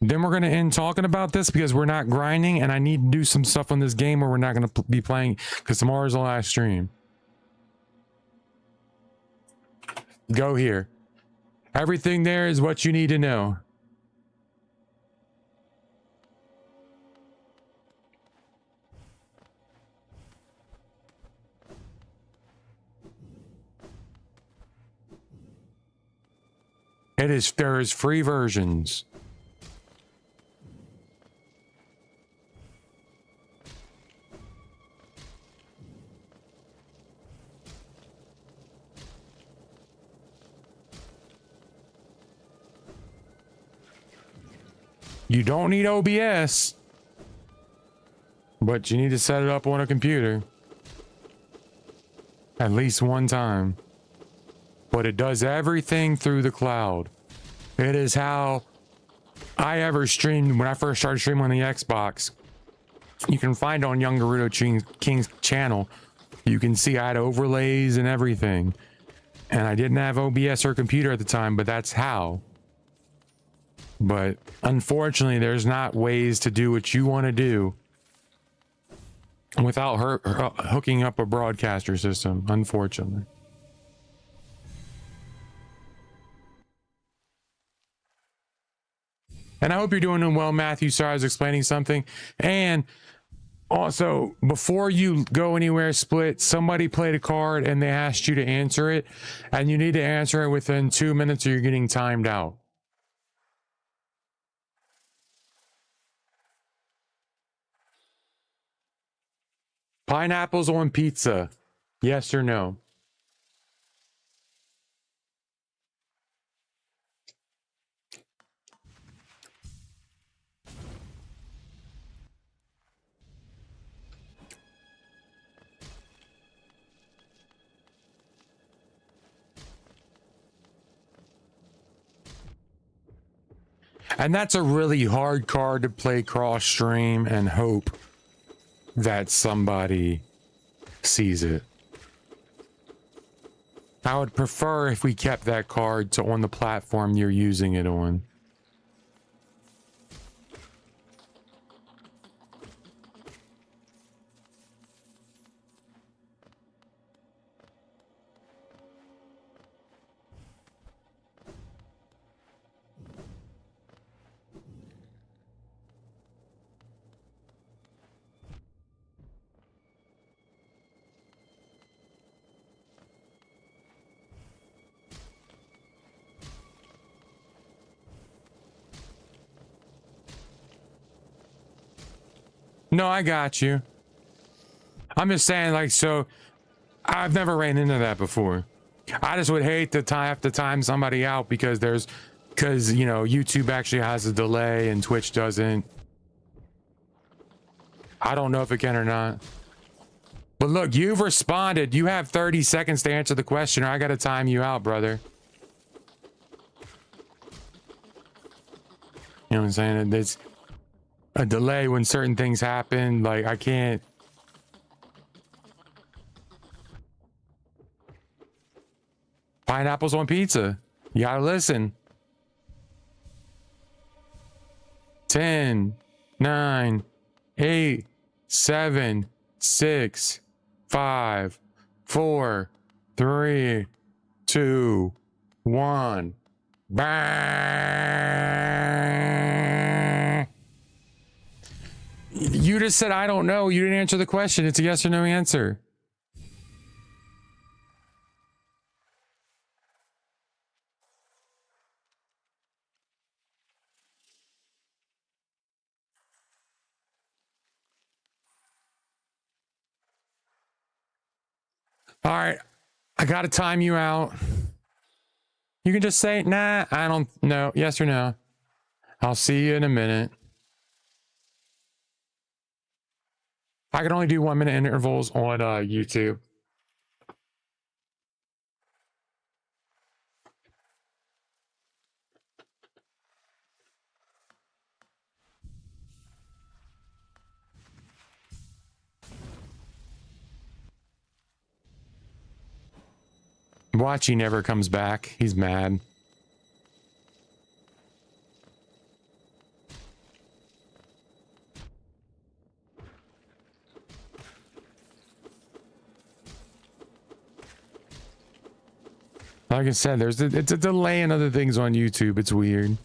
Then we're going to end talking about this because we're not grinding, and I need to do some stuff on this game where we're not going to be playing because tomorrow's the last stream. Go here. Everything there is what you need to know. There is free versions. You don't need OBS, but you need to set it up on a computer at least one time. But it does everything through the cloud. It is how I ever streamed when I first started streaming on the Xbox. You can find on Young Naruto King's channel. You can see I had overlays and everything. And I didn't have OBS or computer at the time, but that's how. But unfortunately, there's not ways to do what you want to do without hooking up a broadcaster system, unfortunately. And I hope you're doing well, Matthew. Sorry, I was explaining something. And also, before you go anywhere, Split, somebody played a card and they asked you to answer it. And you need to answer it within 2 minutes or you're getting timed out. Pineapples on pizza, yes or no? And that's a really hard card to play cross stream and hope that somebody sees it. I would prefer if we kept that card to on the platform you're using it on. No, I got you. I'm just saying, like, so I've never ran into that before. I just would hate to have to time somebody out because you know, YouTube actually has a delay and Twitch doesn't. I don't know if it can or not. But look, you've responded. You have 30 seconds to answer the question, or I gotta time you out, brother. You know what I'm saying? There's a delay when certain things happen. Like, I can't. Pineapples on pizza. You gotta listen. 10, 9, 8, 7, 6, 5, 4, 3, 2, 1. Bang. You just said, I don't know. You didn't answer the question. It's a yes or no answer. All right, I gotta time you out. You can just say, nah, I don't know, yes or no. I'll see you in a minute. I can only do 1 minute intervals on YouTube. Watch, he never comes back. He's mad. Like I said, it's a delay in other things on YouTube. It's weird.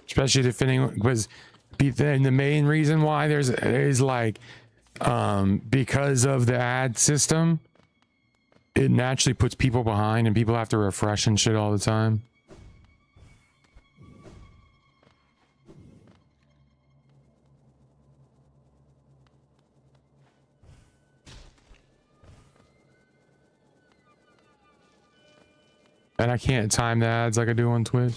Especially depending, because the main reason why is like, because of the ad system, it naturally puts people behind and people have to refresh and shit all the time. And I can't time the ads like I do on Twitch.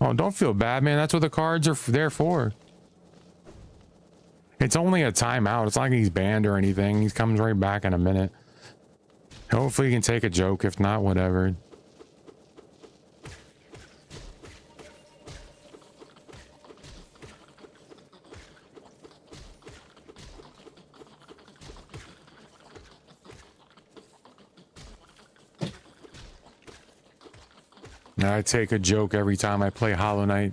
Oh, don't feel bad, man. That's what the cards are there for. It's only a timeout. It's not like he's banned or anything. He comes right back in a minute. Hopefully he can take a joke. If not, whatever. I take a joke every time I play Hollow Knight.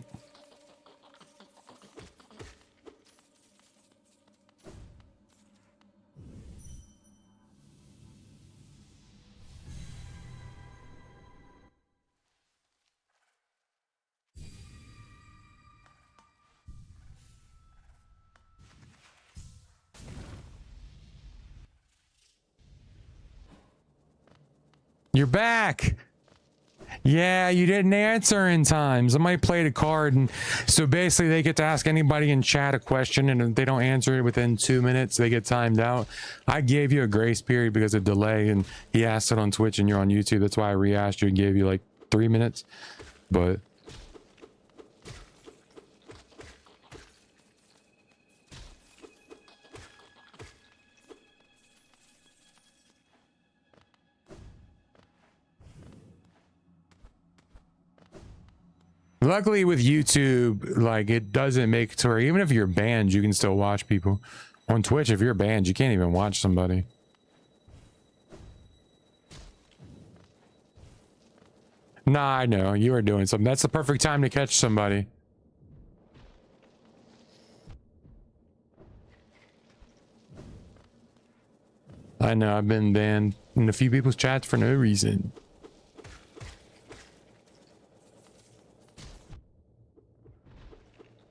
You're back! Yeah, you didn't answer in time. Somebody played a card, and so basically they get to ask anybody in chat a question, and if they don't answer it within 2 minutes, they get timed out. I gave you a grace period because of delay, and he asked it on Twitch, and you're on YouTube. That's why I re-asked you and gave you like 3 minutes. But luckily with YouTube, like, it doesn't make it to where even if you're banned, you can still watch people. On Twitch, if you're banned, you can't even watch somebody. Nah, I know. You are doing something. That's the perfect time to catch somebody. I know, I've been banned in a few people's chats for no reason.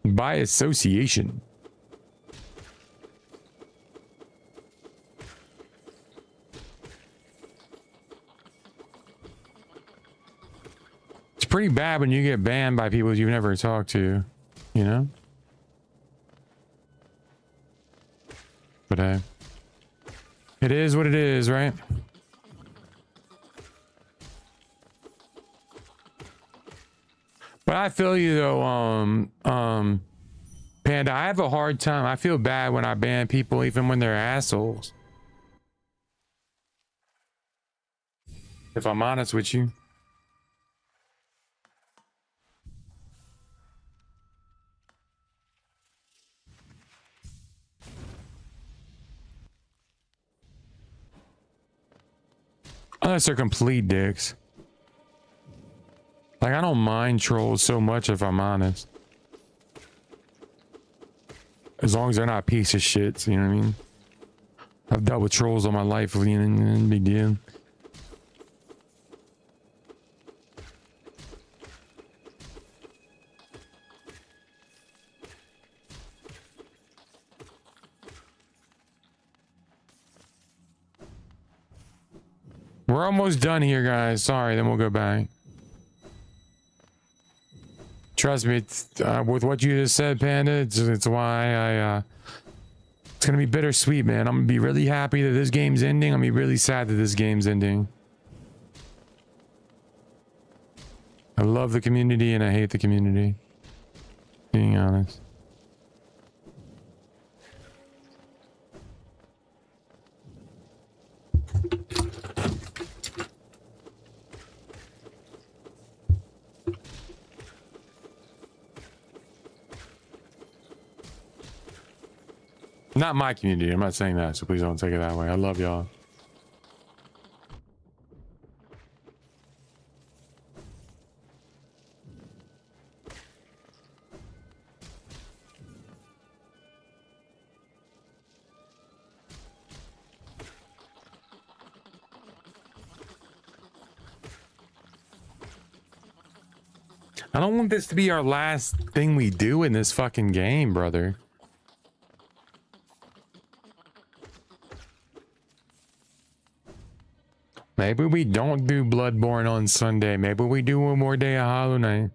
By association. pretty bad when you get banned by people you've never talked to, you know? But hey, it is what it is, right? But I feel you though, Panda, I have a hard time. I feel bad when I ban people even when they're assholes. If I'm honest with you. Unless they're complete dicks. Like, I don't mind trolls so much if I'm honest. As long as they're not piece of shits, you know what I mean? I've dealt with trolls all my life, you know, big deal. We're almost done here, guys. Sorry, then we'll go back. Trust me, it's, with what you just said, Panda, it's why I, it's gonna be bittersweet, man. I'm gonna be really happy that this game's ending. I'm gonna be really sad that this game's ending. I love the community and I hate the community. Being honest. Not my community. I'm not saying that, so please don't take it that way. I love y'all. I don't want this to be our last thing we do in this fucking game, brother. Maybe we don't do Bloodborne on Sunday. Maybe we do one more day of Hollow Knight.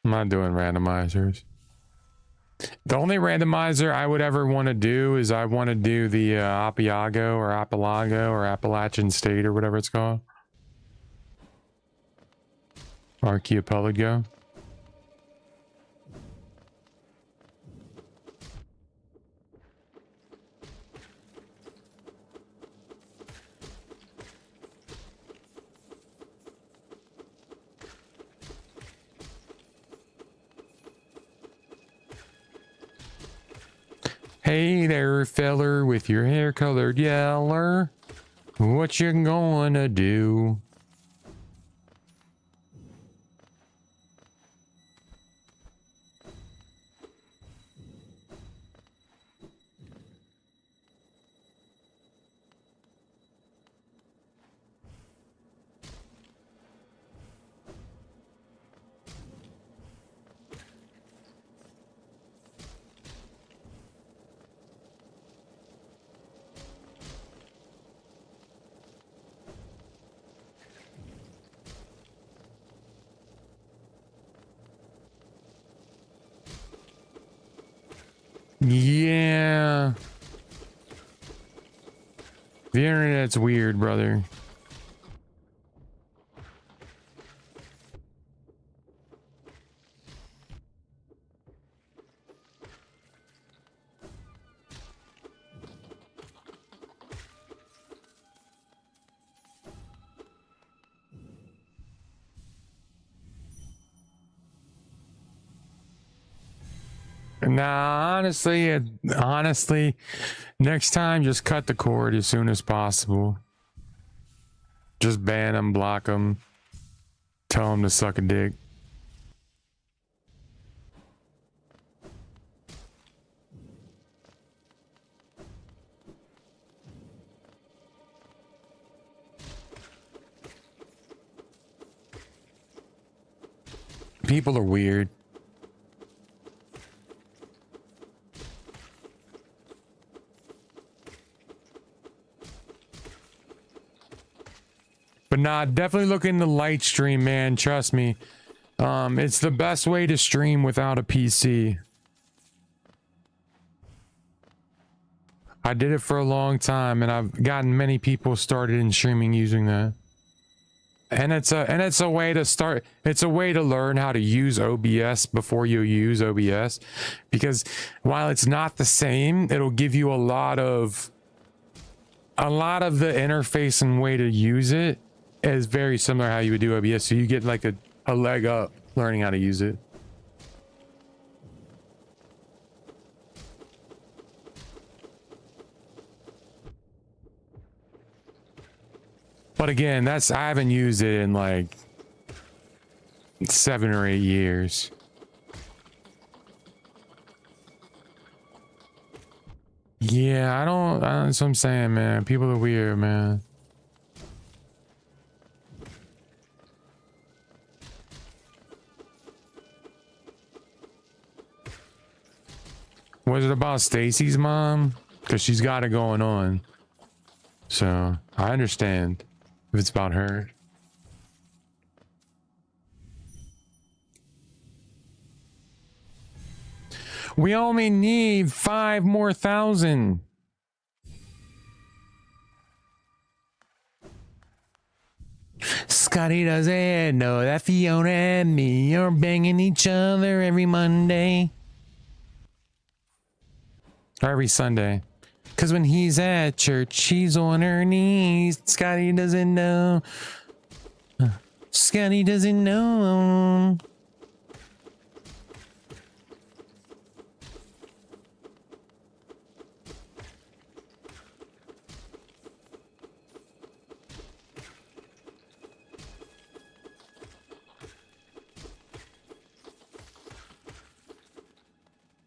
I'm not doing randomizers. The only randomizer I would ever want to do is I want to do the Appiago or Apalago or Appalachian State or whatever it's called. Archipelago. Hey there, feller, with your hair colored yeller. What you gonna do? Yeah. The internet's weird, brother. Nah, honestly, next time just cut the cord as soon as possible. Just ban them, block them, tell them to suck a dick. People are weird. But nah, definitely look into light stream, man. Trust me. It's the best way to stream without a PC. I did it for a long time, and I've gotten many people started in streaming using that. And it's a way to start. It's a way to learn how to use OBS before you use OBS, because while it's not the same, it'll give you a lot of the interface and way to use it is very similar how you would do OBS. So you get like a leg up learning how to use it. But again, I haven't used it in like 7 or 8 years. Yeah, I don't, that's what I'm saying, man. People are weird, man. Was it about Stacy's mom? Because she's got it going on. So, I understand if it's about her. We only need 5 more thousand. Scotty doesn't know that Fiona and me are banging each other every Monday. Or every Sunday. Because when he's at church, she's on her knees. Scotty doesn't know. Scotty doesn't know.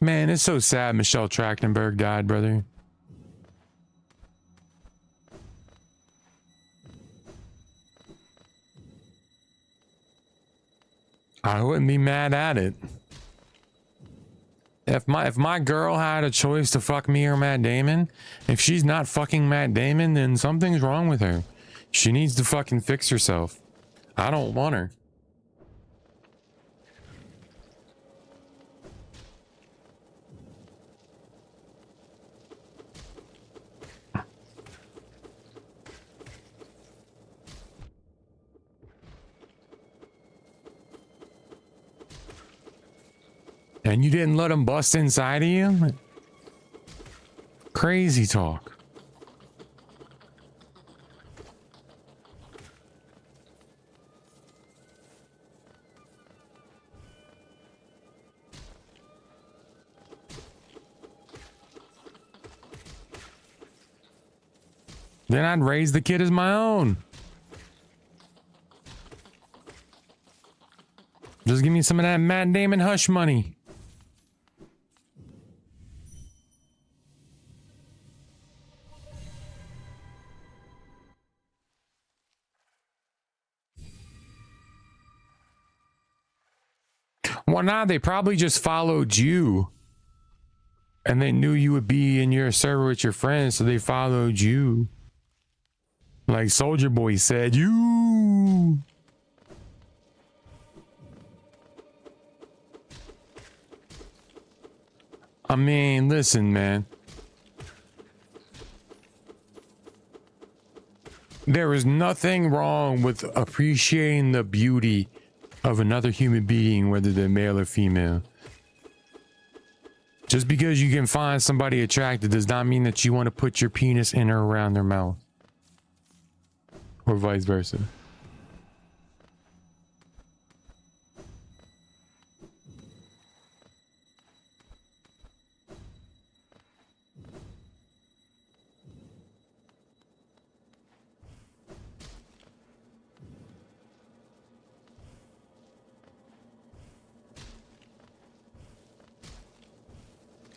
Man, it's so sad Michelle Trachtenberg died, brother. I wouldn't be mad at it. If my girl had a choice to fuck me or Matt Damon, if she's not fucking Matt Damon, then something's wrong with her. She needs to fucking fix herself. I don't want her. And you didn't let him bust inside of you? Crazy talk. Then I'd raise the kid as my own. Just give me some of that Matt Damon hush money. Well, nah, they probably just followed you. And they knew you would be in your server with your friends, so they followed you. Like Soldier Boy said, you. I mean, listen, man. There is nothing wrong with appreciating the beauty of another human being, whether they're male or female. Just because you can find somebody attractive does not mean that you want to put your penis in or around their mouth. Or vice versa.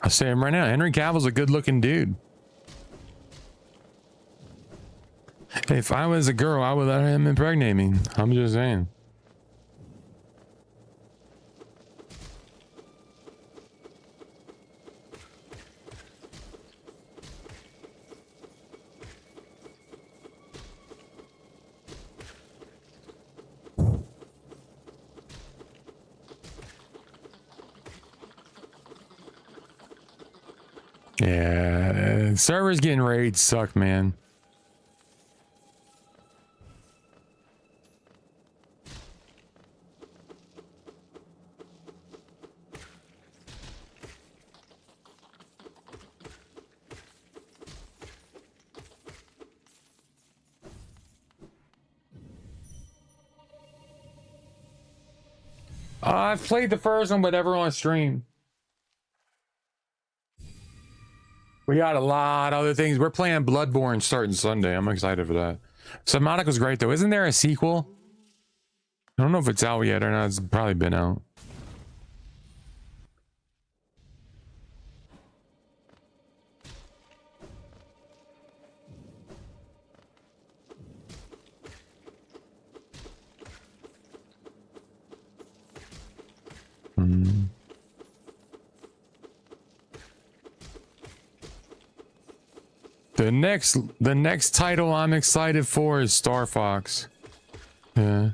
I'll say him right now. Henry Cavill's a good-looking dude. If I was a girl, I would let him impregnate me. I'm just saying. Yeah, servers getting raids suck, man. I've played the first one, but never on stream. We got a lot of other things. We're playing Bloodborne starting Sunday. I'm excited for that. Subnautica's great though. Isn't there a sequel? I don't know if it's out yet or not. It's probably been out. The next title I'm excited for is Star Fox. Yeah.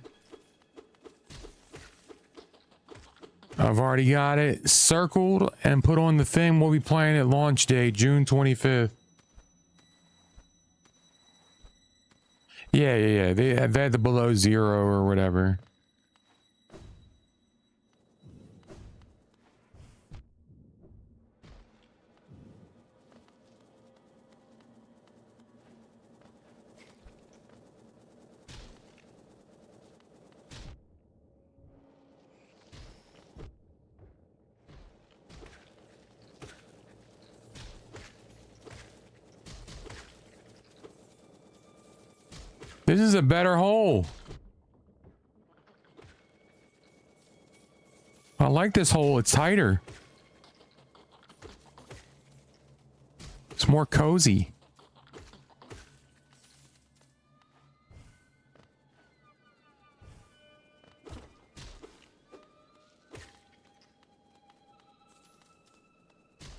I've already got it circled and put on the thing. We'll be playing at launch day, June 25th. Yeah. They had the below zero or whatever. This is a better hole. I like this hole. It's tighter. It's more cozy.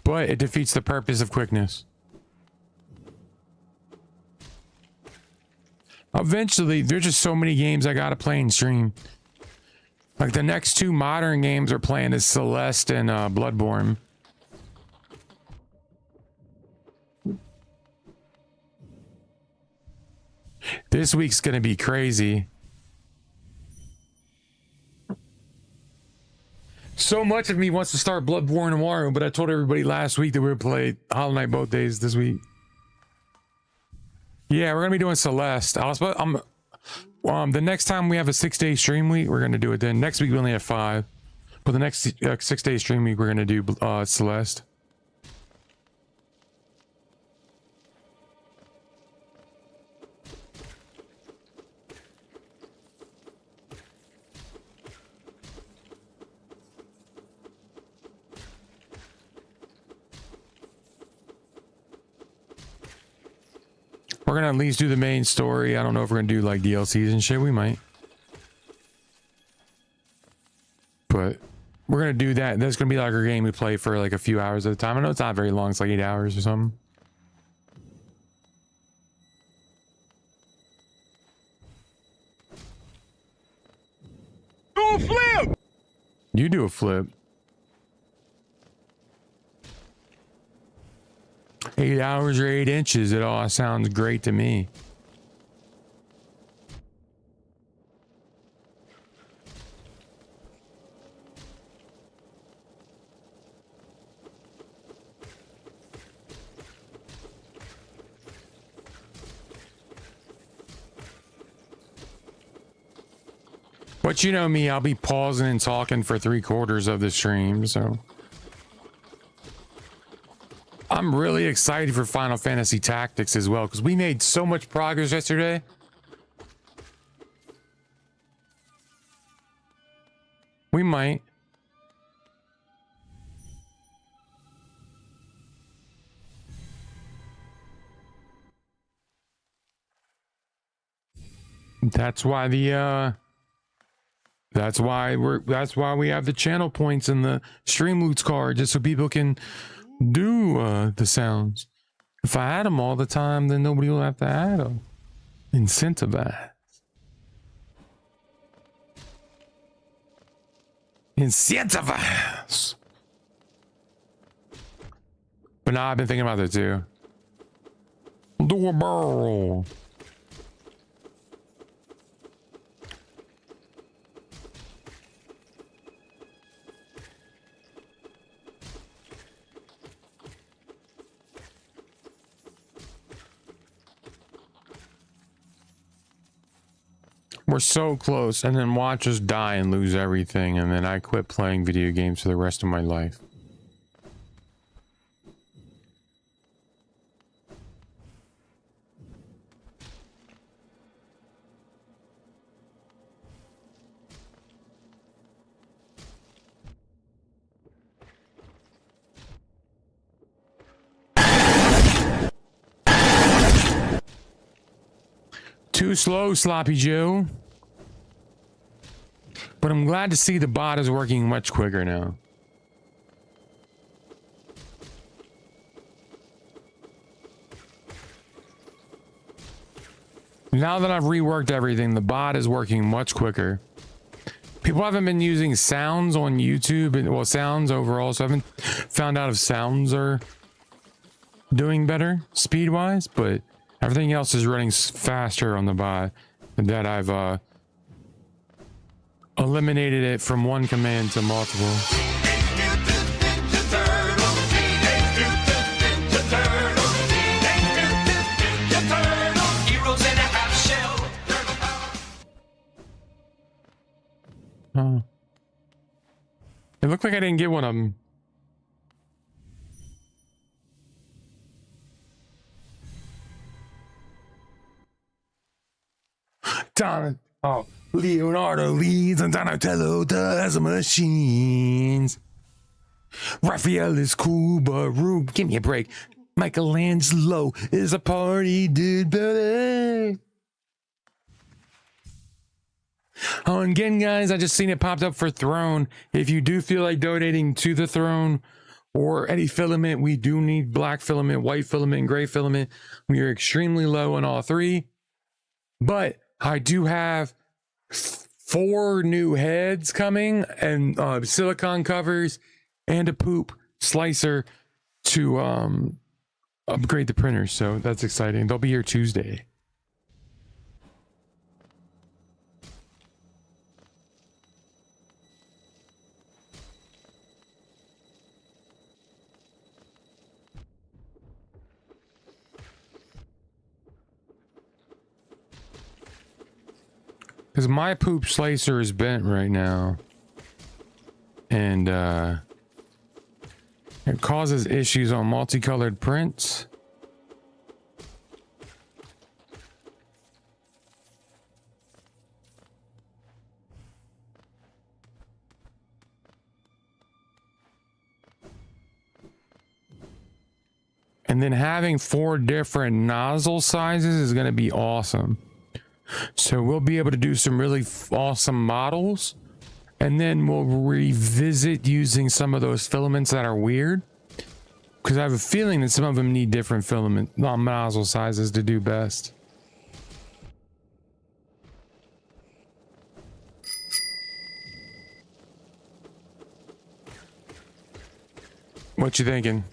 But it defeats the purpose of quickness. Eventually, there's just so many games I gotta play and stream. Like the next two modern games we're playing is Celeste and Bloodborne. This week's gonna be crazy. So much of me wants to start Bloodborne tomorrow, but I told everybody last week that we would play Hollow Knight both days this week. Yeah, we're gonna be doing Celeste. The next time we have a 6-day stream week, we're gonna do it then. Next week we only have 5, but the next 6-day stream week we're gonna do Celeste. We're gonna at least do the main story. I don't know if we're gonna do like DLCs and shit. We might, but we're gonna do that. That's gonna be like our game we play for like a few hours at a time. I know it's not very long. It's like 8 hours or something. Do a flip. You do a flip. 8 hours or 8 inches. It all sounds great to me. But you know me, I'll be pausing and talking for 3/4 of the stream, so. I'm really excited for Final Fantasy Tactics as well, because we made so much progress yesterday. We might. That's why that's why we have the channel points and the stream loots card, just so people can do the sounds. If I add them all the time, then nobody will have to add them. Incentivize. But But now I've been thinking about that too. Do a barrel. We're so close, and then watch us die and lose everything, and then I quit playing video games for the rest of my life. Too slow, Sloppy Joe. But I'm glad to see the bot is working much quicker now. Now that I've reworked everything, the bot is working much quicker. People haven't been using sounds on YouTube, and well, sounds overall, so I haven't found out if sounds are doing better speed-wise, but everything else is running faster on the bot. And that I've eliminated it from one command to multiple. Oh. It looked like I didn't get one of them. Oh, Leonardo leads and Donatello does machines. Raphael is cool, but Rube, give me a break. Michelangelo is a party dude, buddy. Oh, and again, guys, I just seen it popped up for Throne. If you do feel like donating to the Throne or any filament, we do need black filament, white filament, and gray filament. We are extremely low on all three, but I do have 4 new heads coming and silicone covers and a poop slicer to upgrade the printer. So that's exciting. They'll be here Tuesday. Because my poop slicer is bent right now. And it causes issues on multicolored prints. And then having 4 different nozzle sizes is going to be awesome. So we'll be able to do some really awesome models, and then we'll revisit using some of those filaments that are weird, because I have a feeling that some of them need different filament nozzle sizes to do best. What you thinking?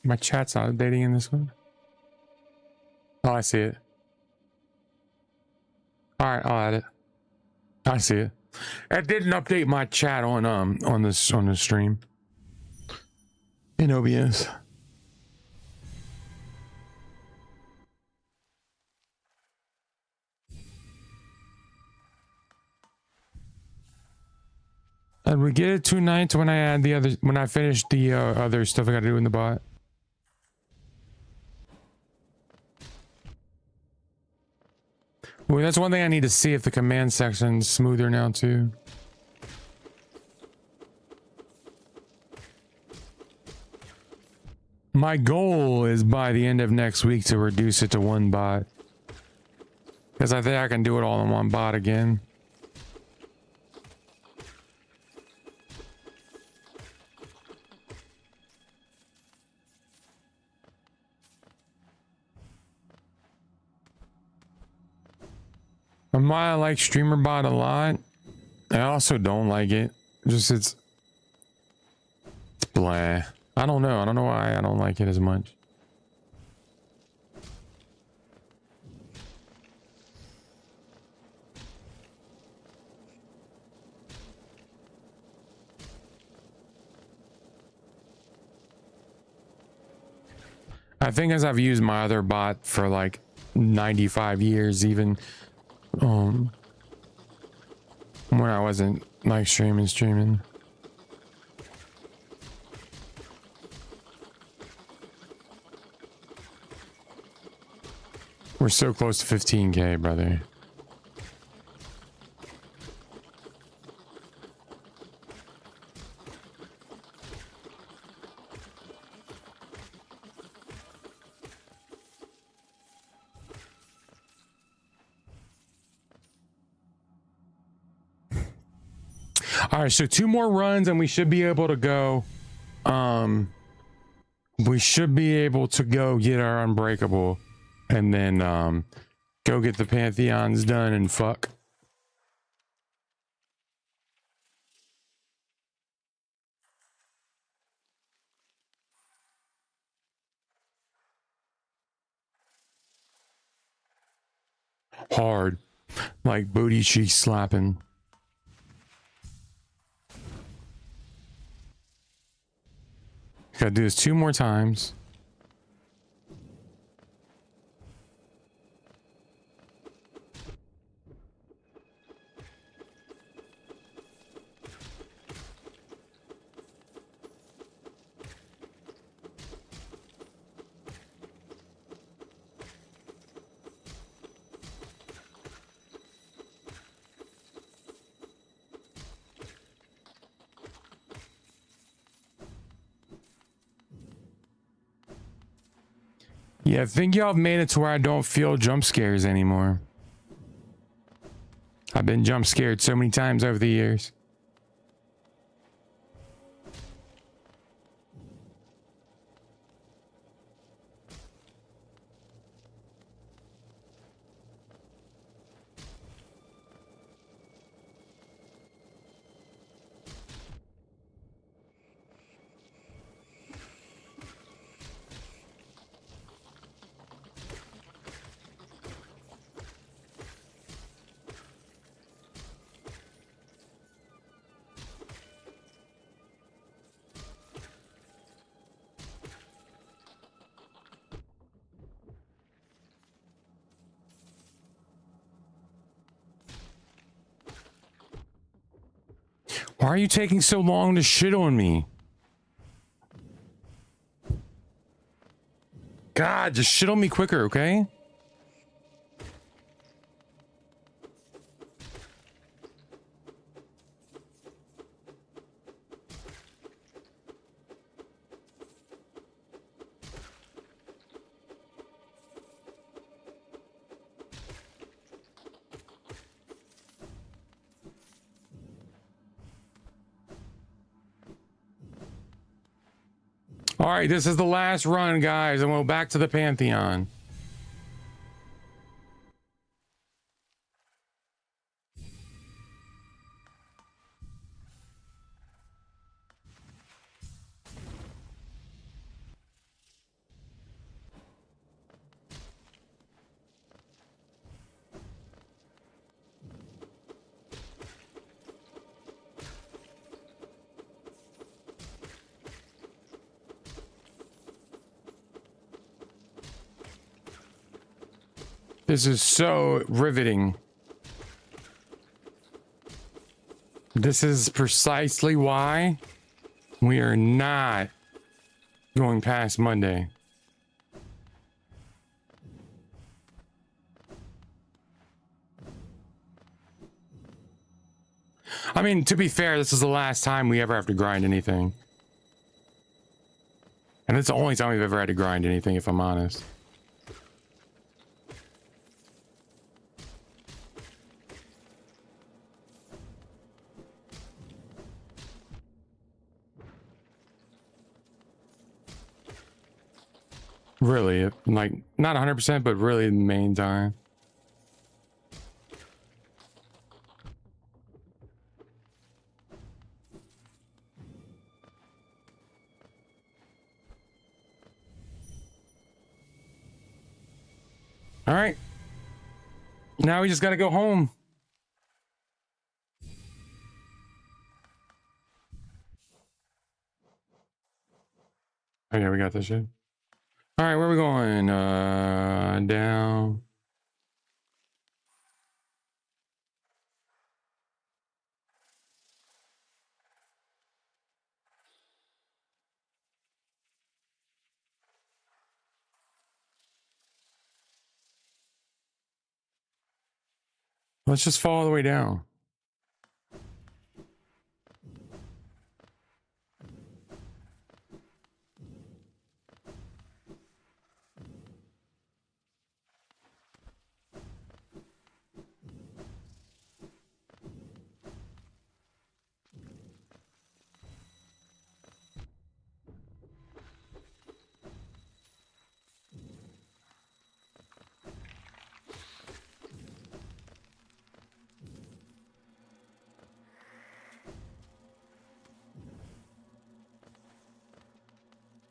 My chat's not updating in this one. Oh, I see it. All right, I'll add it. I see it. It didn't update my chat on the stream in OBS. And we get it 2 nights when I add the other, when I finish the other stuff I gotta do in the bot. Well, that's one thing I need to see if the command section's smoother now too. My goal is by the end of next week to reduce it to 1 bot. Because I think I can do it all in 1 bot again. I like streamer bot a lot. I also don't like it. Just it's blah. I don't know. I don't know why I don't like it as much. I think as I've used my other bot for like 95 years, even when I wasn't like streaming. We're so close to 15K, brother. All right, so 2 more runs and we should be able to go. We should be able to go get our unbreakable and then go get the Pantheons done and fuck. Hard, like booty cheek slapping. Gotta do this 2 more times. Yeah, I think y'all have made it to where I don't feel jump scares anymore. I've been jump scared so many times over the years. Why are you taking so long to shit on me? God, just shit on me quicker, okay? All right, this is the last run, guys, and we'll back to the Pantheon. This is so riveting. This is precisely why we are not going past Monday. I mean, to be fair, this is the last time we ever have to grind anything. And it's the only time we've ever had to grind anything, if I'm honest. Really, like, not 100%, but really the main time. All right. Now we just got to go home. Oh yeah, we got this shit. All right, where are we going? Down. Let's just fall all the way down.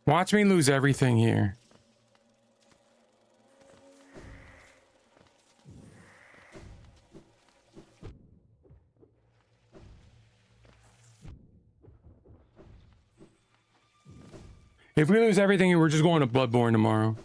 Watch me lose everything here. If we lose everything, we're just going to Bloodborne tomorrow.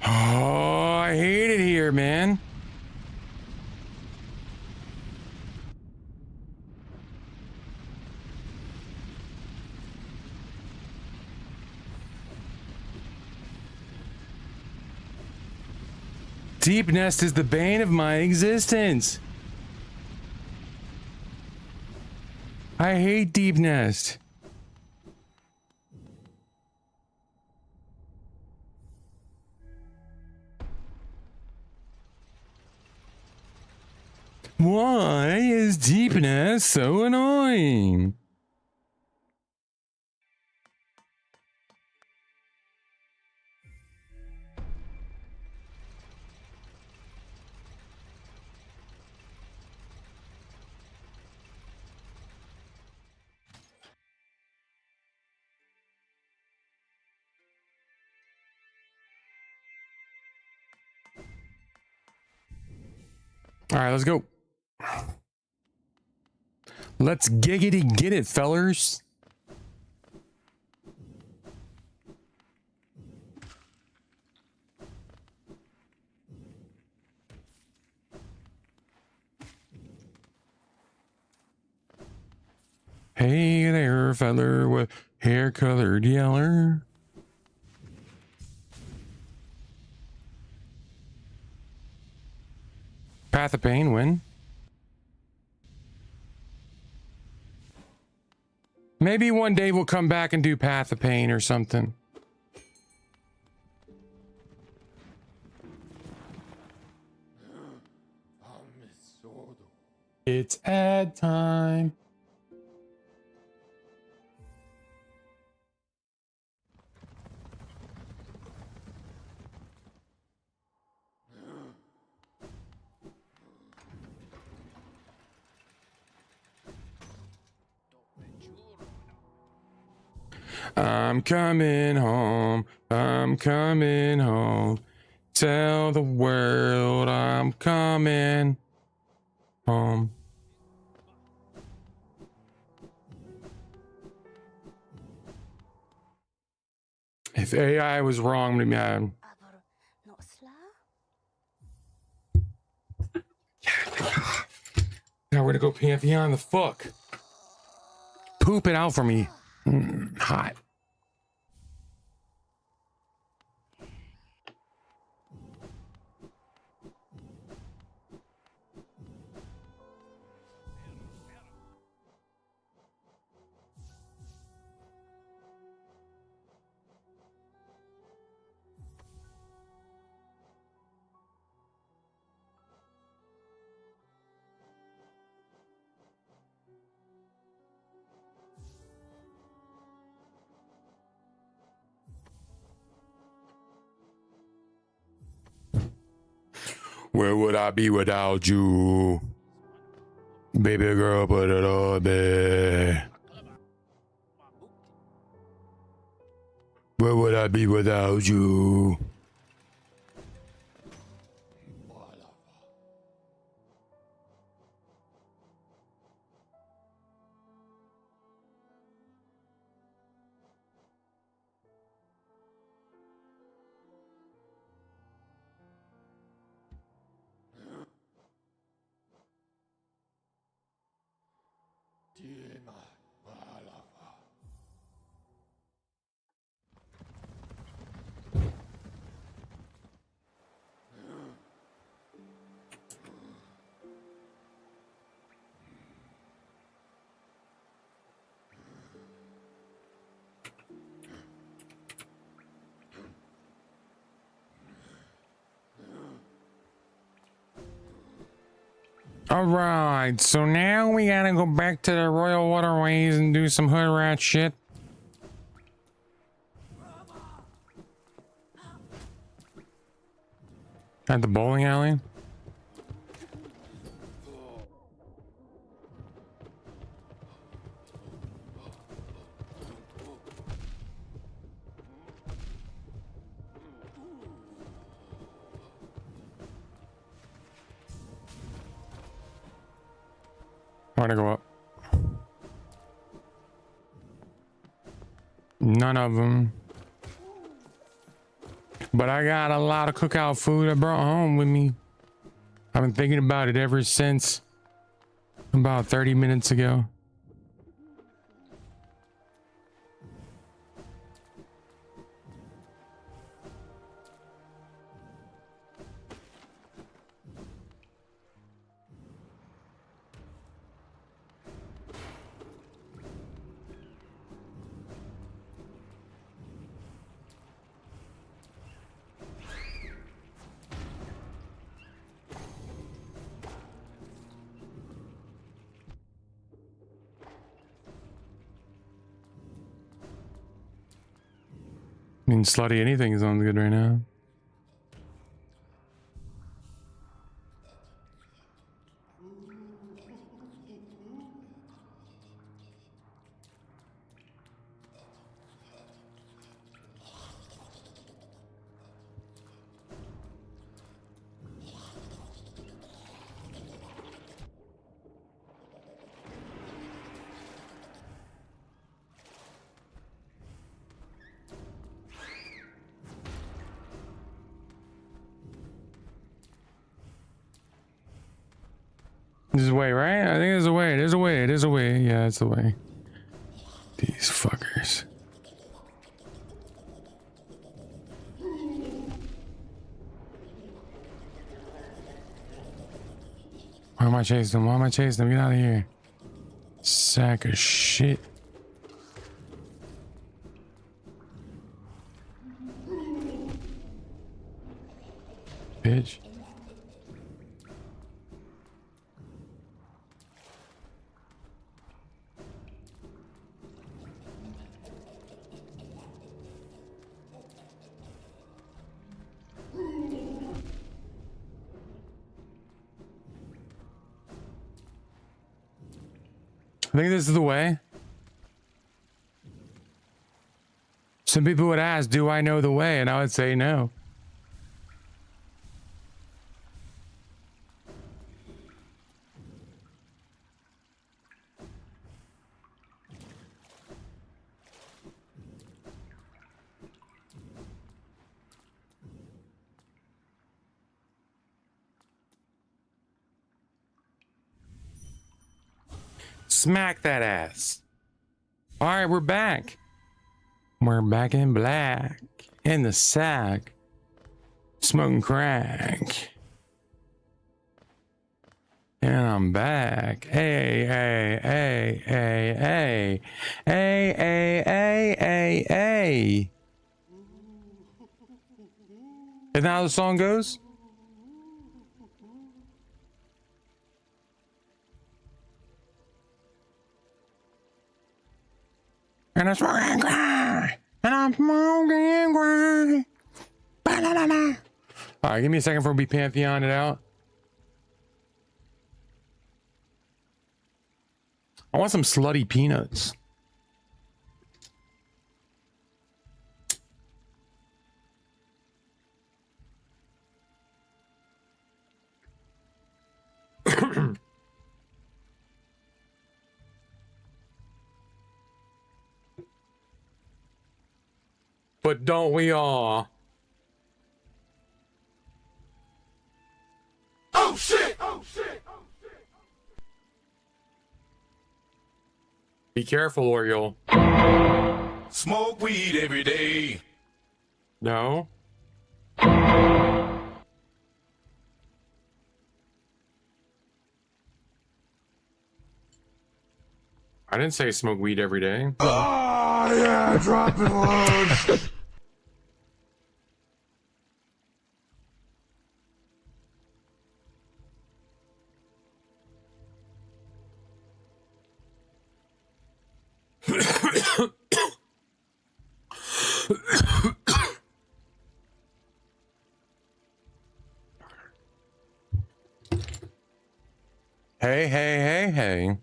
Oh, I hate it here, man. Deep Nest is the bane of my existence. I hate Deep Nest. Why is Deep Nest so annoying? All right, let's go. Let's giggity get it, fellers. Hey there, feller with hair colored yeller. Path of Pain win. Maybe one day we'll come back and do Path of Pain or something. It's ad time. I'm coming home. I'm coming home. Tell the world I'm coming home. If AI was wrong, I'm gonna be mad. Now we're gonna go Pantheon. The fuck? Poop it out for me. Hot. Where would I be without you? Baby girl, put it on me. Where would I be without you? All right, so now we gotta go back to the Royal Waterways and do some hood rat shit. At the bowling alley? I want to go up. None of them. But I got a lot of cookout food I brought home with me. I've been thinking about it ever since about 30 minutes ago. I mean, slutty anything sounds good right now. This is the way, right? I think there's a way. There's a way. There's a way. Yeah, it's the way. These fuckers. Why am I chasing them? Why am I chasing them? Get out of here. Sack of shit. Bitch. I think this is the way. Some people would ask, do I know the way? And I would say no. Smack that ass. All right, we're back. We're back in black. In the sack. Smoking crack. And I'm back. Hey, hey, hey, hey, hey. Hey, hey, hey, hey, hey. Isn't that how the song goes? And I'm smoking crack. And I'm smoking crack. Ba-da-da-da. All right, give me a second before we Pantheon it out. I want some slutty peanuts. But don't we all? Oh shit! Oh shit! Be careful or you'll... Smoke weed every day. No? I didn't say smoke weed every day. Oh yeah, dropping loads. Hey.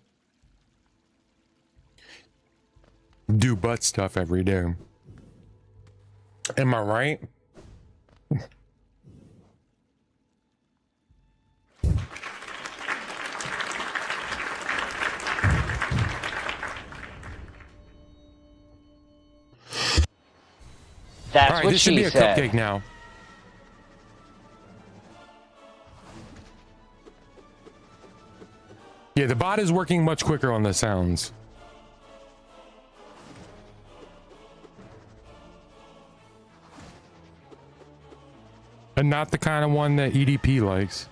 Do butt stuff every day. Am I right? That's All right, what this should she be a said. cupcake now. Yeah, the bot is working much quicker on the sounds. And not the kind of one that EDP likes.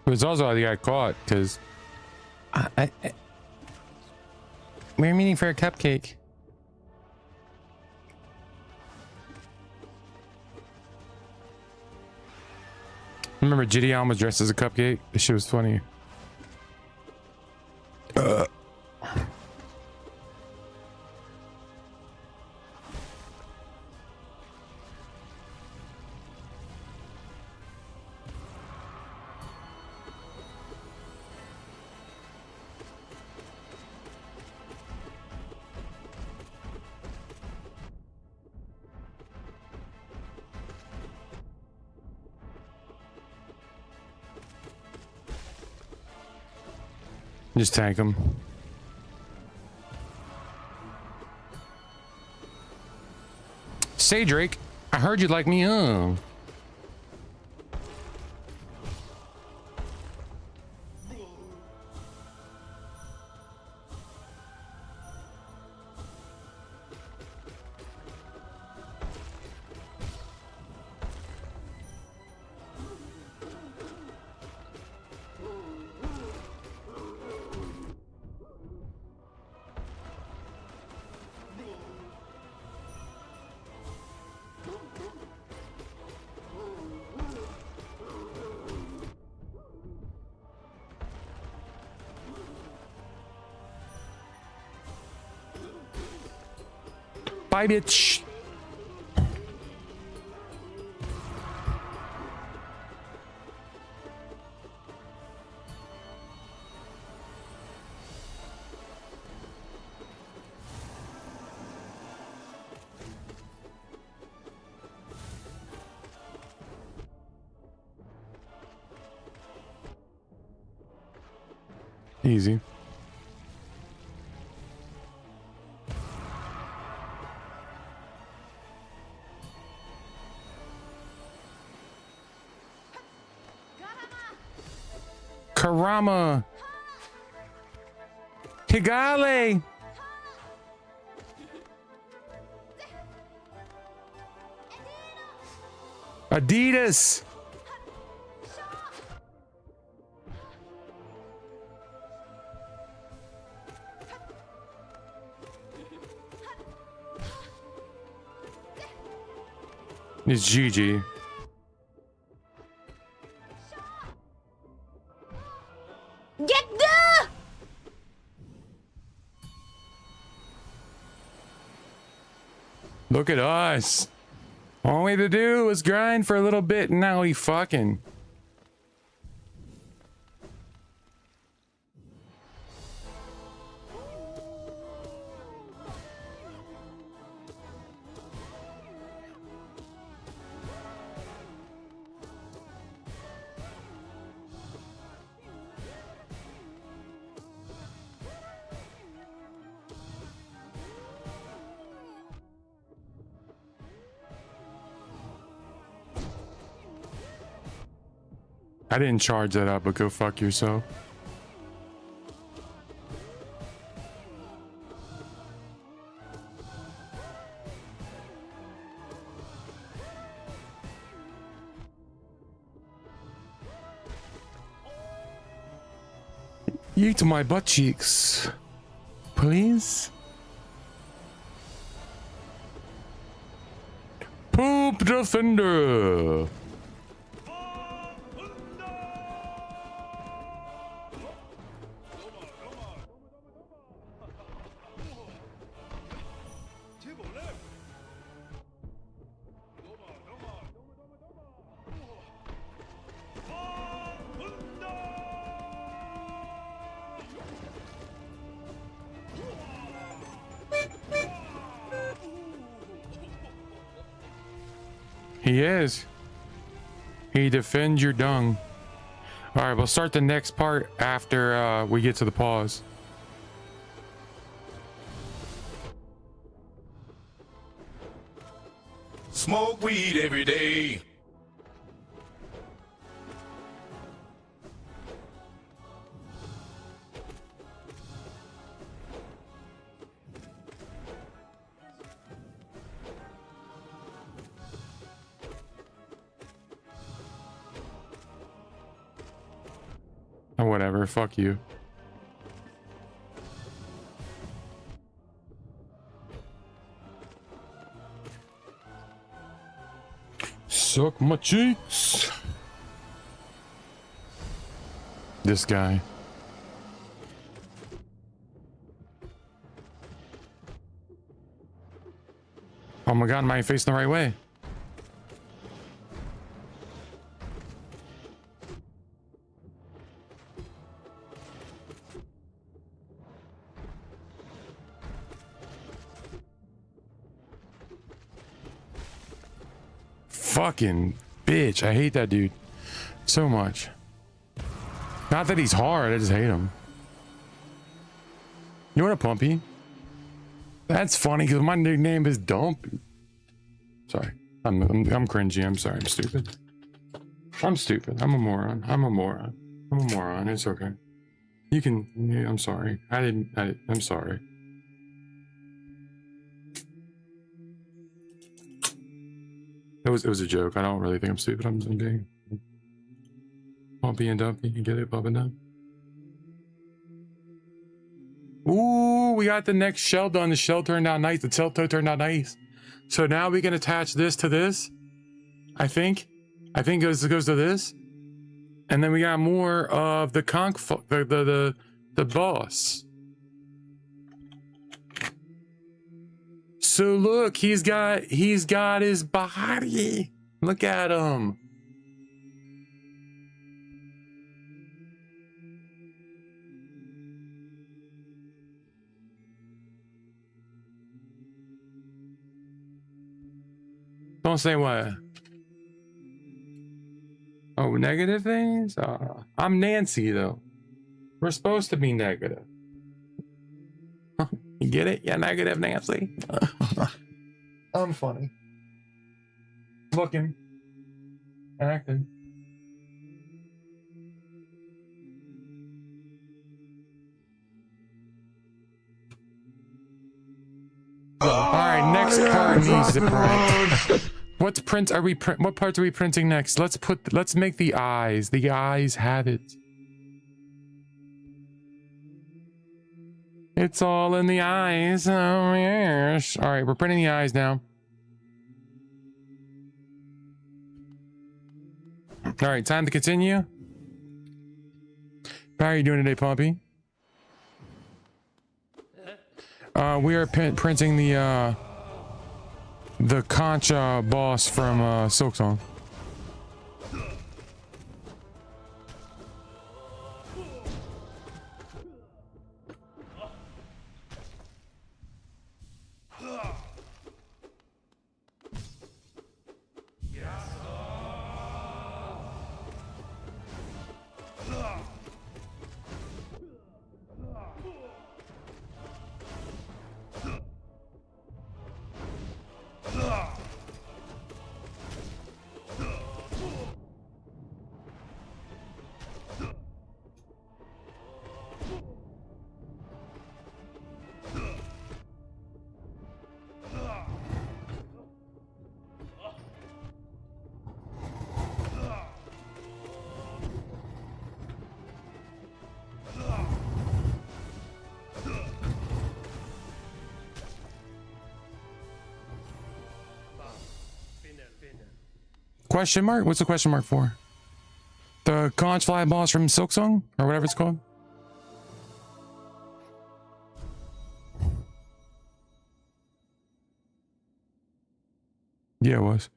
It was also how they got caught because we're meeting for a cupcake. Remember Gideon was dressed as a cupcake? This shit was funny. Just tank him. Say, Drake, I heard you'd like me, Bye, bitch. Easy. Karama. Higale. Adidas. It's Gigi. Get the! Look at us. All we had to do was grind for a little bit, and now we fucking. I didn't charge that up, but go fuck yourself. Eat my butt cheeks, please. Poop Defender. He is. He defends your dung. All right, we'll start the next part after we get to the pause. Smoke weed every day. Oh, whatever. Fuck you. Suck my cheeks. This guy. Oh my god, am I facing the right way? Fucking bitch. I hate that dude so much. Not that he's hard, I just hate him. You want a Pumpy? That's funny because my nickname is Dumpy. Sorry. I'm cringy. I'm sorry. I'm stupid. I'm stupid. I'm a moron. I'm a moron. I'm a moron. It's okay. You can. Yeah, I'm sorry. I'm sorry. It was a joke. I don't really think I'm stupid. I'm being Pumpy and Dumpy. You get it, Bub and Dump. Ooh, we got the next shell done. The shell turned out nice. The tail toe turned out nice. So now we can attach this to this. I think it goes to this, and then we got more of the the boss. So look, he's got his body. Look at him. Don't say what. Oh, negative things? I'm Nancy though. We're supposed to be negative. You get it? Yeah, negative Nancy. I'm funny. Looking. Acting. Alright, next part needs to print. What parts are we printing next? Let's make the eyes. The eyes have it. It's all in the eyes. Oh yes. All right, we're printing the eyes now. All right, time to continue. How are you doing today, Pompey? We are printing the Concha boss from Silksong. Question mark? What's the question mark for? The conch fly boss from Silksong? Or whatever it's called? Yeah, it was.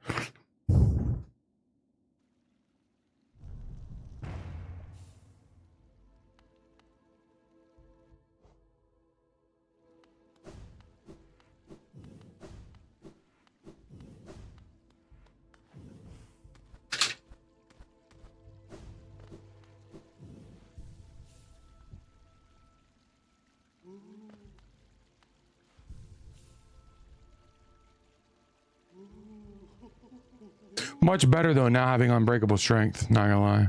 Much better though now having unbreakable strength, not gonna lie.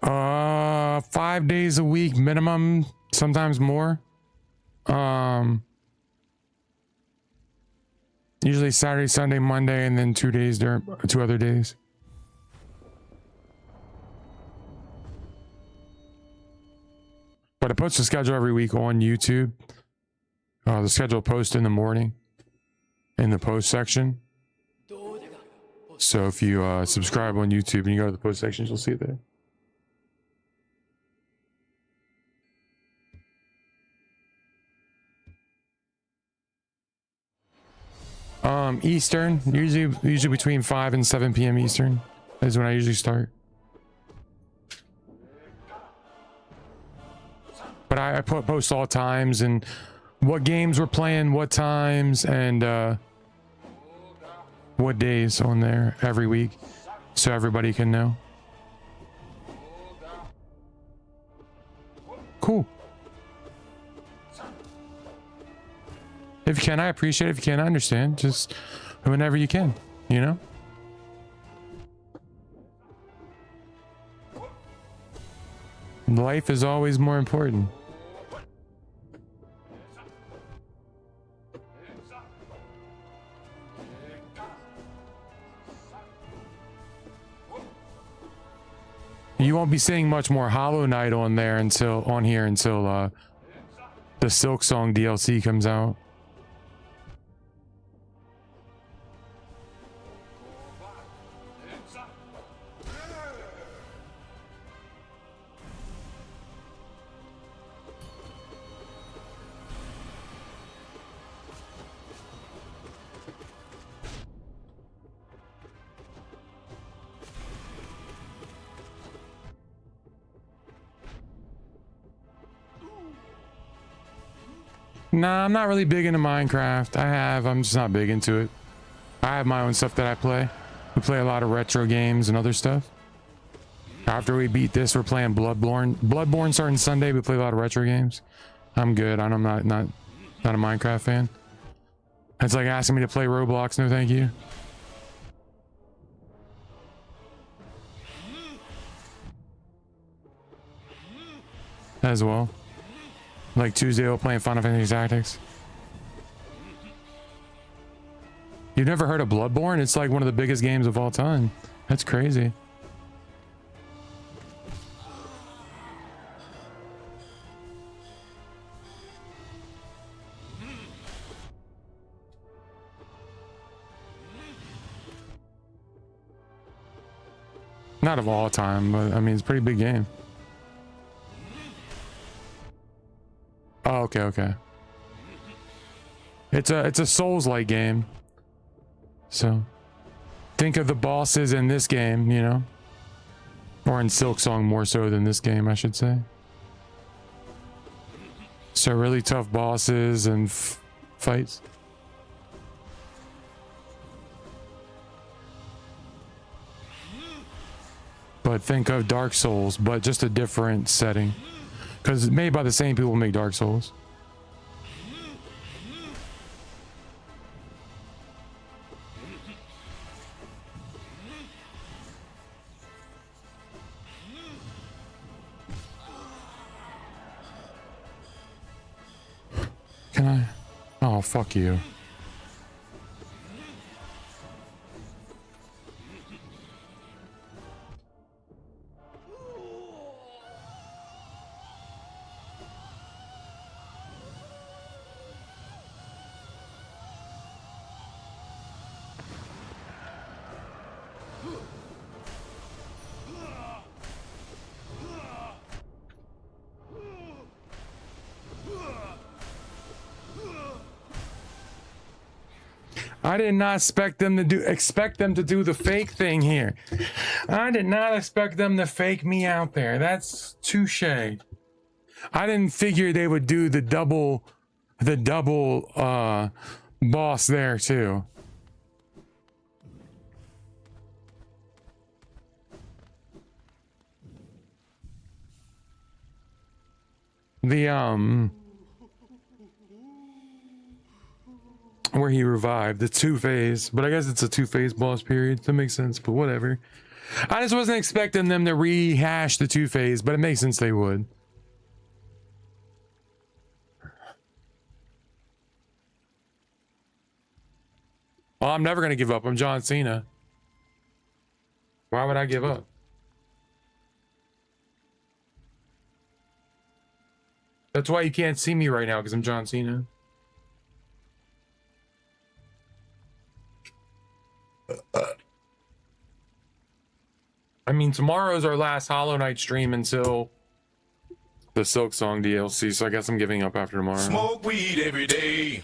Uh, 5 days a week minimum, sometimes more. Usually Saturday, Sunday, Monday, and then 2 days during 2 other days. But it puts the schedule every week on YouTube. The schedule post in the morning in the post section. So if you subscribe on YouTube and you go to the post section, you'll see it there. Eastern, usually between 5 and 7 p.m. Eastern is when I usually start. But I post all times and what games we're playing, what times, and what days on there every week, so everybody can know. Cool. If you can, I appreciate it. If you can't, I understand. Just whenever you can, you know? Life is always more important. You won't be seeing much more Hollow Knight on there until the Silksong DLC comes out. Nah, I'm not really big into Minecraft. I'm just not big into it. I have my own stuff that I play. We play a lot of retro games and other stuff. After we beat this, we're playing Bloodborne. Bloodborne starting Sunday. We play a lot of retro games. I'm good. I'm not a Minecraft fan. It's like asking me to play Roblox. No, thank you. As well. Like Tuesday while playing Final Fantasy Tactics. You've never heard of Bloodborne? It's like one of the biggest games of all time. That's crazy. Not of all time, but I mean, it's a pretty big game. Oh, okay, okay. It's a Souls-like game. So, think of the bosses in this game, you know? Or in Silksong more so than this game, I should say. So really tough bosses and fights. But think of Dark Souls, but just a different setting. Because it's made by the same people who make Dark Souls. Can I? Oh, fuck you. I did not expect them to do the fake thing here. I did not expect them to fake me out there. That's touche. I didn't figure they would do the double boss there too. Where he revived the two-phase, but I guess it's a two-phase boss period. That makes sense, but whatever. I just wasn't expecting them to rehash the two-phase, but it makes sense they would. Well, I'm never gonna give up. I'm John Cena. Why would I give up? That's why you can't see me right now, because I'm John Cena. I mean, tomorrow's our last Hollow Knight stream until the Silksong DLC, so I guess I'm giving up after tomorrow. Smoke weed every day.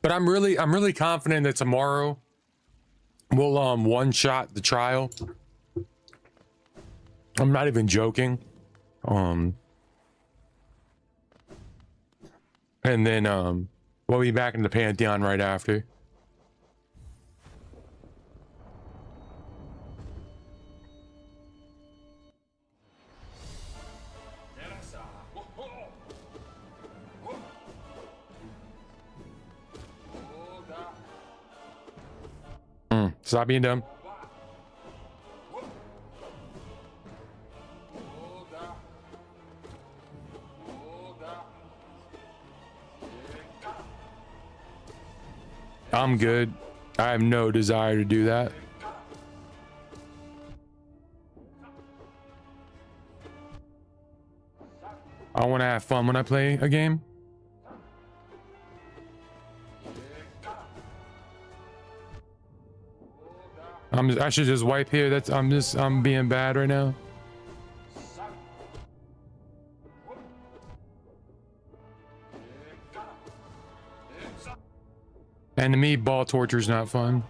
But I'm really confident that tomorrow we'll one shot the trial. I'm not even joking. And then we'll be back in the Pantheon right after. Stop being dumb. I'm good. I have no desire to do that. I want to have fun when I play a game. I should just wipe here. I'm being bad right now. And to me, ball torture is not fun.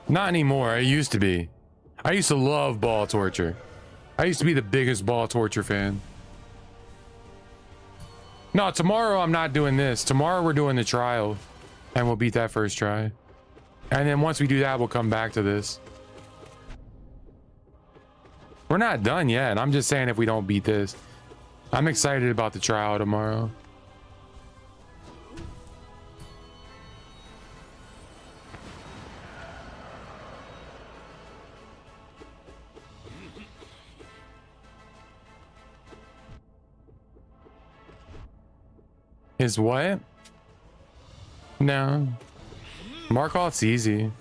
Not anymore. It used to be. I used to love ball torture. I used to be the biggest ball torture fan. No, tomorrow I'm not doing this. Tomorrow we're doing the trial, and we'll beat that first try. And then once we do that, we'll come back to this. We're not done yet. I'm just saying if we don't beat this. I'm excited about the trial tomorrow. Is what? No. Markov's easy.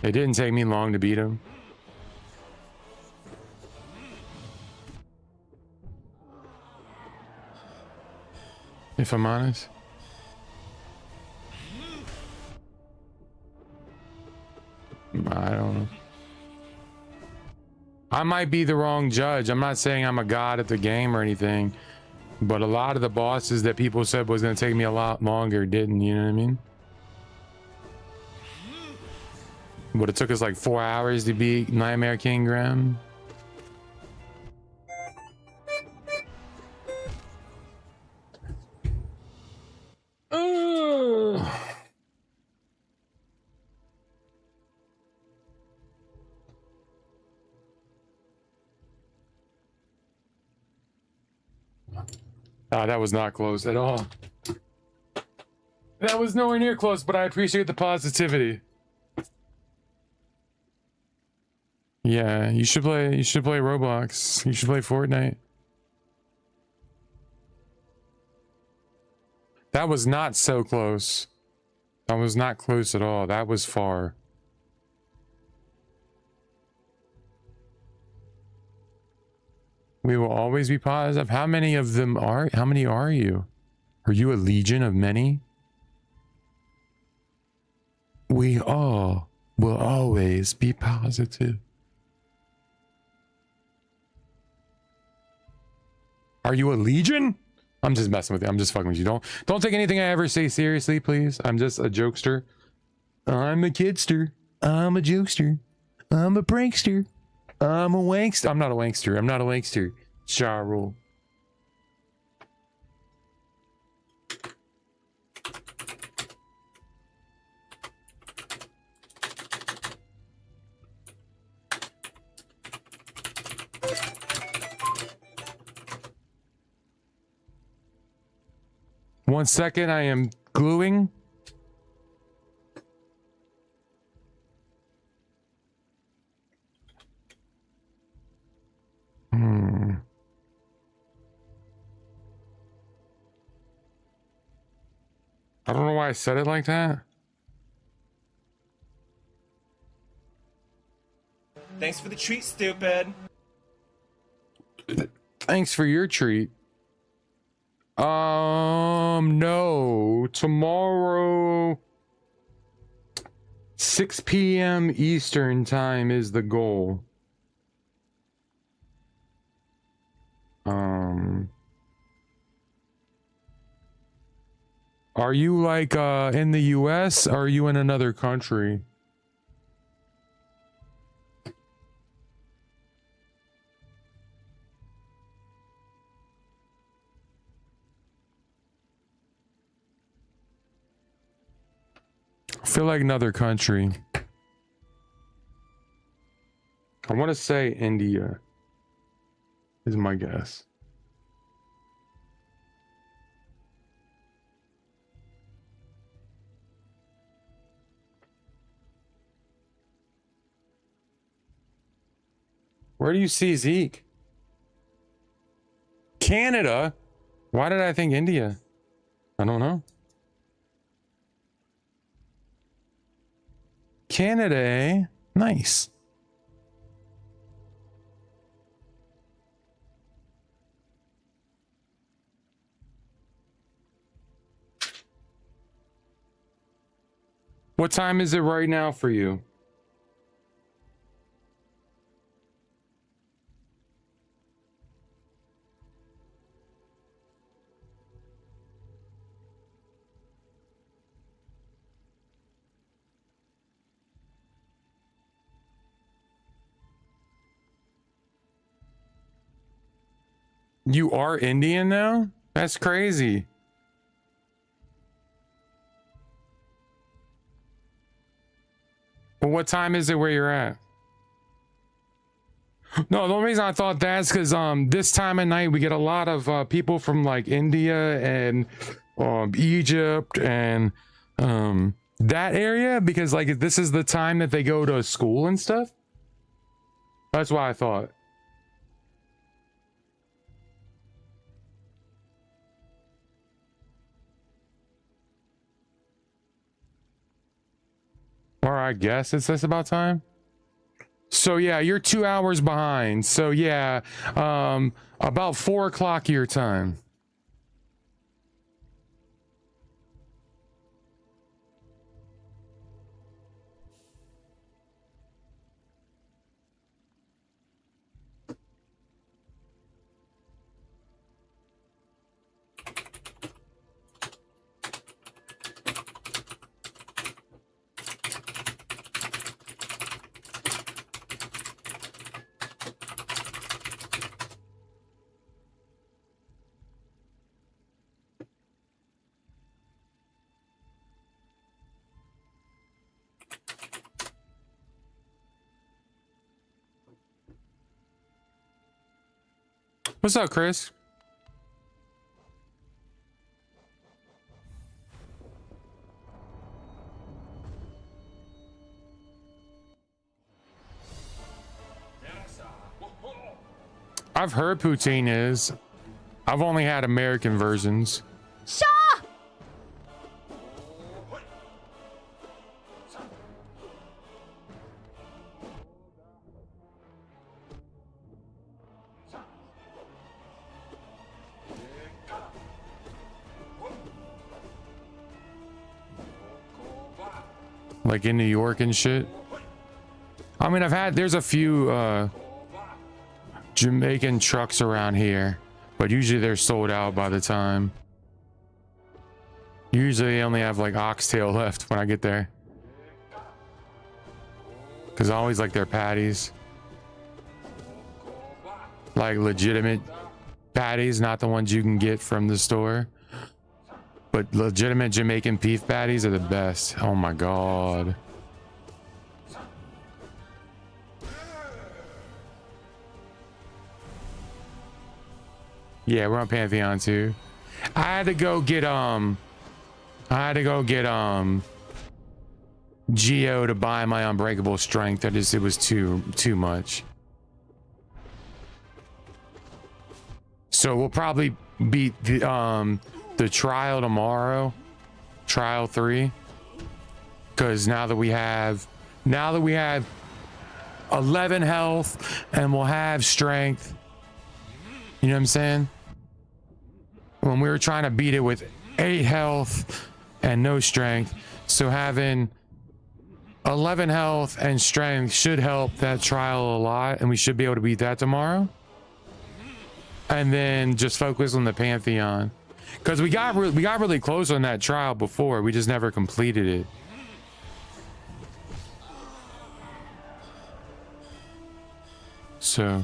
It didn't take me long to beat him. If I'm honest. I don't know. I might be the wrong judge. I'm not saying I'm a god at the game or anything, but a lot of the bosses that people said was going to take me a lot longer didn't, you know what I mean? But it took us like 4 hours to beat Nightmare King Graham. Ah, that was not close at all. That was nowhere near close, but I appreciate the positivity. Yeah, you should play Roblox. You should play Fortnite. That was not so close. That was not close at all. That was far. We will always be positive. How many of them are? How many are you? Are you a legion of many? We all will always be positive. Are you a legion? I'm just messing with you. I'm just fucking with you. Don't take anything I ever say seriously, please. I'm just a jokester. I'm a kidster. I'm a jokester. I'm a prankster. I'm a wankster. I'm not a wankster. I'm not a wankster. Ja Rule. One second, I am gluing. I don't know why I said it like that. Thanks for the treat, stupid. Thanks for your treat. No. Tomorrow 6 p.m. Eastern time is the goal. Are you like in the US? Or are you in another country? I feel like another country. I want to say India is my guess. Where do you see Zeke? Canada? Why did I think India? I don't know. Canada, eh? Nice. What time is it right now for you? You are Indian now? That's crazy. But what time is it where you're at? No, the only reason I thought that's because this time of night we get a lot of people from like India and Egypt and that area, because like this is the time that they go to school and stuff. That's why I thought. Or I guess it's just about time. So yeah, you're 2 hours behind. So yeah, about 4 o'clock your time. What's up, Chris? I've heard poutine is. I've only had American versions. Shaw! Like in New York and shit. I mean, there's a few Jamaican trucks around here, but usually they're sold out by the time. Usually they only have like oxtail left when I get there. Because I always like their patties. Like legitimate patties, not the ones you can get from the store. But legitimate Jamaican beef patties are the best. Oh my god. Yeah, we're on Pantheon too. I had to go get Geo to buy my unbreakable strength. It was too much. So we'll probably beat the trial tomorrow, trial 3, because now that we have 11 health and we'll have strength, you know what I'm saying? When we were trying to beat it with 8 health and no strength, so having 11 health and strength should help that trial a lot, and we should be able to beat that tomorrow. And then just focus on the Pantheon. Because we got really close on that trial before. We just never completed it. So.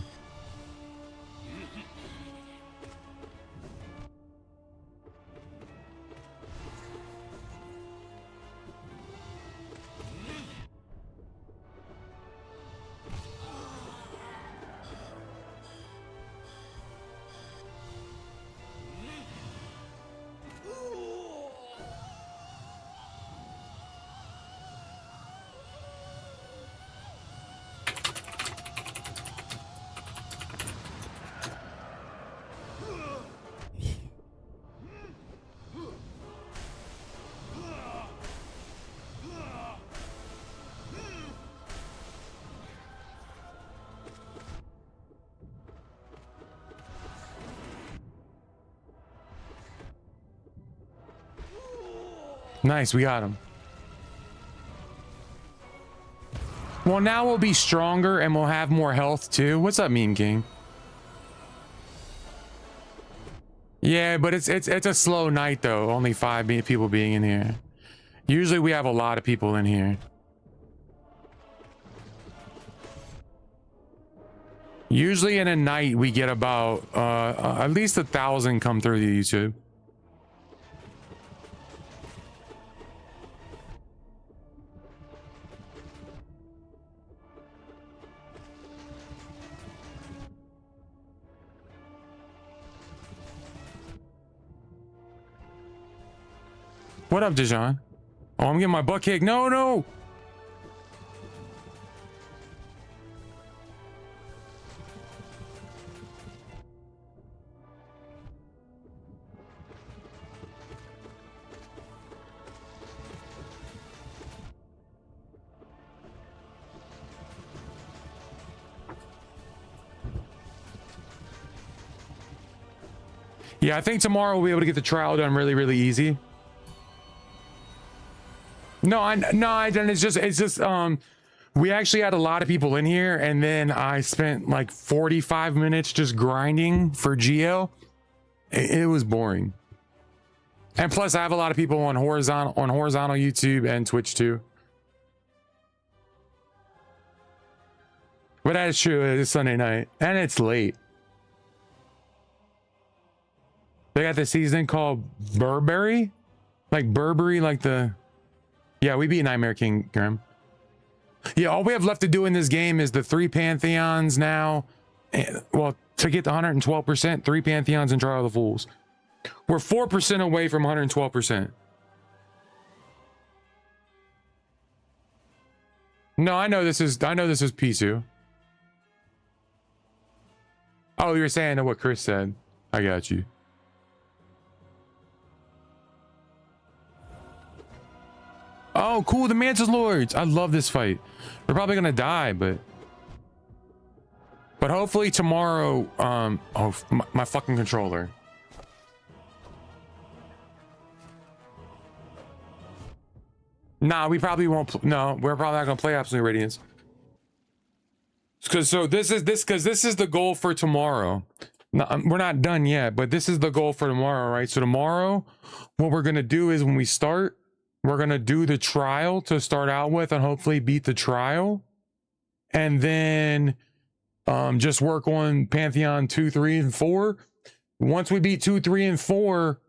Nice, we got him. Well, now we'll be stronger and we'll have more health too. What's up, Meme King? Yeah, but it's a slow night though. Only 5 people being in here. Usually we have a lot of people in here. Usually in a night we get about at least 1,000 come through the YouTube. What up, Dijon? Oh, I'm getting my butt kicked. No, no. Yeah, I think tomorrow we'll be able to get the trial done really, really easy. No, I didn't. It's just, we actually had a lot of people in here, and then I spent like 45 minutes just grinding for GL. It was boring. And plus, I have a lot of people on horizontal YouTube and Twitch too. But that is true. It's Sunday night, and it's late. They got this season called Burberry, like Burberry, like the. Yeah, we beat Nightmare King, Grim. Yeah, all we have left to do in this game is the 3 Pantheons now. Well, to get the 112%, 3 Pantheons and Trial of the Fools. We're 4% away from 112%. No, I know this is Pisu. Oh, you were saying what Chris said. I got you. Oh, cool, the Mantis Lords. I love this fight. We're probably gonna die, but hopefully tomorrow. Oh, my fucking controller. Nah, we probably won't. No, we're probably not gonna play Absolute Radiance. Because this is the goal for tomorrow. No, we're not done yet, but this is the goal for tomorrow, right? So tomorrow, what we're gonna do is when we start. We're going to do the trial to start out with and hopefully beat the trial. And then just work on Pantheon 2, 3, and 4. Once we beat 2, 3, and 4,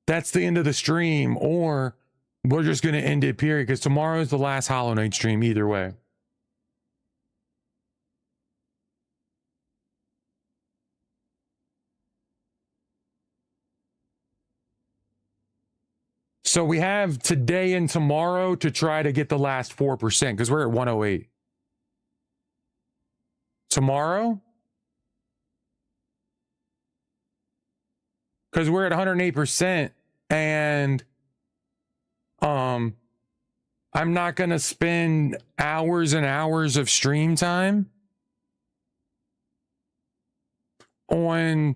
that's the end of the stream. Or we're just going to end it, period. Because tomorrow is the last Hollow Knight stream either way. So we have today and tomorrow to try to get the last 4% because we're at 108. Tomorrow? Because we're at 108% and I'm not going to spend hours and hours of stream time on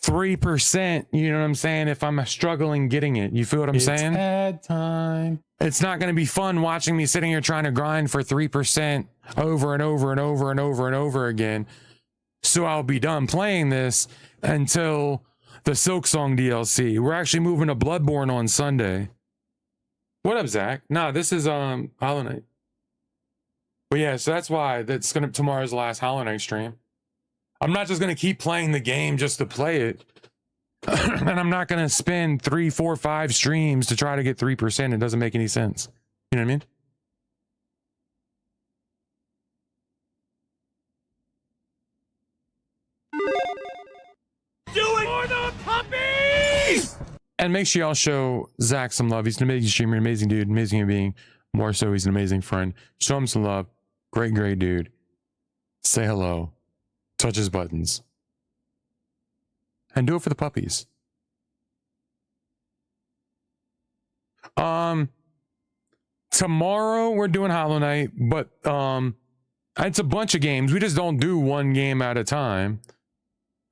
3%, you know what I'm saying? If I'm struggling getting it, you feel what I'm saying? It's ad time. It's not going to be fun watching me sitting here trying to grind for 3% over and over and over and over and over again. So I'll be done playing this until the Silk Song DLC. We're actually moving to Bloodborne on Sunday. What up, Zach? Nah, this is Hollow Knight. But yeah, so that's why tomorrow's the last Hollow Knight stream. I'm not just going to keep playing the game just to play it. And I'm not going to spend 3, 4, 5 streams to try to get 3%. It doesn't make any sense. You know what I mean? Do it for the puppies! And make sure y'all show Zach some love. He's an amazing streamer, an amazing dude, amazing human being. More so, he's an amazing friend. Show him some love. Great, great dude. Say hello. Touch his buttons. And do it for the puppies. Tomorrow we're doing Hollow Knight, but it's a bunch of games. We just don't do one game at a time.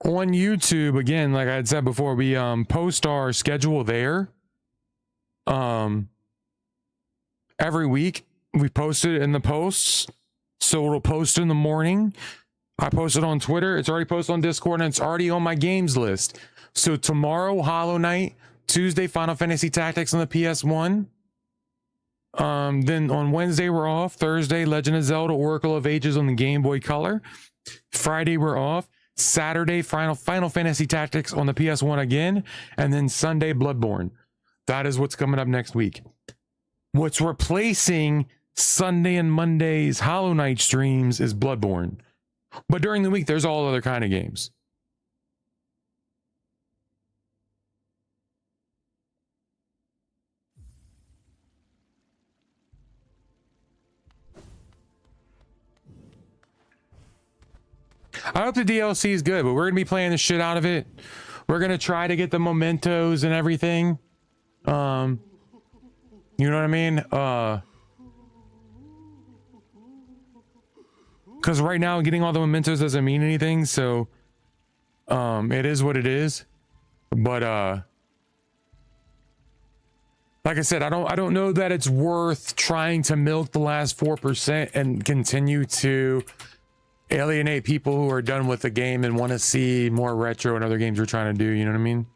On YouTube, again, like I had said before, we post our schedule there. Every week we post it in the posts. So it'll post in the morning. I posted on Twitter. It's already posted on Discord, and it's already on my games list. So tomorrow, Hollow Knight. Tuesday, Final Fantasy Tactics on the PS1. Then on Wednesday, we're off. Thursday, Legend of Zelda Oracle of Ages on the Game Boy Color. Friday, we're off. Saturday, Final Fantasy Tactics on the PS1 again. And then Sunday, Bloodborne. That is what's coming up next week. What's replacing Sunday and Monday's Hollow Knight streams is Bloodborne. But during the week, there's all other kind of games. I hope the DLC is good, but we're gonna be playing the shit out of it. We're gonna try to get the mementos and everything. You know what I mean? Because right now getting all the mementos doesn't mean anything, so it is what it is. But like I said, I don't know that it's worth trying to milk the last 4% and continue to alienate people who are done with the game and want to see more retro and other games we're trying to do, you know what I mean?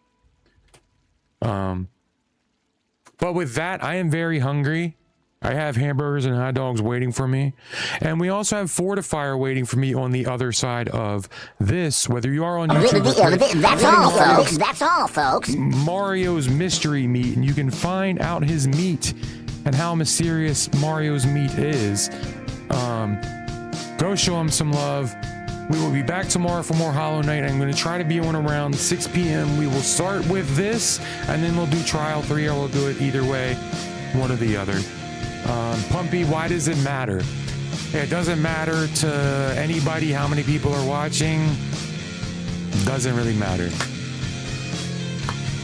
But with that, I am very hungry. I have hamburgers and hot dogs waiting for me. And we also have Fortifier waiting for me on the other side of this, whether you are on YouTube. That's all, folks. That's all, folks. Mario's Mystery Meat, and you can find out his meat and how mysterious Mario's meat is. Go show him some love. We will be back tomorrow for more Hollow Knight. I'm going to try to be on around 6 p.m. We will start with this, and then we'll do Trial 3, or we'll do it either way, one or the other. Pumpy, why does it matter? It doesn't matter to anybody how many people are watching. Doesn't really matter.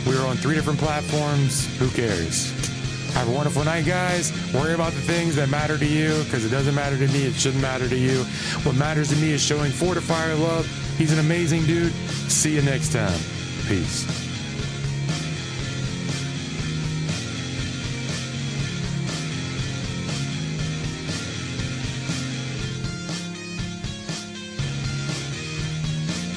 We're on 3 different platforms. Who cares? Have a wonderful night, guys. Worry about the things that matter to you, because it doesn't matter to me. It shouldn't matter to you. What matters to me is showing Fortifier love. He's an amazing dude. See you next time. Peace.